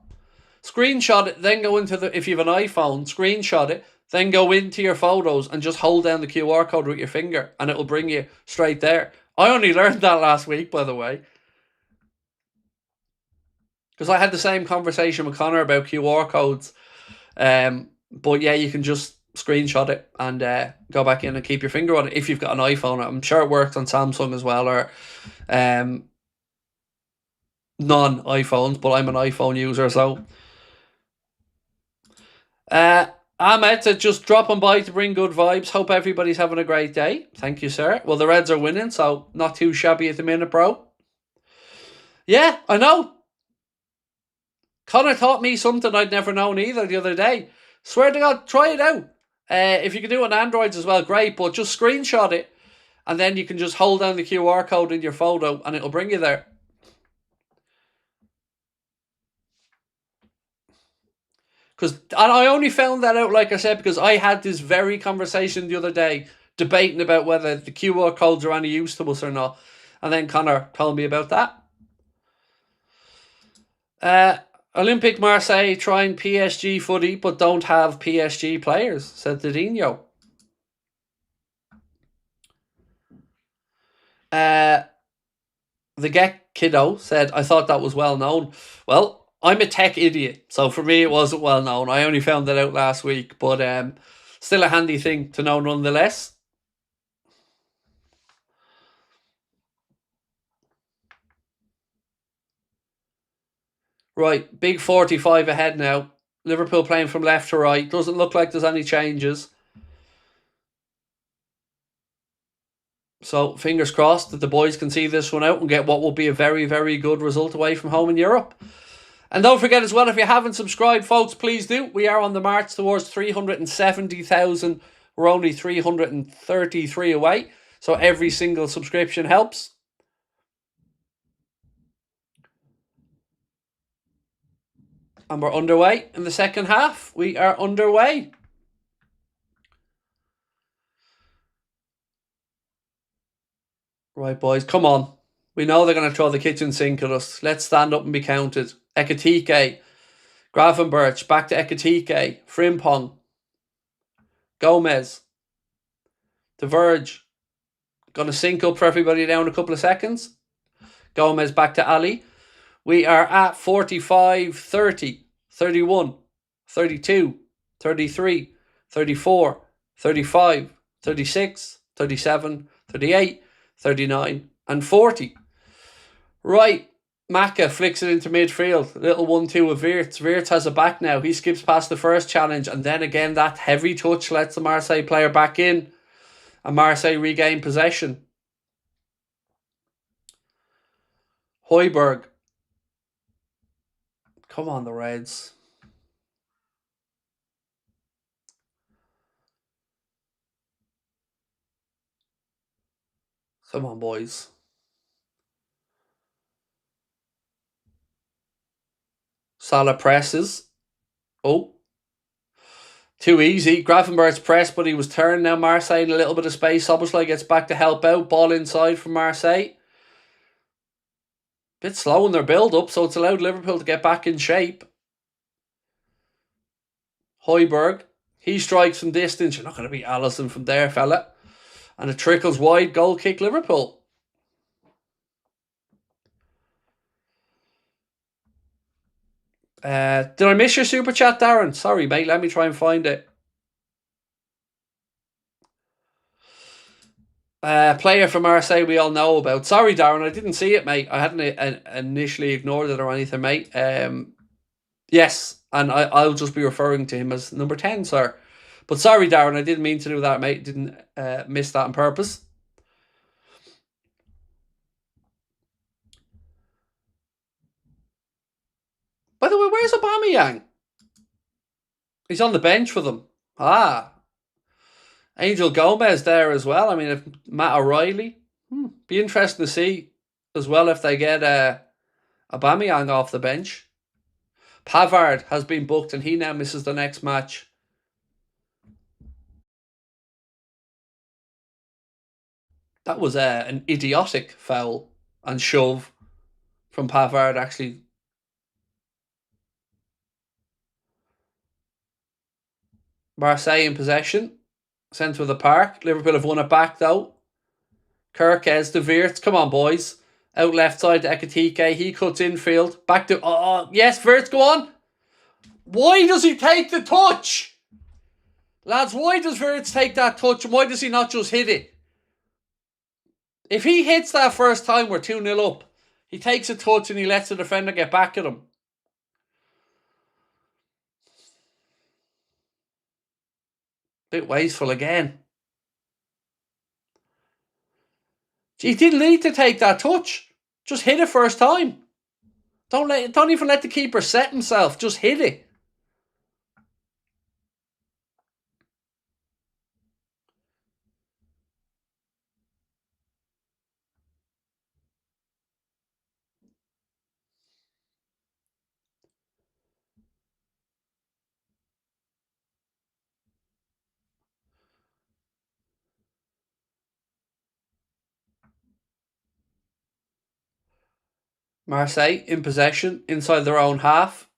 A: it, then go into the, if you have an iPhone, screenshot it, then go into your photos and just hold down the QR code with your finger and it will bring you straight there. I only learned that last week, by the way. Because I had the same conversation with Connor about QR codes. But yeah, you can just screenshot it and go back in and keep your finger on it if you've got an iPhone. I'm sure it works on Samsung as well, or non-iPhones, but I'm an iPhone user, so Ahmed said just dropping by to bring good vibes. Hope everybody's having a great day. Thank you, sir. Well, the Reds are winning, so not too shabby at the minute, bro. Yeah, I know. Connor taught me something I'd never known either the other day. Swear to God, try it out. If you can do it on Androids as well, great, but just screenshot it and then you can just hold down the QR code in your photo and it'll bring you there. Because I only found that out, like I said, because I had this very conversation the other day debating about whether the QR codes are any use to us or not. And then Connor told me about that. Olympic Marseille trying PSG footy but don't have PSG players, said Didinho. The Get Kiddo said, I thought that was well known. Well, I'm a tech idiot, so for me it wasn't well known. I only found that out last week, but still a handy thing to know nonetheless. Right, big 45 ahead now. Liverpool playing from left to right. Doesn't look like there's any changes. So fingers crossed that the boys can see this one out and get what will be a very, very good result away from home in Europe. And don't forget as well, if you haven't subscribed, folks, please do. We are on the march towards 370,000. We're only 333 away. So every single subscription helps. And we're underway in the second half. We are underway. Right, boys, come on. We know they're going to throw the kitchen sink at us. Let's stand up and be counted. Ekitike, Gravenberch, back to Ekitike, Frimpong, Gomez, De Verge. Going to sync up for everybody now in a couple of seconds. Gomez back to Ali. We are at 45, 30, 31, 32, 33, 34, 35, 36, 37, 38, 39 and 40. Right, Maka flicks it into midfield. Little 1-2 with Wirtz. Wirtz has a back now. He skips past the first challenge. And then again, that heavy touch lets the Marseille player back in. And Marseille regain possession. Højbjerg. Come on, the Reds. Come on, boys. Salah presses. Oh. Too easy. Gravenberch's press, but he was turned now. Marseille in a little bit of space. Szoboszlai gets back to help out. Ball inside from Marseille. Bit slow in their build-up, so it's allowed Liverpool to get back in shape. Højbjerg. He strikes from distance. You're not going to beat Alisson from there, fella. And it trickles wide. Goal kick Liverpool. Did I miss your super chat, Darren? Sorry, mate. Let me try and find it. Player from Marseille we all know about. Sorry, Darren. I didn't see it, mate. I hadn't initially ignored it or anything, mate. Yes, and I'll just be referring to him as number 10, sir. But sorry, Darren. I didn't mean to do that, mate. Didn't miss that on purpose. By the way, where's Aubameyang? He's on the bench for them. Angel Gomez there as well. I mean, if Matt O'Reilly. Be interesting to see as well if they get Aubameyang off the bench. Pavard has been booked and he now misses the next match. That was an idiotic foul and shove from Pavard, actually. Marseille in possession. Centre of the park. Liverpool have won it back, though. Kirkes to Wirtz. Come on, boys. Out left side to Ekitike. He cuts infield. Back to... Oh, yes, Wirtz, go on. Why does he take the touch? Lads, why does Wirtz take that touch? And why does he not just hit it? If he hits that first time, we're 2-0 up. He takes a touch and he lets the defender get back at him. Bit wasteful again. He didn't need to take that touch. Just hit it first time. Don't even let the keeper set himself. Just hit it. Marseille in possession inside their own half.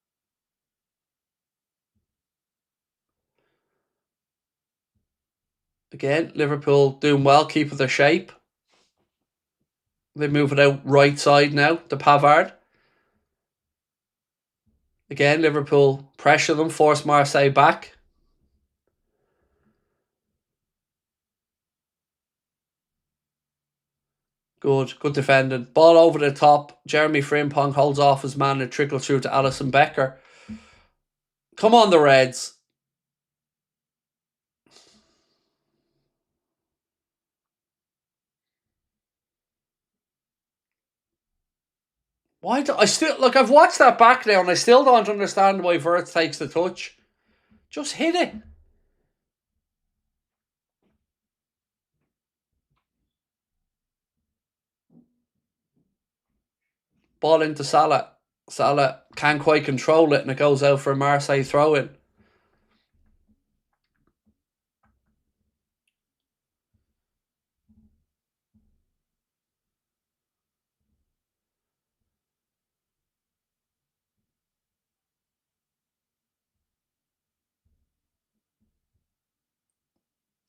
A: Again, Liverpool doing well, keeping their shape. They move it out right side now to Pavard. Again, Liverpool pressure them, force Marseille back. Good defending. Ball over the top. Jeremy Frimpong holds off his man and trickles through to Alisson Becker. Come on, the Reds. Why do I still look? I've watched that back now, and I still don't understand why Wirtz takes the touch. Just hit it. Ball into Salah. Salah can't quite control it, and it goes out for a Marseille throw-in.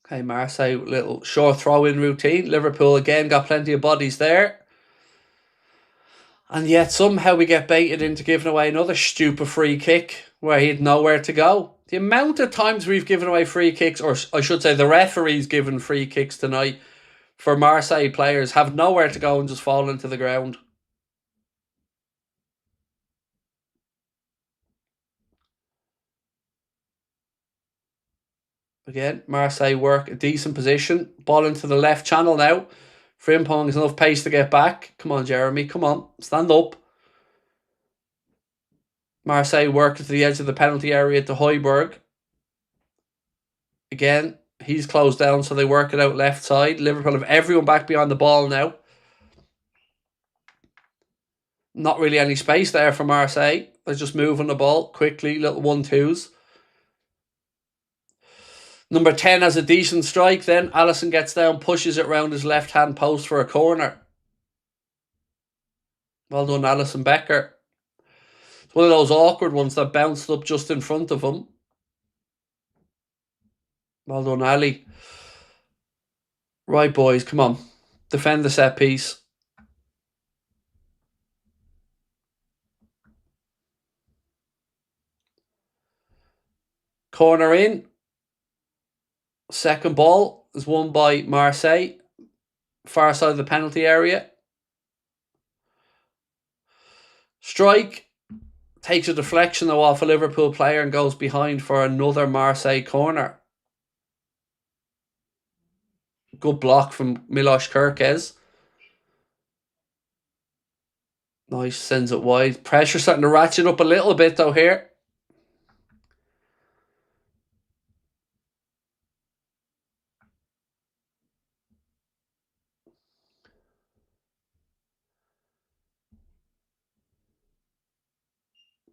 A: Okay, Marseille, little short throw-in routine. Liverpool again got plenty of bodies there. And yet somehow we get baited into giving away another stupid free kick where he had nowhere to go. The amount of times we've given away free kicks, or I should say the referee's given free kicks tonight for Marseille players, have nowhere to go and just fall into the ground. Again, Marseille work a decent position. Ball into the left channel now. Frimpong has enough pace to get back. Come on, Jeremy. Come on. Stand up. Marseille work to the edge of the penalty area to Højbjerg. Again, he's closed down, so they work it out left side. Liverpool have everyone back behind the ball now. Not really any space there for Marseille. They're just moving the ball quickly, little 1-2s. Number 10 has a decent strike then. Alisson gets down, pushes it round his left-hand post for a corner. Well done, Alisson Becker. It's one of those awkward ones that bounced up just in front of him. Well done, Ali. Right, boys, come on. Defend the set piece. Corner in. Second ball is won by Marseille. Far side of the penalty area. Strike. Takes a deflection though off a Liverpool player and goes behind for another Marseille corner. Good block from Milos Kerkez. Nice, sends it wide. Pressure starting to ratchet up a little bit though here.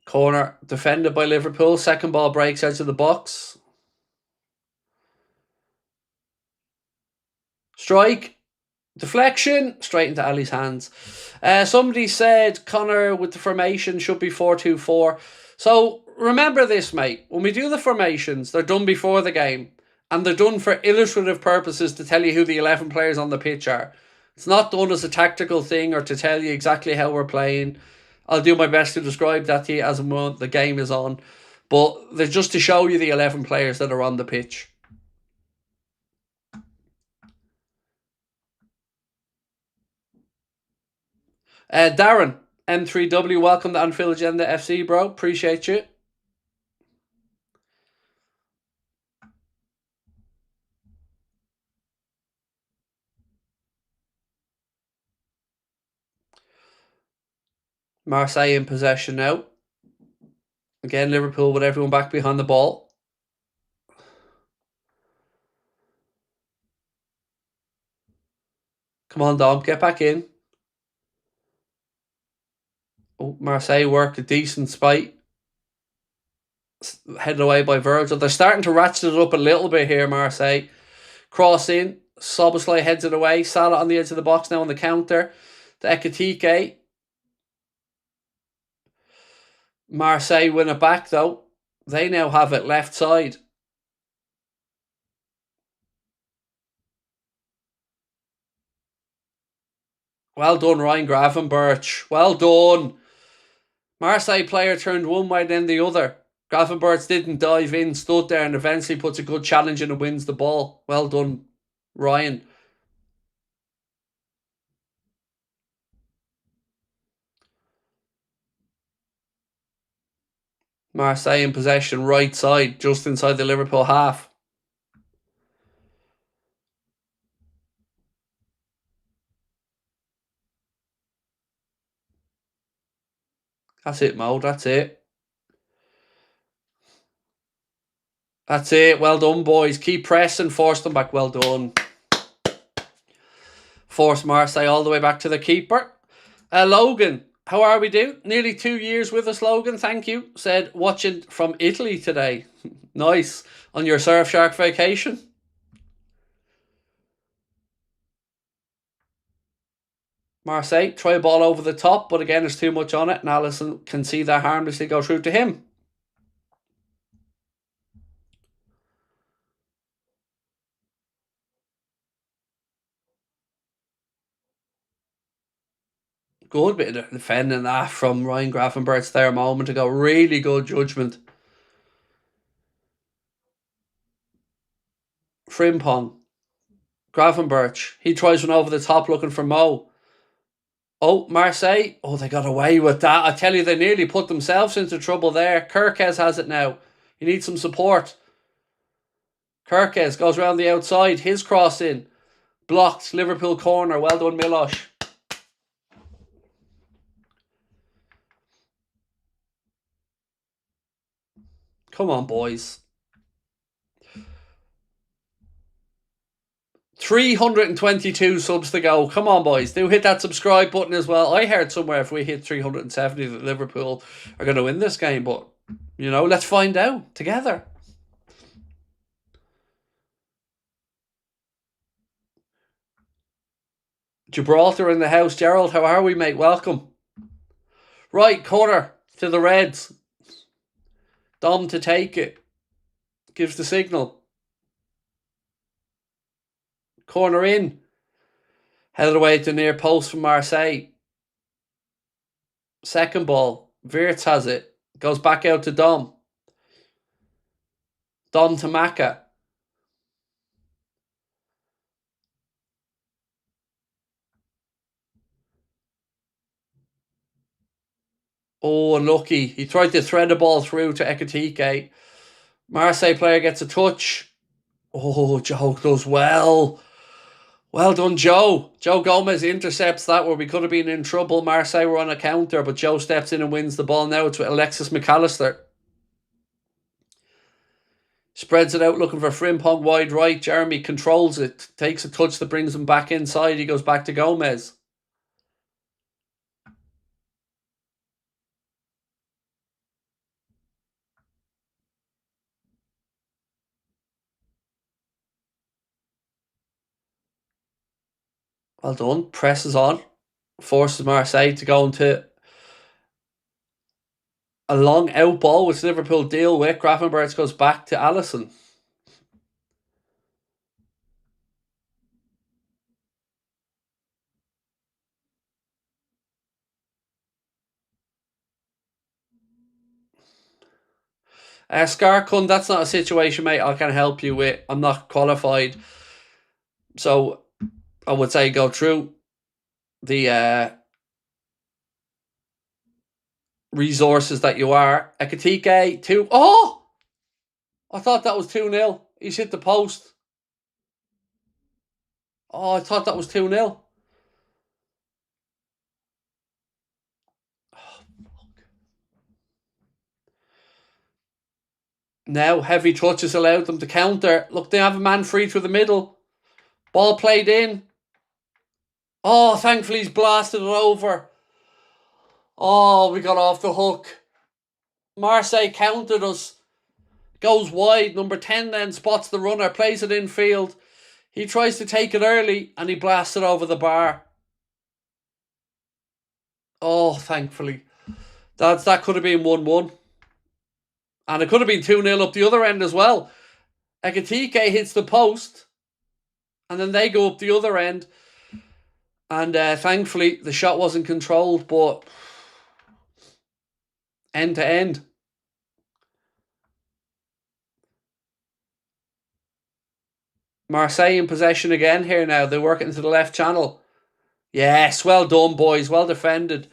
A: Corner defended by Liverpool. Second ball breaks out of the box. Strike. Deflection. Straight into Ali's hands. Somebody said Connor with the formation should be 4-2-4. So remember this, mate. When we do the formations, they're done before the game. And they're done for illustrative purposes to tell you who the 11 players on the pitch are. It's not done as a tactical thing or to tell you exactly how we're playing. I'll do my best to describe that to you as the game is on. But they're just to show you the 11 players that are on the pitch. Darren, M3W, welcome to Anfield Agenda FC, bro. Appreciate you. Marseille in possession now. Again, Liverpool with everyone back behind the ball. Come on, Dom, get back in. Oh, Marseille work a decent spite. Headed away by Virgil. They're starting to ratchet it up a little bit here, Marseille. Cross in. Szoboszlai heads it away. Salah on the edge of the box now on the counter. To Ekitike. Marseille win it back though. They now have it left side. Well done, Ryan Gravenberch. Well done. Marseille player turned one way then the other. Gravenberch didn't dive in, stood there and eventually puts a good challenge in and wins the ball. Well done, Ryan. Marseille in possession, right side, just inside the Liverpool half. That's it, Mo. That's it. That's it. Well done, boys. Keep pressing. Force them back. Well done. Force Marseille all the way back to the keeper. Logan, how are we, dude? Nearly 2 years with us, Logan. Thank you. Said, watching from Italy today. Nice. On your Surfshark vacation. Marseille, try a ball over the top, but again, there's too much on it, and Alisson can see that harmlessly go through to him. Good bit of defending that from Ryan Gravenberch there a moment ago. Really good judgment. Frimpong. Gravenberch. He tries one over the top looking for Mo. Oh, Marseille. Oh, they got away with that. I tell you, they nearly put themselves into trouble there. Kirkes has it now. He needs some support. Kirkes goes around the outside. His cross in. Blocked. Liverpool corner. Well done, Milosh. Come on, boys. 322 subs to go. Come on, boys. Do hit that subscribe button as well. I heard somewhere if we hit 370 that Liverpool are going to win this game. But, you know, let's find out together. Gibraltar in the house. Gerald, how are we, mate? Welcome. Right, corner to the Reds. Dom to take it. Gives the signal. Corner in. Headed away to near post from Marseille. Second ball. Wirtz has it. Goes back out to Dom. Dom to Maka. Oh, unlucky. He tried to thread the ball through to Ekitike. Marseille player gets a touch. Oh, Joe does well. Well done, Joe. Joe Gomez intercepts that where we could have been in trouble. Marseille were on a counter, but Joe steps in and wins the ball now. It's with Alexis McAllister. Spreads it out looking for Frimpong wide right. Jeremy controls it. Takes a touch that brings him back inside. He goes back to Gomez. Well done. Presses on. Forces Marseille to go into a long out ball, which Liverpool deal with. Gravenberch goes back to Alisson. Scarcun, that's not a situation, mate, I can help you with. I'm not qualified. So I would say go through the resources that you are. Ekitike, 2. Oh! I thought that was 2-0. He's hit the post. Oh, I thought that was 2-0. Now, heavy touches allowed them to counter. Look, they have a man free through the middle. Ball played in. Oh, thankfully he's blasted it over. Oh, we got off the hook. Marseille countered us. Goes wide. Number 10 then spots the runner. Plays it infield. He tries to take it early and he blasts it over the bar. Oh, thankfully. That could have been 1-1. And it could have been 2-0 up the other end as well. Ekitike hits the post. And then they go up the other end. And thankfully, the shot wasn't controlled, but end to end. Marseille in possession again here now. They work it into the left channel. Yes, well done, boys. Well defended.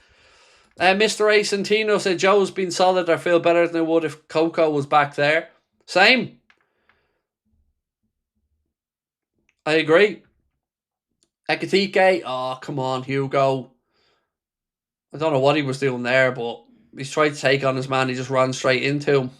A: Mr. A. Santino said, Joe's been solid. I feel better than I would if Coco was back there. Same. I agree. Ekitike. Oh, come on, Hugo. I don't know what he was doing there, but He's tried to take on his man. He just ran straight into him.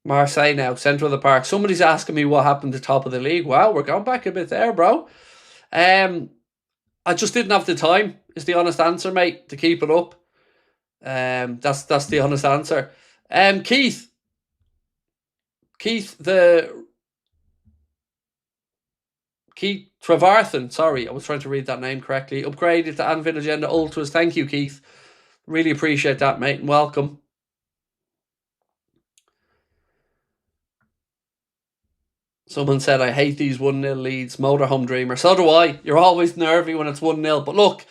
A: Marseille now, centre of the park. Somebody's asking me what happened to top of the league. Wow, we're going back a bit there, bro. I just didn't have the time, is the honest answer, mate, to keep it up. That's the honest answer. Keith, Trevarthen, sorry, I was trying to read that name correctly. Upgraded to Anfield Agenda Ultras. Thank you, Keith. Really appreciate that, mate, and welcome. Someone said, I hate these 1-0 leads. Motorhome Dreamer. So do I. You're always nervy when it's 1-0. But look,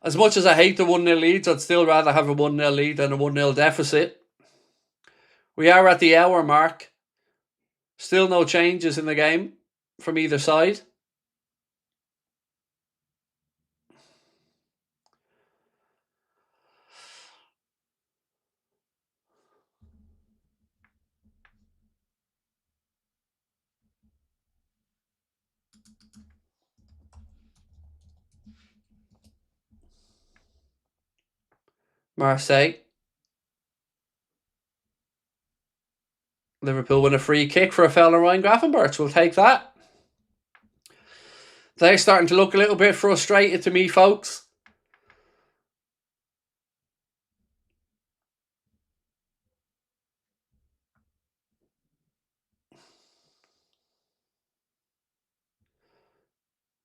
A: as much as I hate the 1-0 leads, I'd still rather have a 1-0 lead than a 1-0 deficit. We are at the hour mark. Still no changes in the game from either side. Marseille. Liverpool win a free kick for a fella Ryan Gravenberch. We'll take that. They're starting to look a little bit frustrated to me, folks.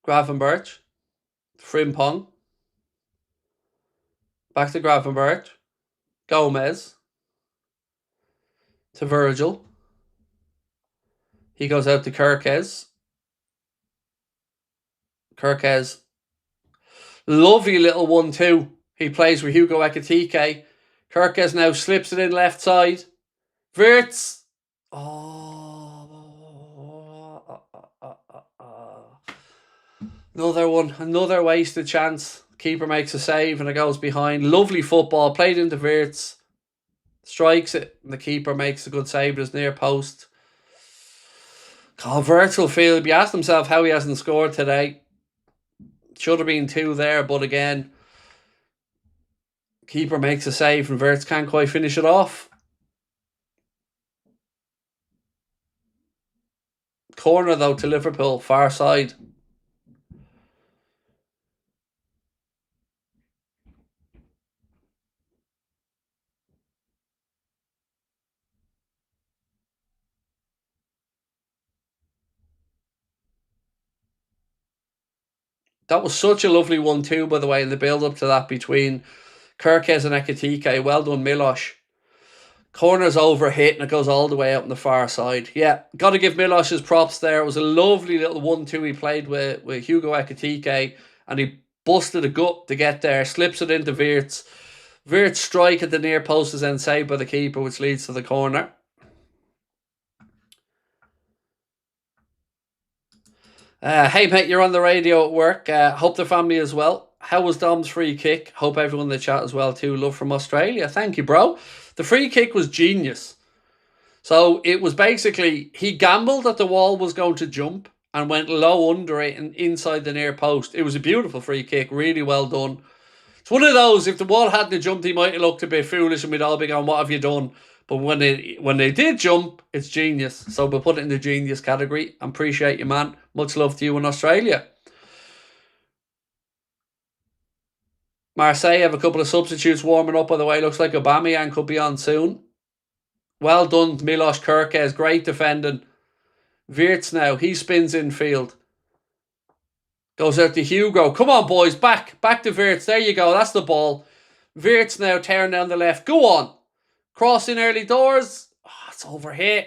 A: Gravenberch. Frimpong. Back to Gravenberch. Gomez. To Virgil. He goes out to Kirkes. Kirkes. Lovely little 1-2. He plays with Hugo Ekitike. Kirkes now slips it in left side. Wirtz. Another one. Another wasted chance. Keeper makes a save and it goes behind. Lovely football. Played into Wirtz. Strikes it. And the keeper makes a good save at his near post. Wirtz will feel. He asked himself how he hasn't scored today. Should have been 2 there, but again, keeper makes a save and Wirtz can't quite finish it off. Corner though to Liverpool, far side. That was such a lovely 1-2, by the way, in the build-up to that between Kirkes and Ekitike. Well done, Milos. Corner's over hit and it goes all the way out on the far side. Yeah, got to give Milos his props there. It was a lovely little 1-2 he played with Hugo Ekitike, and he busted a gut to get there. Slips it into Wirtz. Wirtz strike at the near post is then saved by the keeper, which leads to the corner. Hey mate, you're on the radio at work. Hope the family as well. How was Dom's free kick? Hope everyone in the chat as well too. Love from Australia. Thank you, bro. The free kick was genius. So it was basically, he gambled that the wall was going to jump and went low under it and inside the near post. It was a beautiful free kick. Really well done. It's one of those, if the wall hadn't jumped, he might have looked a bit foolish and we'd all be going, what have you done? But when they did jump, it's genius. So we'll put it in the genius category. I appreciate you, man. Much love to you in Australia. Marseille have a couple of substitutes warming up, by the way. Looks like Aubameyang could be on soon. Well done, Milos Kirkes. Great defending. Wirtz now. He spins infield. Goes out to Hugo. Come on, boys. Back to Wirtz. There you go. That's the ball. Wirtz now tearing down the left. Go on. Crossing early doors. Oh, it's over here.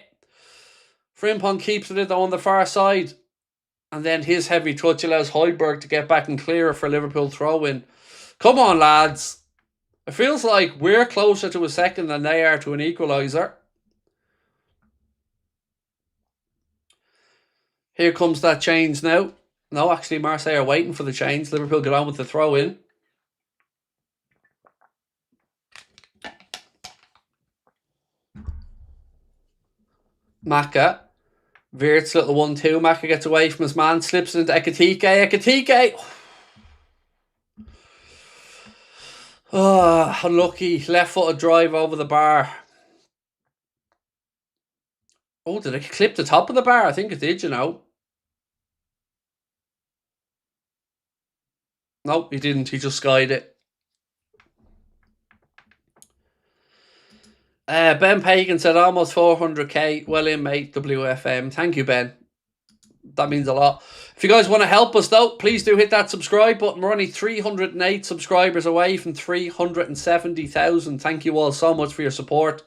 A: Frimpong keeps it on the far side. And then his heavy touch allows Højbjerg to get back and clear for Liverpool throw-in. Come on, lads. It feels like we're closer to a second than they are to an equaliser. Here comes that change now. No, actually, Marseille are waiting for the change. Liverpool get on with the throw-in. Maka. Wirtz, little 1-2. Maka gets away from his man, slips into Ekitike. Ekitike! Oh, unlucky. Left-footed drive over the bar. Oh, did it clip the top of the bar? I think it did, you know. No, he didn't. He just skied it. Ben Pagan said almost 400k. Well in, mate. WFM. Thank you, Ben. That means a lot. If you guys want to help us, though, please do hit that subscribe button. We're only 308 subscribers away from 370,000. Thank you all so much for your support.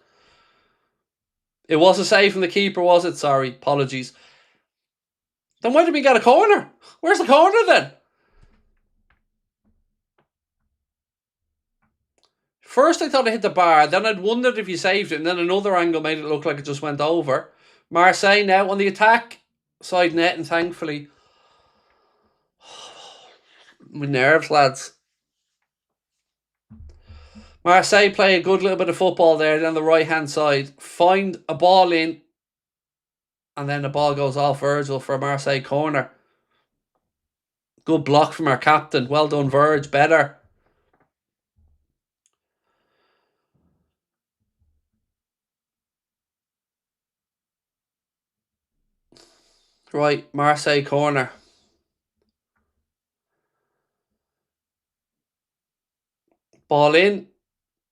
A: It was a save from the keeper, was it? Sorry. Apologies. Then why did we get a corner? Where's the corner then? First I thought it hit the bar, then I'd wondered if you saved it, and then another angle made it look like it just went over. Marseille now on the attack. Side net, and thankfully... with nerves, lads. Marseille play a good little bit of football there down the right-hand side. Find a ball in, and then the ball goes off Virgil for a Marseille corner. Good block from our captain. Well done, Virg. Better. Right, Marseille corner. Ball in.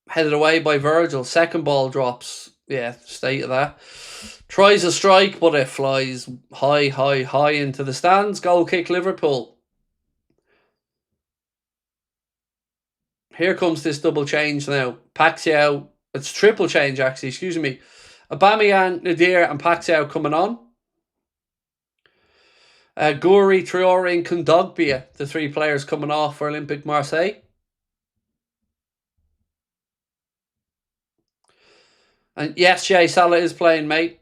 A: Headed away by Virgil. Second ball drops. Yeah, state of that. Tries a strike, but it flies high, high, high into the stands. Goal kick Liverpool. Here comes this double change now. Paxiao. It's triple change, actually. Excuse me. Aubameyang, Nadir, and Paxiao coming on. Gouiri, Traore, and Kondogbia, the three players coming off for Olympique Marseille. And yes, Jay, Salah is playing, mate.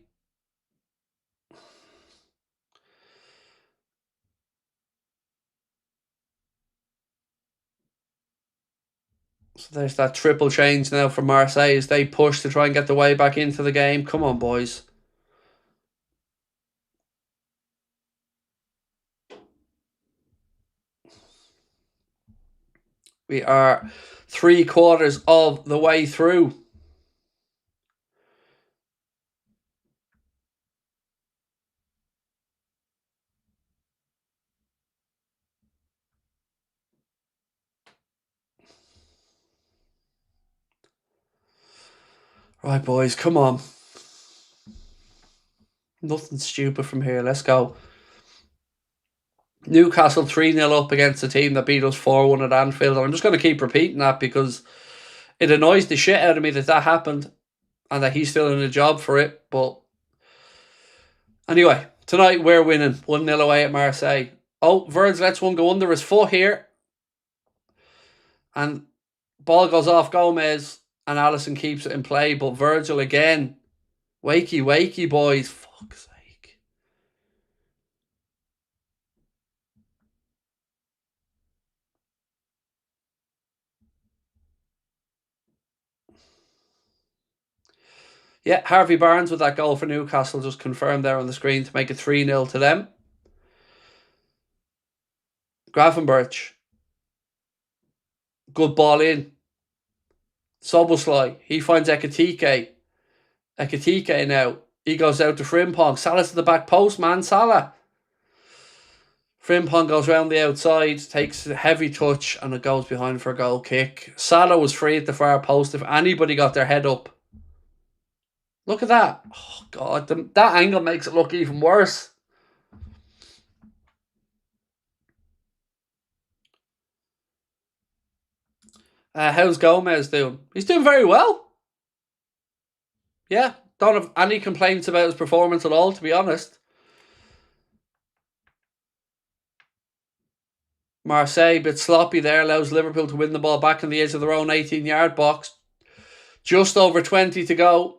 A: So there's that triple change now for Marseille as they push to try and get the way back into the game. Come on, boys. We are 3/4 of the way through. Right, boys, come on. Nothing stupid from here. Let's go. Newcastle 3-0 up against a team that beat us 4-1 at Anfield. I'm just going to keep repeating that because it annoys the shit out of me that happened and that he's still in a job for it. But anyway, tonight we're winning 1-0 away at Marseille. Oh, Verge lets one go under his foot here. And ball goes off Gomez and Alisson keeps it in play. But Virgil again. Wakey, wakey, boys. Fuck's sake. Yeah, Harvey Barnes with that goal for Newcastle just confirmed there on the screen to make it 3-0 to them. Gravenberch. Good ball in. Soboslai. He finds Ekitike. Ekitike now. He goes out to Frimpong. Salah's to the back post, man. Salah. Frimpong goes round the outside, takes a heavy touch, and it goes behind for a goal kick. Salah was free at the far post if anybody got their head up. Look at that. Oh, God. That angle makes it look even worse. How's Gomez doing? He's doing very well. Yeah. Don't have any complaints about his performance at all, to be honest. Marseille, a bit sloppy there, allows Liverpool to win the ball back on the edge of their own 18-yard box. Just over 20 to go.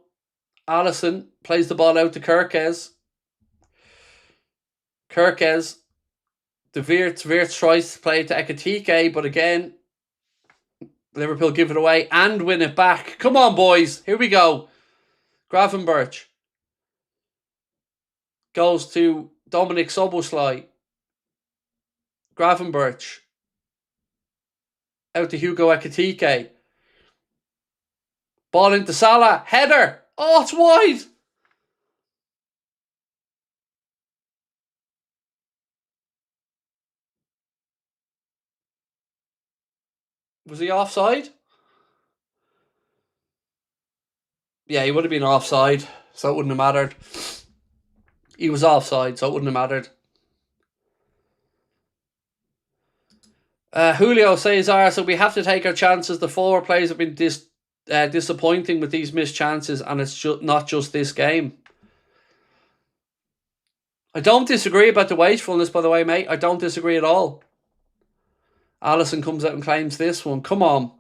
A: Alisson plays the ball out to Kirkes. The Wirtz tries to play it to Ekitike, but again, Liverpool give it away and win it back. Come on, boys. Here we go. Gravenberch. goes to Dominic Soboslai. Gravenberch. Out to Hugo Ekitike. Ball into Salah. Header. Oh, it's wide. Was he offside? Yeah, he would have been offside, so it wouldn't have mattered. He was offside, so it wouldn't have mattered. Julio says, so we have to take our chances. The forward players have been disappointing with these missed chances, and it's not just this game. I don't disagree about the wastefulness, by the way, mate. I don't disagree at all. Allison comes out and claims this one. Come on.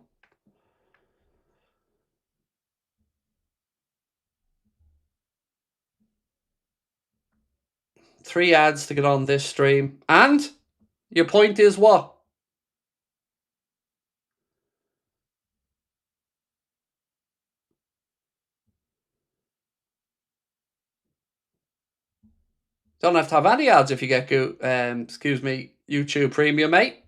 A: Three ads to get on this stream. And your point is what? Don't have to have any ads if you get YouTube Premium, mate.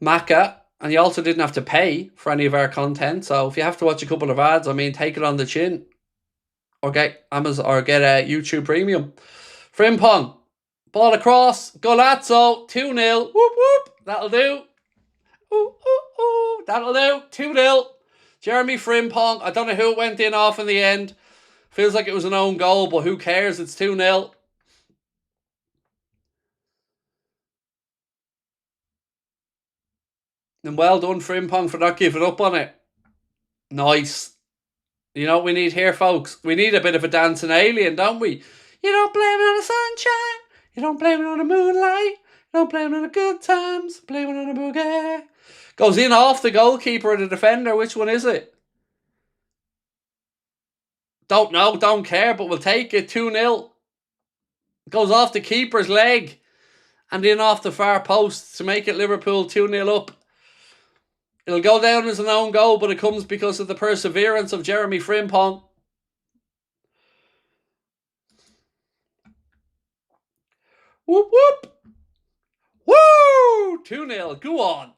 A: Macca, and you also didn't have to pay for any of our content. So if you have to watch a couple of ads, I mean, take it on the chin, or get Amazon, or get a YouTube Premium. Frimpong, ball across, Golazzo, 2-0. Whoop whoop, that'll do. Ooh, ooh, ooh, that'll do. 2-0. Jeremy Frimpong. I don't know who it went in off in the end. Feels like it was an own goal, but who cares? It's 2-0. And well done, Frimpong, for not giving up on it. Nice. You know what we need here, folks? We need a bit of a dancing alien, don't we? You don't blame it on the sunshine. You don't blame it on the moonlight. You don't blame it on the good times. Blame it on the boogie. Goes in off the goalkeeper or the defender. Which one is it? Don't know, don't care, but we'll take it. 2-0. Goes off the keeper's leg and in off the far post to make it Liverpool 2-0 up. It'll go down as an own goal, but it comes because of the perseverance of Jeremy Frimpong. Whoop whoop. Woo! 2-0. Go on.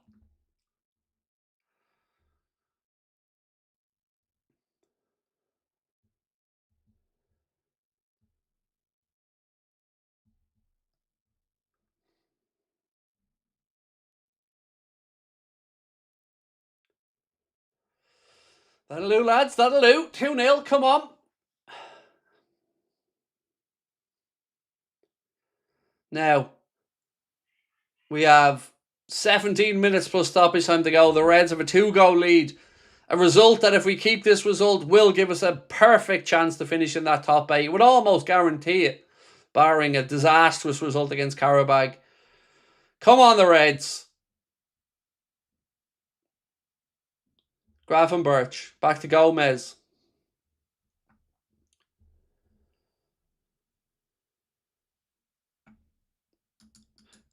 A: That'll do, lads. That'll do. 2-0. Come on. Now, we have 17 minutes plus stoppage time to go. The Reds have a 2-goal lead. A result that, if we keep this result, will give us a perfect chance to finish in that top 8. It would almost guarantee it, barring a disastrous result against Karabag. Come on, the Reds. Gravenberch. Back to Gomez.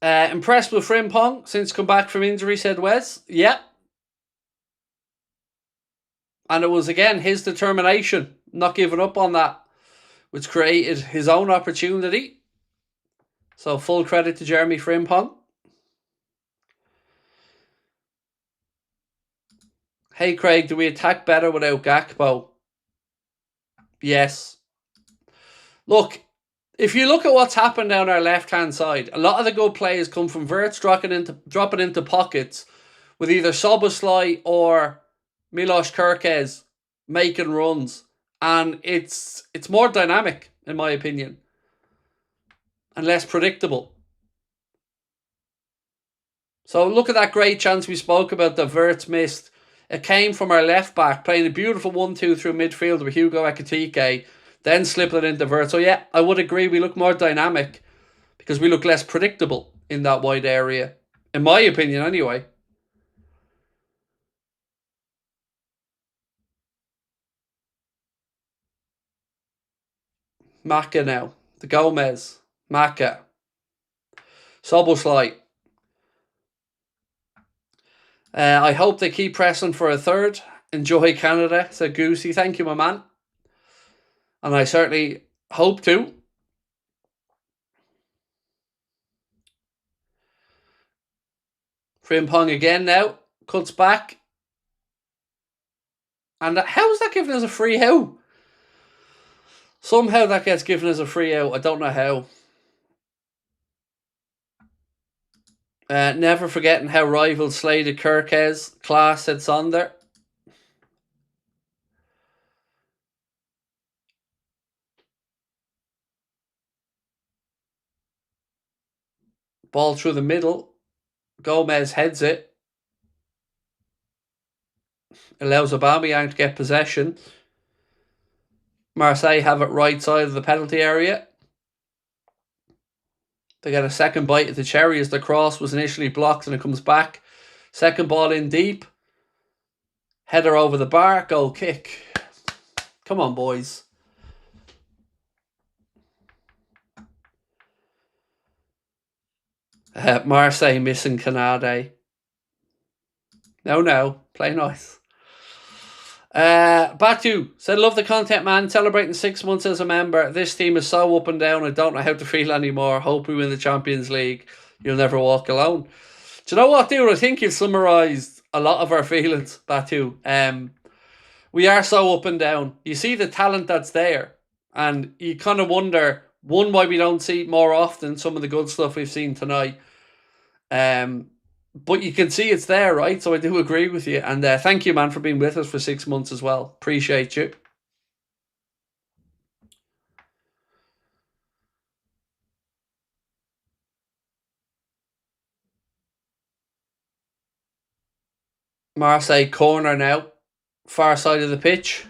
A: Impressed with Frimpong since come back from injury, said Wes. Yep. And it was, again, his determination, not giving up on that, which created his own opportunity. So full credit to Jeremy Frimpong. Hey, Craig, do we attack better without Gakpo? Yes. Look, if you look at what's happened down our left-hand side, a lot of the good players come from Wirtz dropping into pockets with either Soboslai or Milos Kerkez making runs. And it's more dynamic, in my opinion, and less predictable. So look at that great chance we spoke about that Wirtz missed. It came from our left back, playing a beautiful 1-2 through midfield with Hugo Ekitike, then slipped it into Wirtz. So yeah, I would agree we look more dynamic because we look less predictable in that wide area. In my opinion, anyway. Macca now. The Gomez. Macca. Soboslai. I hope they keep pressing for a third. Enjoy Canada, said Goosey. Thank you, my man. And I certainly hope to. Frimpong again now. Cuts back. And how's that giving us a free out? Somehow that gets given as a free out. I don't know how. Never forgetting how rivals slated Kirkes. Class said Sonder. Ball through the middle. Gomez heads it. Allows Aubameyang to get possession. Marseille have it right side of the penalty area. They get a second bite at the cherry as the cross was initially blocked and it comes back. Second ball in deep. Header over the bar. Goal kick. Come on, boys. Marseille missing Konaté. No. Play nice. Batu said, love the content, man. Celebrating 6 months as a member. This team is so up and down. I don't know how to feel anymore. Hope we win the Champions League. You'll never walk alone. Do you know what, dude? I think you've summarised a lot of our feelings, Batu. We are so up and down. You see the talent that's there. And you kind of wonder, one, why we don't see more often some of the good stuff we've seen tonight. But you can see it's there, right? So I do agree with you. And thank you, man, for being with us for 6 months as well. Appreciate you. Marseille corner now. Far side of the pitch.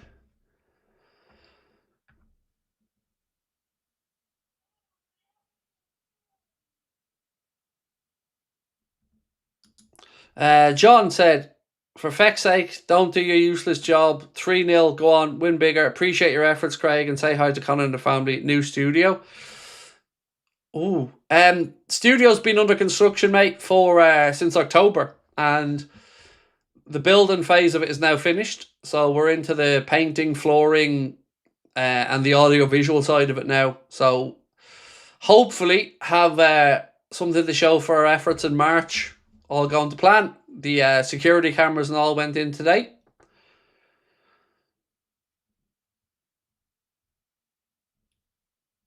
A: John said, for feck's sake, don't do your useless job. 3-0, go on, win bigger. Appreciate your efforts, Craig, and say hi to Connor and the family. New studio. Ooh. Studio's been under construction, mate, for since October. And the building phase of it is now finished. So we're into the painting, flooring, and the audio-visual side of it now. So hopefully have something to show for our efforts in March. All going to plan. The security cameras and all went in today.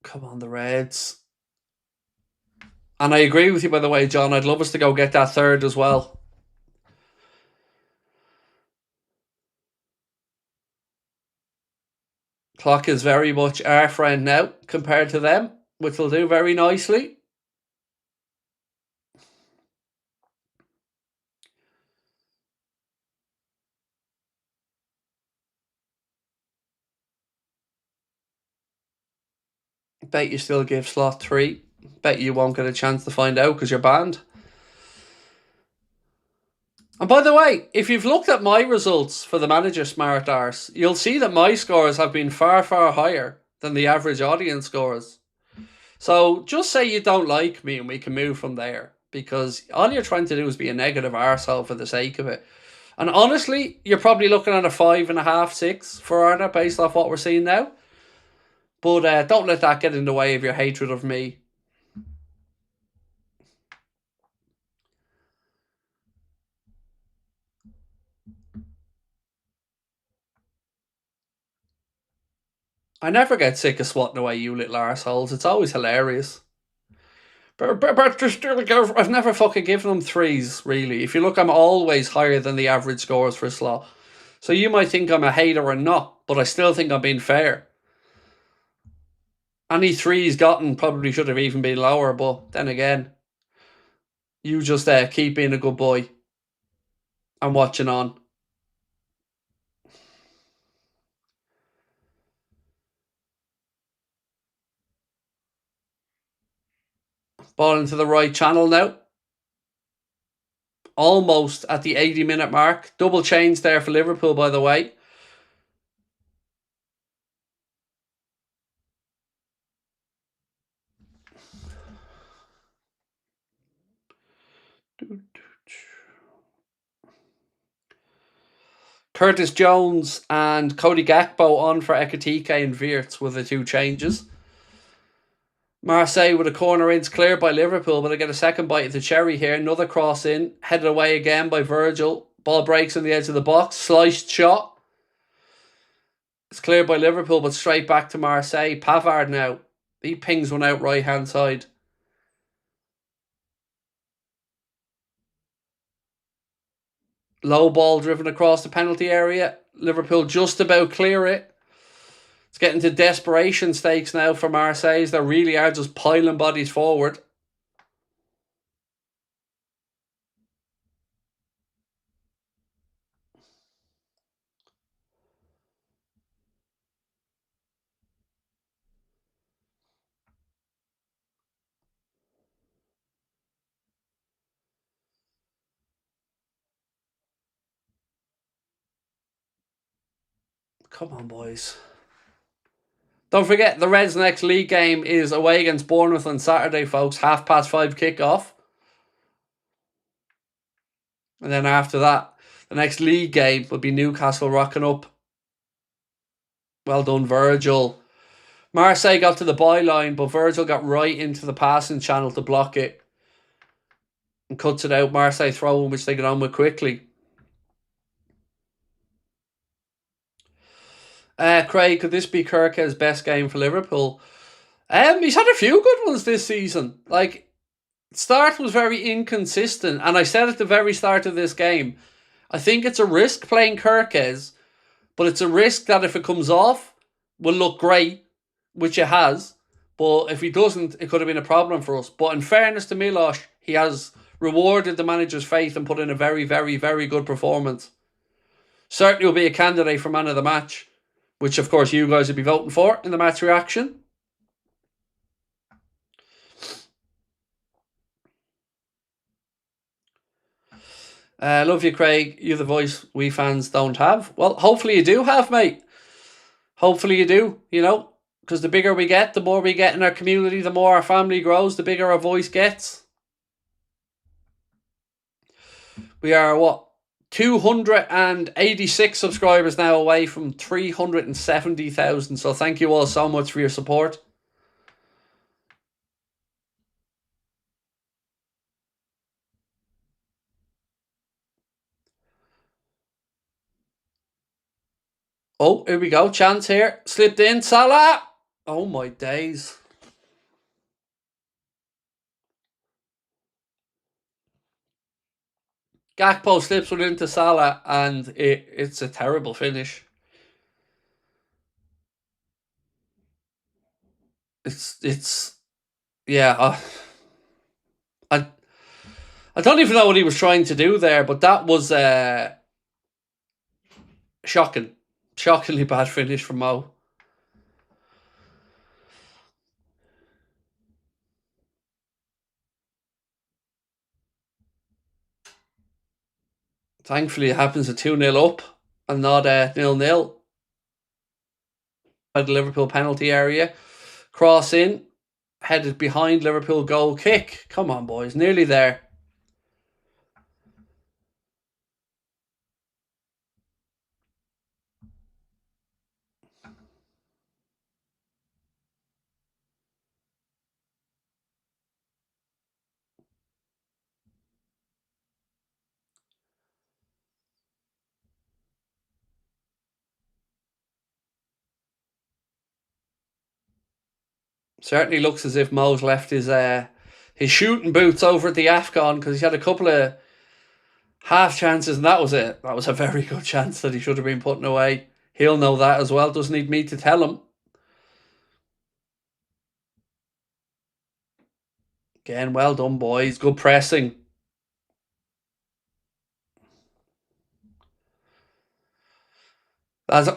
A: Come on, the Reds. And I agree with you, by the way, John. I'd love us to go get that third as well. Clock is very much our friend now compared to them, which will do very nicely. Bet you still give slot 3. Bet you won't get a chance to find out because you're banned. And by the way, if you've looked at my results for the manager Smart Arse, you'll see that my scores have been far, far higher than the average audience scores. So just say you don't like me and we can move from there. Because all you're trying to do is be a negative arsehole for the sake of it. And honestly, you're probably looking at a 5.5, 6 for Arne based off what we're seeing now. But don't let that get in the way of your hatred of me. I never get sick of swatting away you little arseholes. It's always hilarious. But just, I've never fucking given them 3s, really. If you look, I'm always higher than the average scores for a slot. So you might think I'm a hater or not, but I still think I'm being fair. Any 3s gotten probably should have even been lower, but then again, you just keep being a good boy. I'm watching on. Ball into the right channel now. Almost at the 80-minute mark. Double change there for Liverpool, by the way. Curtis Jones and Cody Gakpo on for Ekitike and Wirtz with the 2 changes. Marseille with a corner in, it's cleared by Liverpool, but they get a second bite of the cherry here. Another cross in, headed away again by Virgil. Ball breaks on the edge of the box, sliced shot. It's cleared by Liverpool, but straight back to Marseille. Pavard now, he pings one out right hand side. Low ball driven across the penalty area. Liverpool just about clear it. It's getting to desperation stakes now for Marseille. They really are just piling bodies forward. Come on, boys. Don't forget, the Reds' next league game is away against Bournemouth on Saturday, folks. 5:30 kickoff. And then after that, the next league game will be Newcastle rocking up. Well done, Virgil. Marseille got to the byline, but Virgil got right into the passing channel to block it. And cuts it out. Marseille throwing, which they get on with quickly. Craig, could this be Kirke's best game for Liverpool? He's had a few good ones this season. Like, start was very inconsistent, and I said at the very start of this game, I think it's a risk playing Kirke's, but it's a risk that if it comes off, will look great, which it has. But if he doesn't, it could have been a problem for us. But in fairness to Milos, he has rewarded the manager's faith and put in a very, very, very good performance. Certainly will be a candidate for man of the match, which of course you guys will be voting for in the match reaction. Love you, Craig. You're the voice we fans don't have. Well, hopefully you do have, mate. Hopefully you do, you know, because the bigger we get, the more we get in our community, the more our family grows, the bigger our voice gets. We are, 286 subscribers now away from 370,000. So thank you all so much for your support. Oh, here we go. Chance here. Slipped in. Salah. Oh, my days. Gakpo slips one into Salah, and it's a terrible finish. Yeah. I don't even know what he was trying to do there, but that was shocking. Shockingly bad finish from Mo. Thankfully, it happens at 2-0 up and not 0-0. At the Liverpool penalty area. Cross in. Headed behind Liverpool goal kick. Come on, boys. Nearly there. Certainly looks as if Mo's left his shooting boots over at the AFCON, because he's had a couple of half chances, and that was it. That was a very good chance that he should have been putting away. He'll know that as well. Doesn't need me to tell him. Again, well done, boys. Good pressing.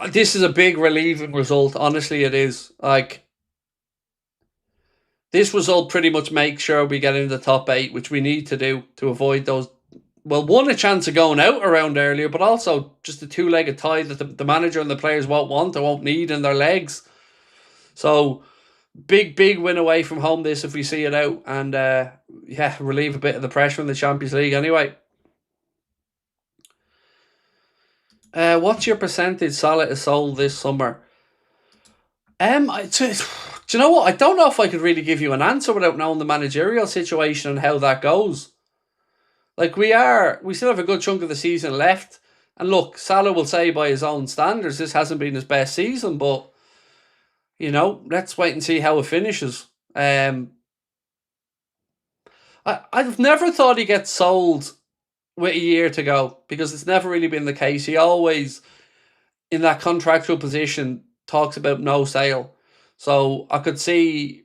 A: This is a big relieving result. Honestly, it is. Like, this result pretty much makes sure we get into the top 8, which we need to do to avoid those. Well, one, a chance of going out around earlier, but also just a two-legged tie that the manager and the players won't want or won't need in their legs. So, big win away from home this if we see it out. And, relieve a bit of the pressure in the Champions League anyway. What's your percentage Salah is sold this summer? Do you know what? I don't know if I could really give you an answer without knowing the managerial situation and how that goes. Like we still have a good chunk of the season left. And look, Salah will say by his own standards, this hasn't been his best season, but let's wait and see how it finishes. I've never thought he gets sold with a year to go because it's never really been the case. He always, in that contractual position, talks about no sale. So I could see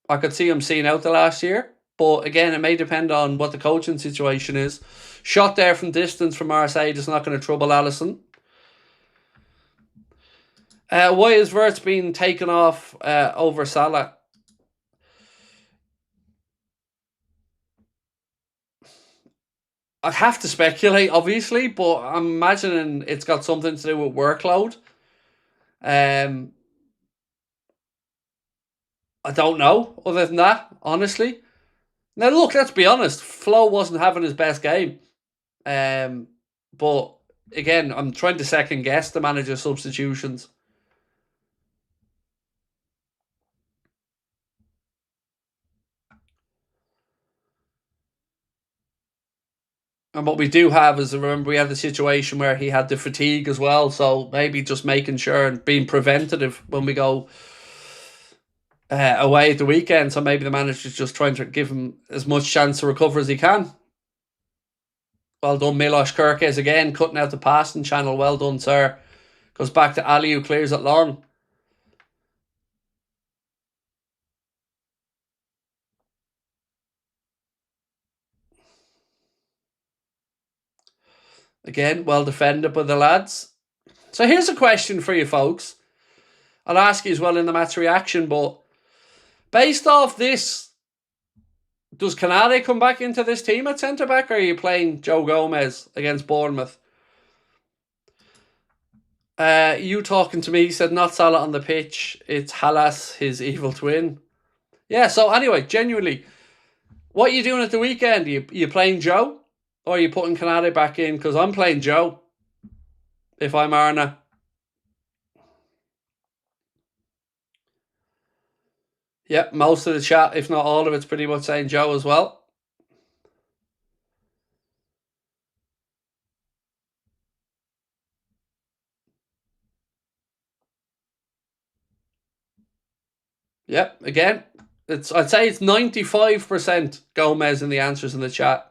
A: him seeing out the last year. But again, it may depend on what the coaching situation is. Shot there from distance from Marseille is not going to trouble Alisson. Why is Wirtz being taken off over Salah? I have to speculate, obviously, but I'm imagining it's got something to do with workload. I don't know. Other than that, honestly, now look, let's be honest. Flo wasn't having his best game, but again, I'm trying to second guess the manager's substitutions. And what we do have is, remember, we have the situation where he had the fatigue as well. So maybe just making sure and being preventative when we go away at the weekend. So maybe the manager's just trying to give him as much chance to recover as he can. Well done, Milos Kerkez again, cutting out the passing channel. Well done, sir. Goes back to Ali, who clears it long. Again, well defended by the lads. So here's a question for you folks. I'll ask you as well in the match reaction, but based off this, does Konaté come back into this team at centre-back, or are you playing Joe Gomez against Bournemouth? You talking to me said not Salah on the pitch, it's Halas, his evil twin. Yeah, so anyway, genuinely, what are you doing at the weekend? You playing Joe? Or are you putting Konaté back in? Because I'm playing Joe, if I'm Arne. Yep, most of the chat, if not all of it's pretty much saying Joe as well. Yep, again, I'd say it's 95% Gomez in the answers in the chat.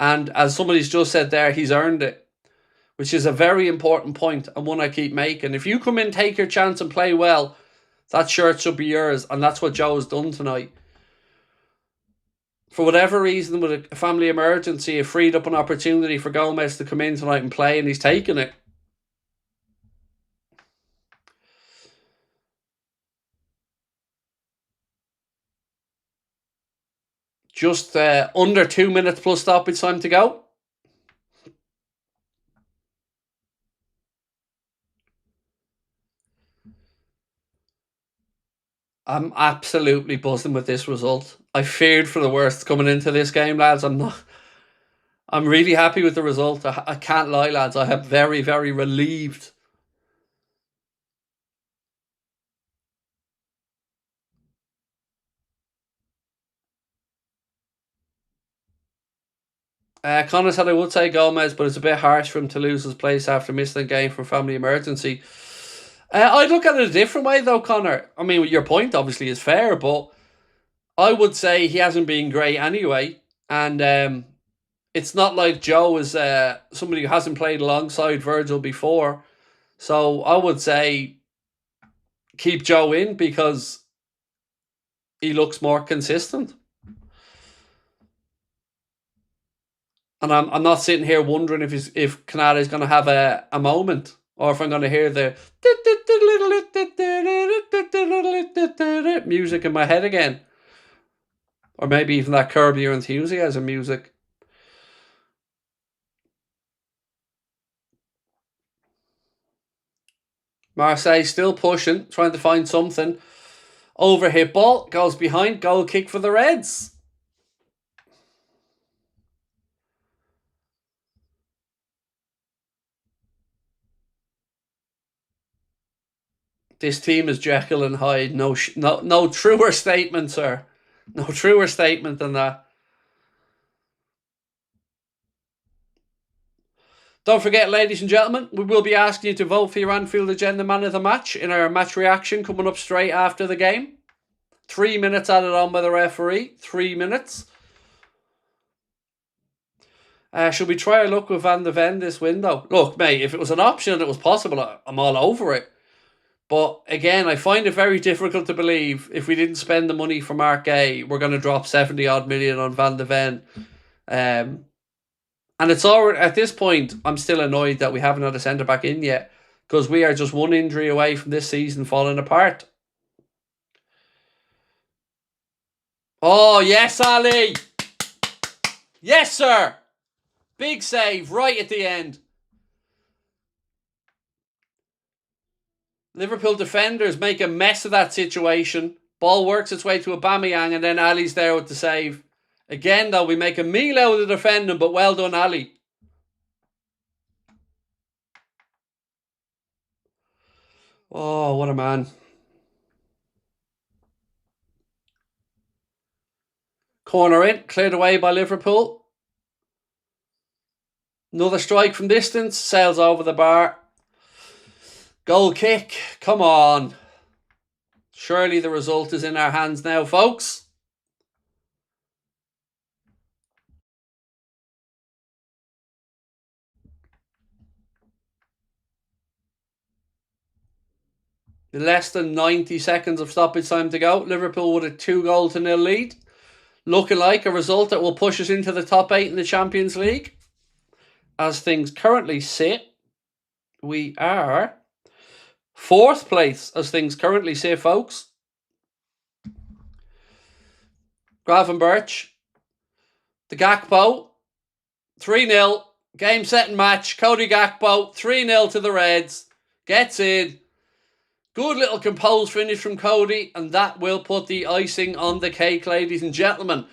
A: And as somebody's just said there, he's earned it, which is a very important point and one I keep making. If you come in, take your chance and play well, that shirt should be yours, and that's what Joe has done tonight. For whatever reason, with a family emergency, it freed up an opportunity for Gomez to come in tonight and play, and he's taken it. Just under 2 minutes plus stoppage time to go. I'm absolutely buzzing with this result. I feared for the worst coming into this game, lads. I'm really happy with the result. I can't lie, lads. I am very, very relieved. Connor said I would say Gomez, but it's a bit harsh for him to lose his place after missing a game for family emergency. I'd look at it a different way, though, Connor. I mean, your point obviously is fair, but I would say he hasn't been great anyway. And it's not like Joe is somebody who hasn't played alongside Virgil before. So I would say keep Joe in because he looks more consistent. And I'm not sitting here wondering if Konaté is going to have a moment, or if I'm going to hear the music in my head again, or maybe even that Curb Your Enthusiasm music. Marseille still pushing, trying to find something. Overhit ball, goes behind, goal kick for the Reds. This team is Jekyll and Hyde. No truer statement, sir. No truer statement than that. Don't forget, ladies and gentlemen, we will be asking you to vote for your Anfield Agenda Man of the Match in our match reaction coming up straight after the game. 3 minutes added on by the referee. 3 minutes. Should we try our luck with Van de Ven this window? Look, mate, if it was an option and it was possible, I'm all over it. But again, I find it very difficult to believe if we didn't spend the money for Mark Gay, we're going to drop 70 odd million on Van de Ven. And it's already, at this point, I'm still annoyed that we haven't had a centre back in yet, because we are just one injury away from this season falling apart. Oh, yes, Ali! Yes, sir! Big save right at the end. Liverpool defenders make a mess of that situation. Ball works its way to Aubameyang, and then Ali's there with the save. Again, though, we make a meal out of the defending, but well done, Ali. Oh, what a man. Corner in, cleared away by Liverpool. Another strike from distance, sails over the bar. Goal kick, come on. Surely the result is in our hands now, folks. Less than 90 seconds of stoppage time to go. Liverpool with a 2-0 lead. Looking like a result that will push us into the top 8 in the Champions League. As things currently sit, we are 4th place as things currently sit, folks. Gravenberch. The Gakpo. 3-0. Game, set and match. Cody Gakpo. 3-0 to the Reds. Gets in. Good little composed finish from Cody, and that will put the icing on the cake, ladies and gentlemen.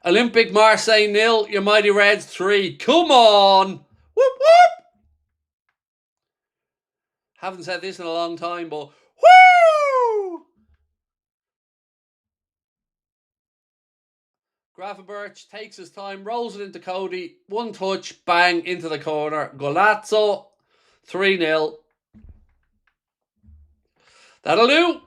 A: Olympique Marseille 0, your mighty Reds 3. Come on! Whoop whoop! Haven't said this in a long time, but whoo! Gravenberch takes his time, rolls it into Cody. One touch, bang, into the corner. Golazzo, 3-0. That'll do.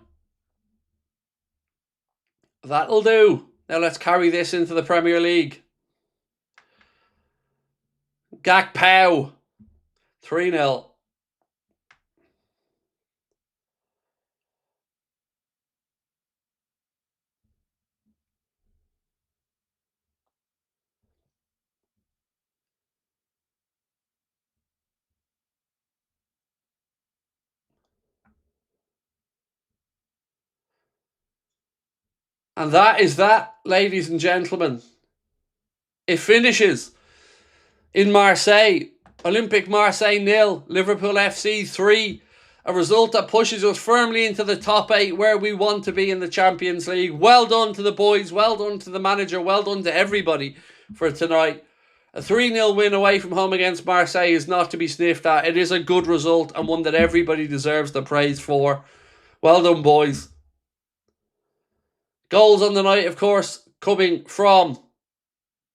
A: That'll do. Now let's carry this into the Premier League. Gakpo. 3-0. And that is that, ladies and gentlemen. It finishes in Marseille. Olympique Marseille 0, Liverpool FC 3. A result that pushes us firmly into the top 8 where we want to be in the Champions League. Well done to the boys, well done to the manager, well done to everybody for tonight. A 3-0 win away from home against Marseille is not to be sniffed at. It is a good result and one that everybody deserves the praise for. Well done, boys. Goals on the night, of course, coming from,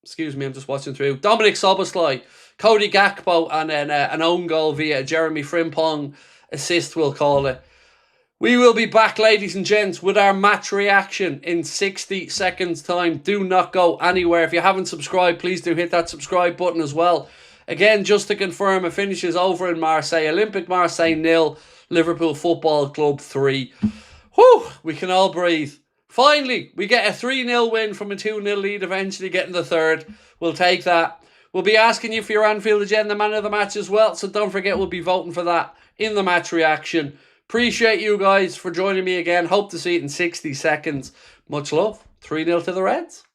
A: excuse me, I'm just watching through, Dominic Szoboszlai, Cody Gakpo, and then an own goal via Jeremy Frimpong assist, we'll call it. We will be back, ladies and gents, with our match reaction in 60 seconds time. Do not go anywhere. If you haven't subscribed, please do hit that subscribe button as well. Again, just to confirm, it finishes over in Marseille. Olympique Marseille 0, Liverpool Football Club 3. Whew, we can all breathe. Finally, we get a 3-0 win from a 2-0 lead, eventually getting the third. We'll take that. We'll be asking you for your Anfield Agenda Man of the Match as well, so don't forget we'll be voting for that in the match reaction. Appreciate you guys for joining me again. Hope to see it in 60 seconds. Much love. 3-0 to the Reds.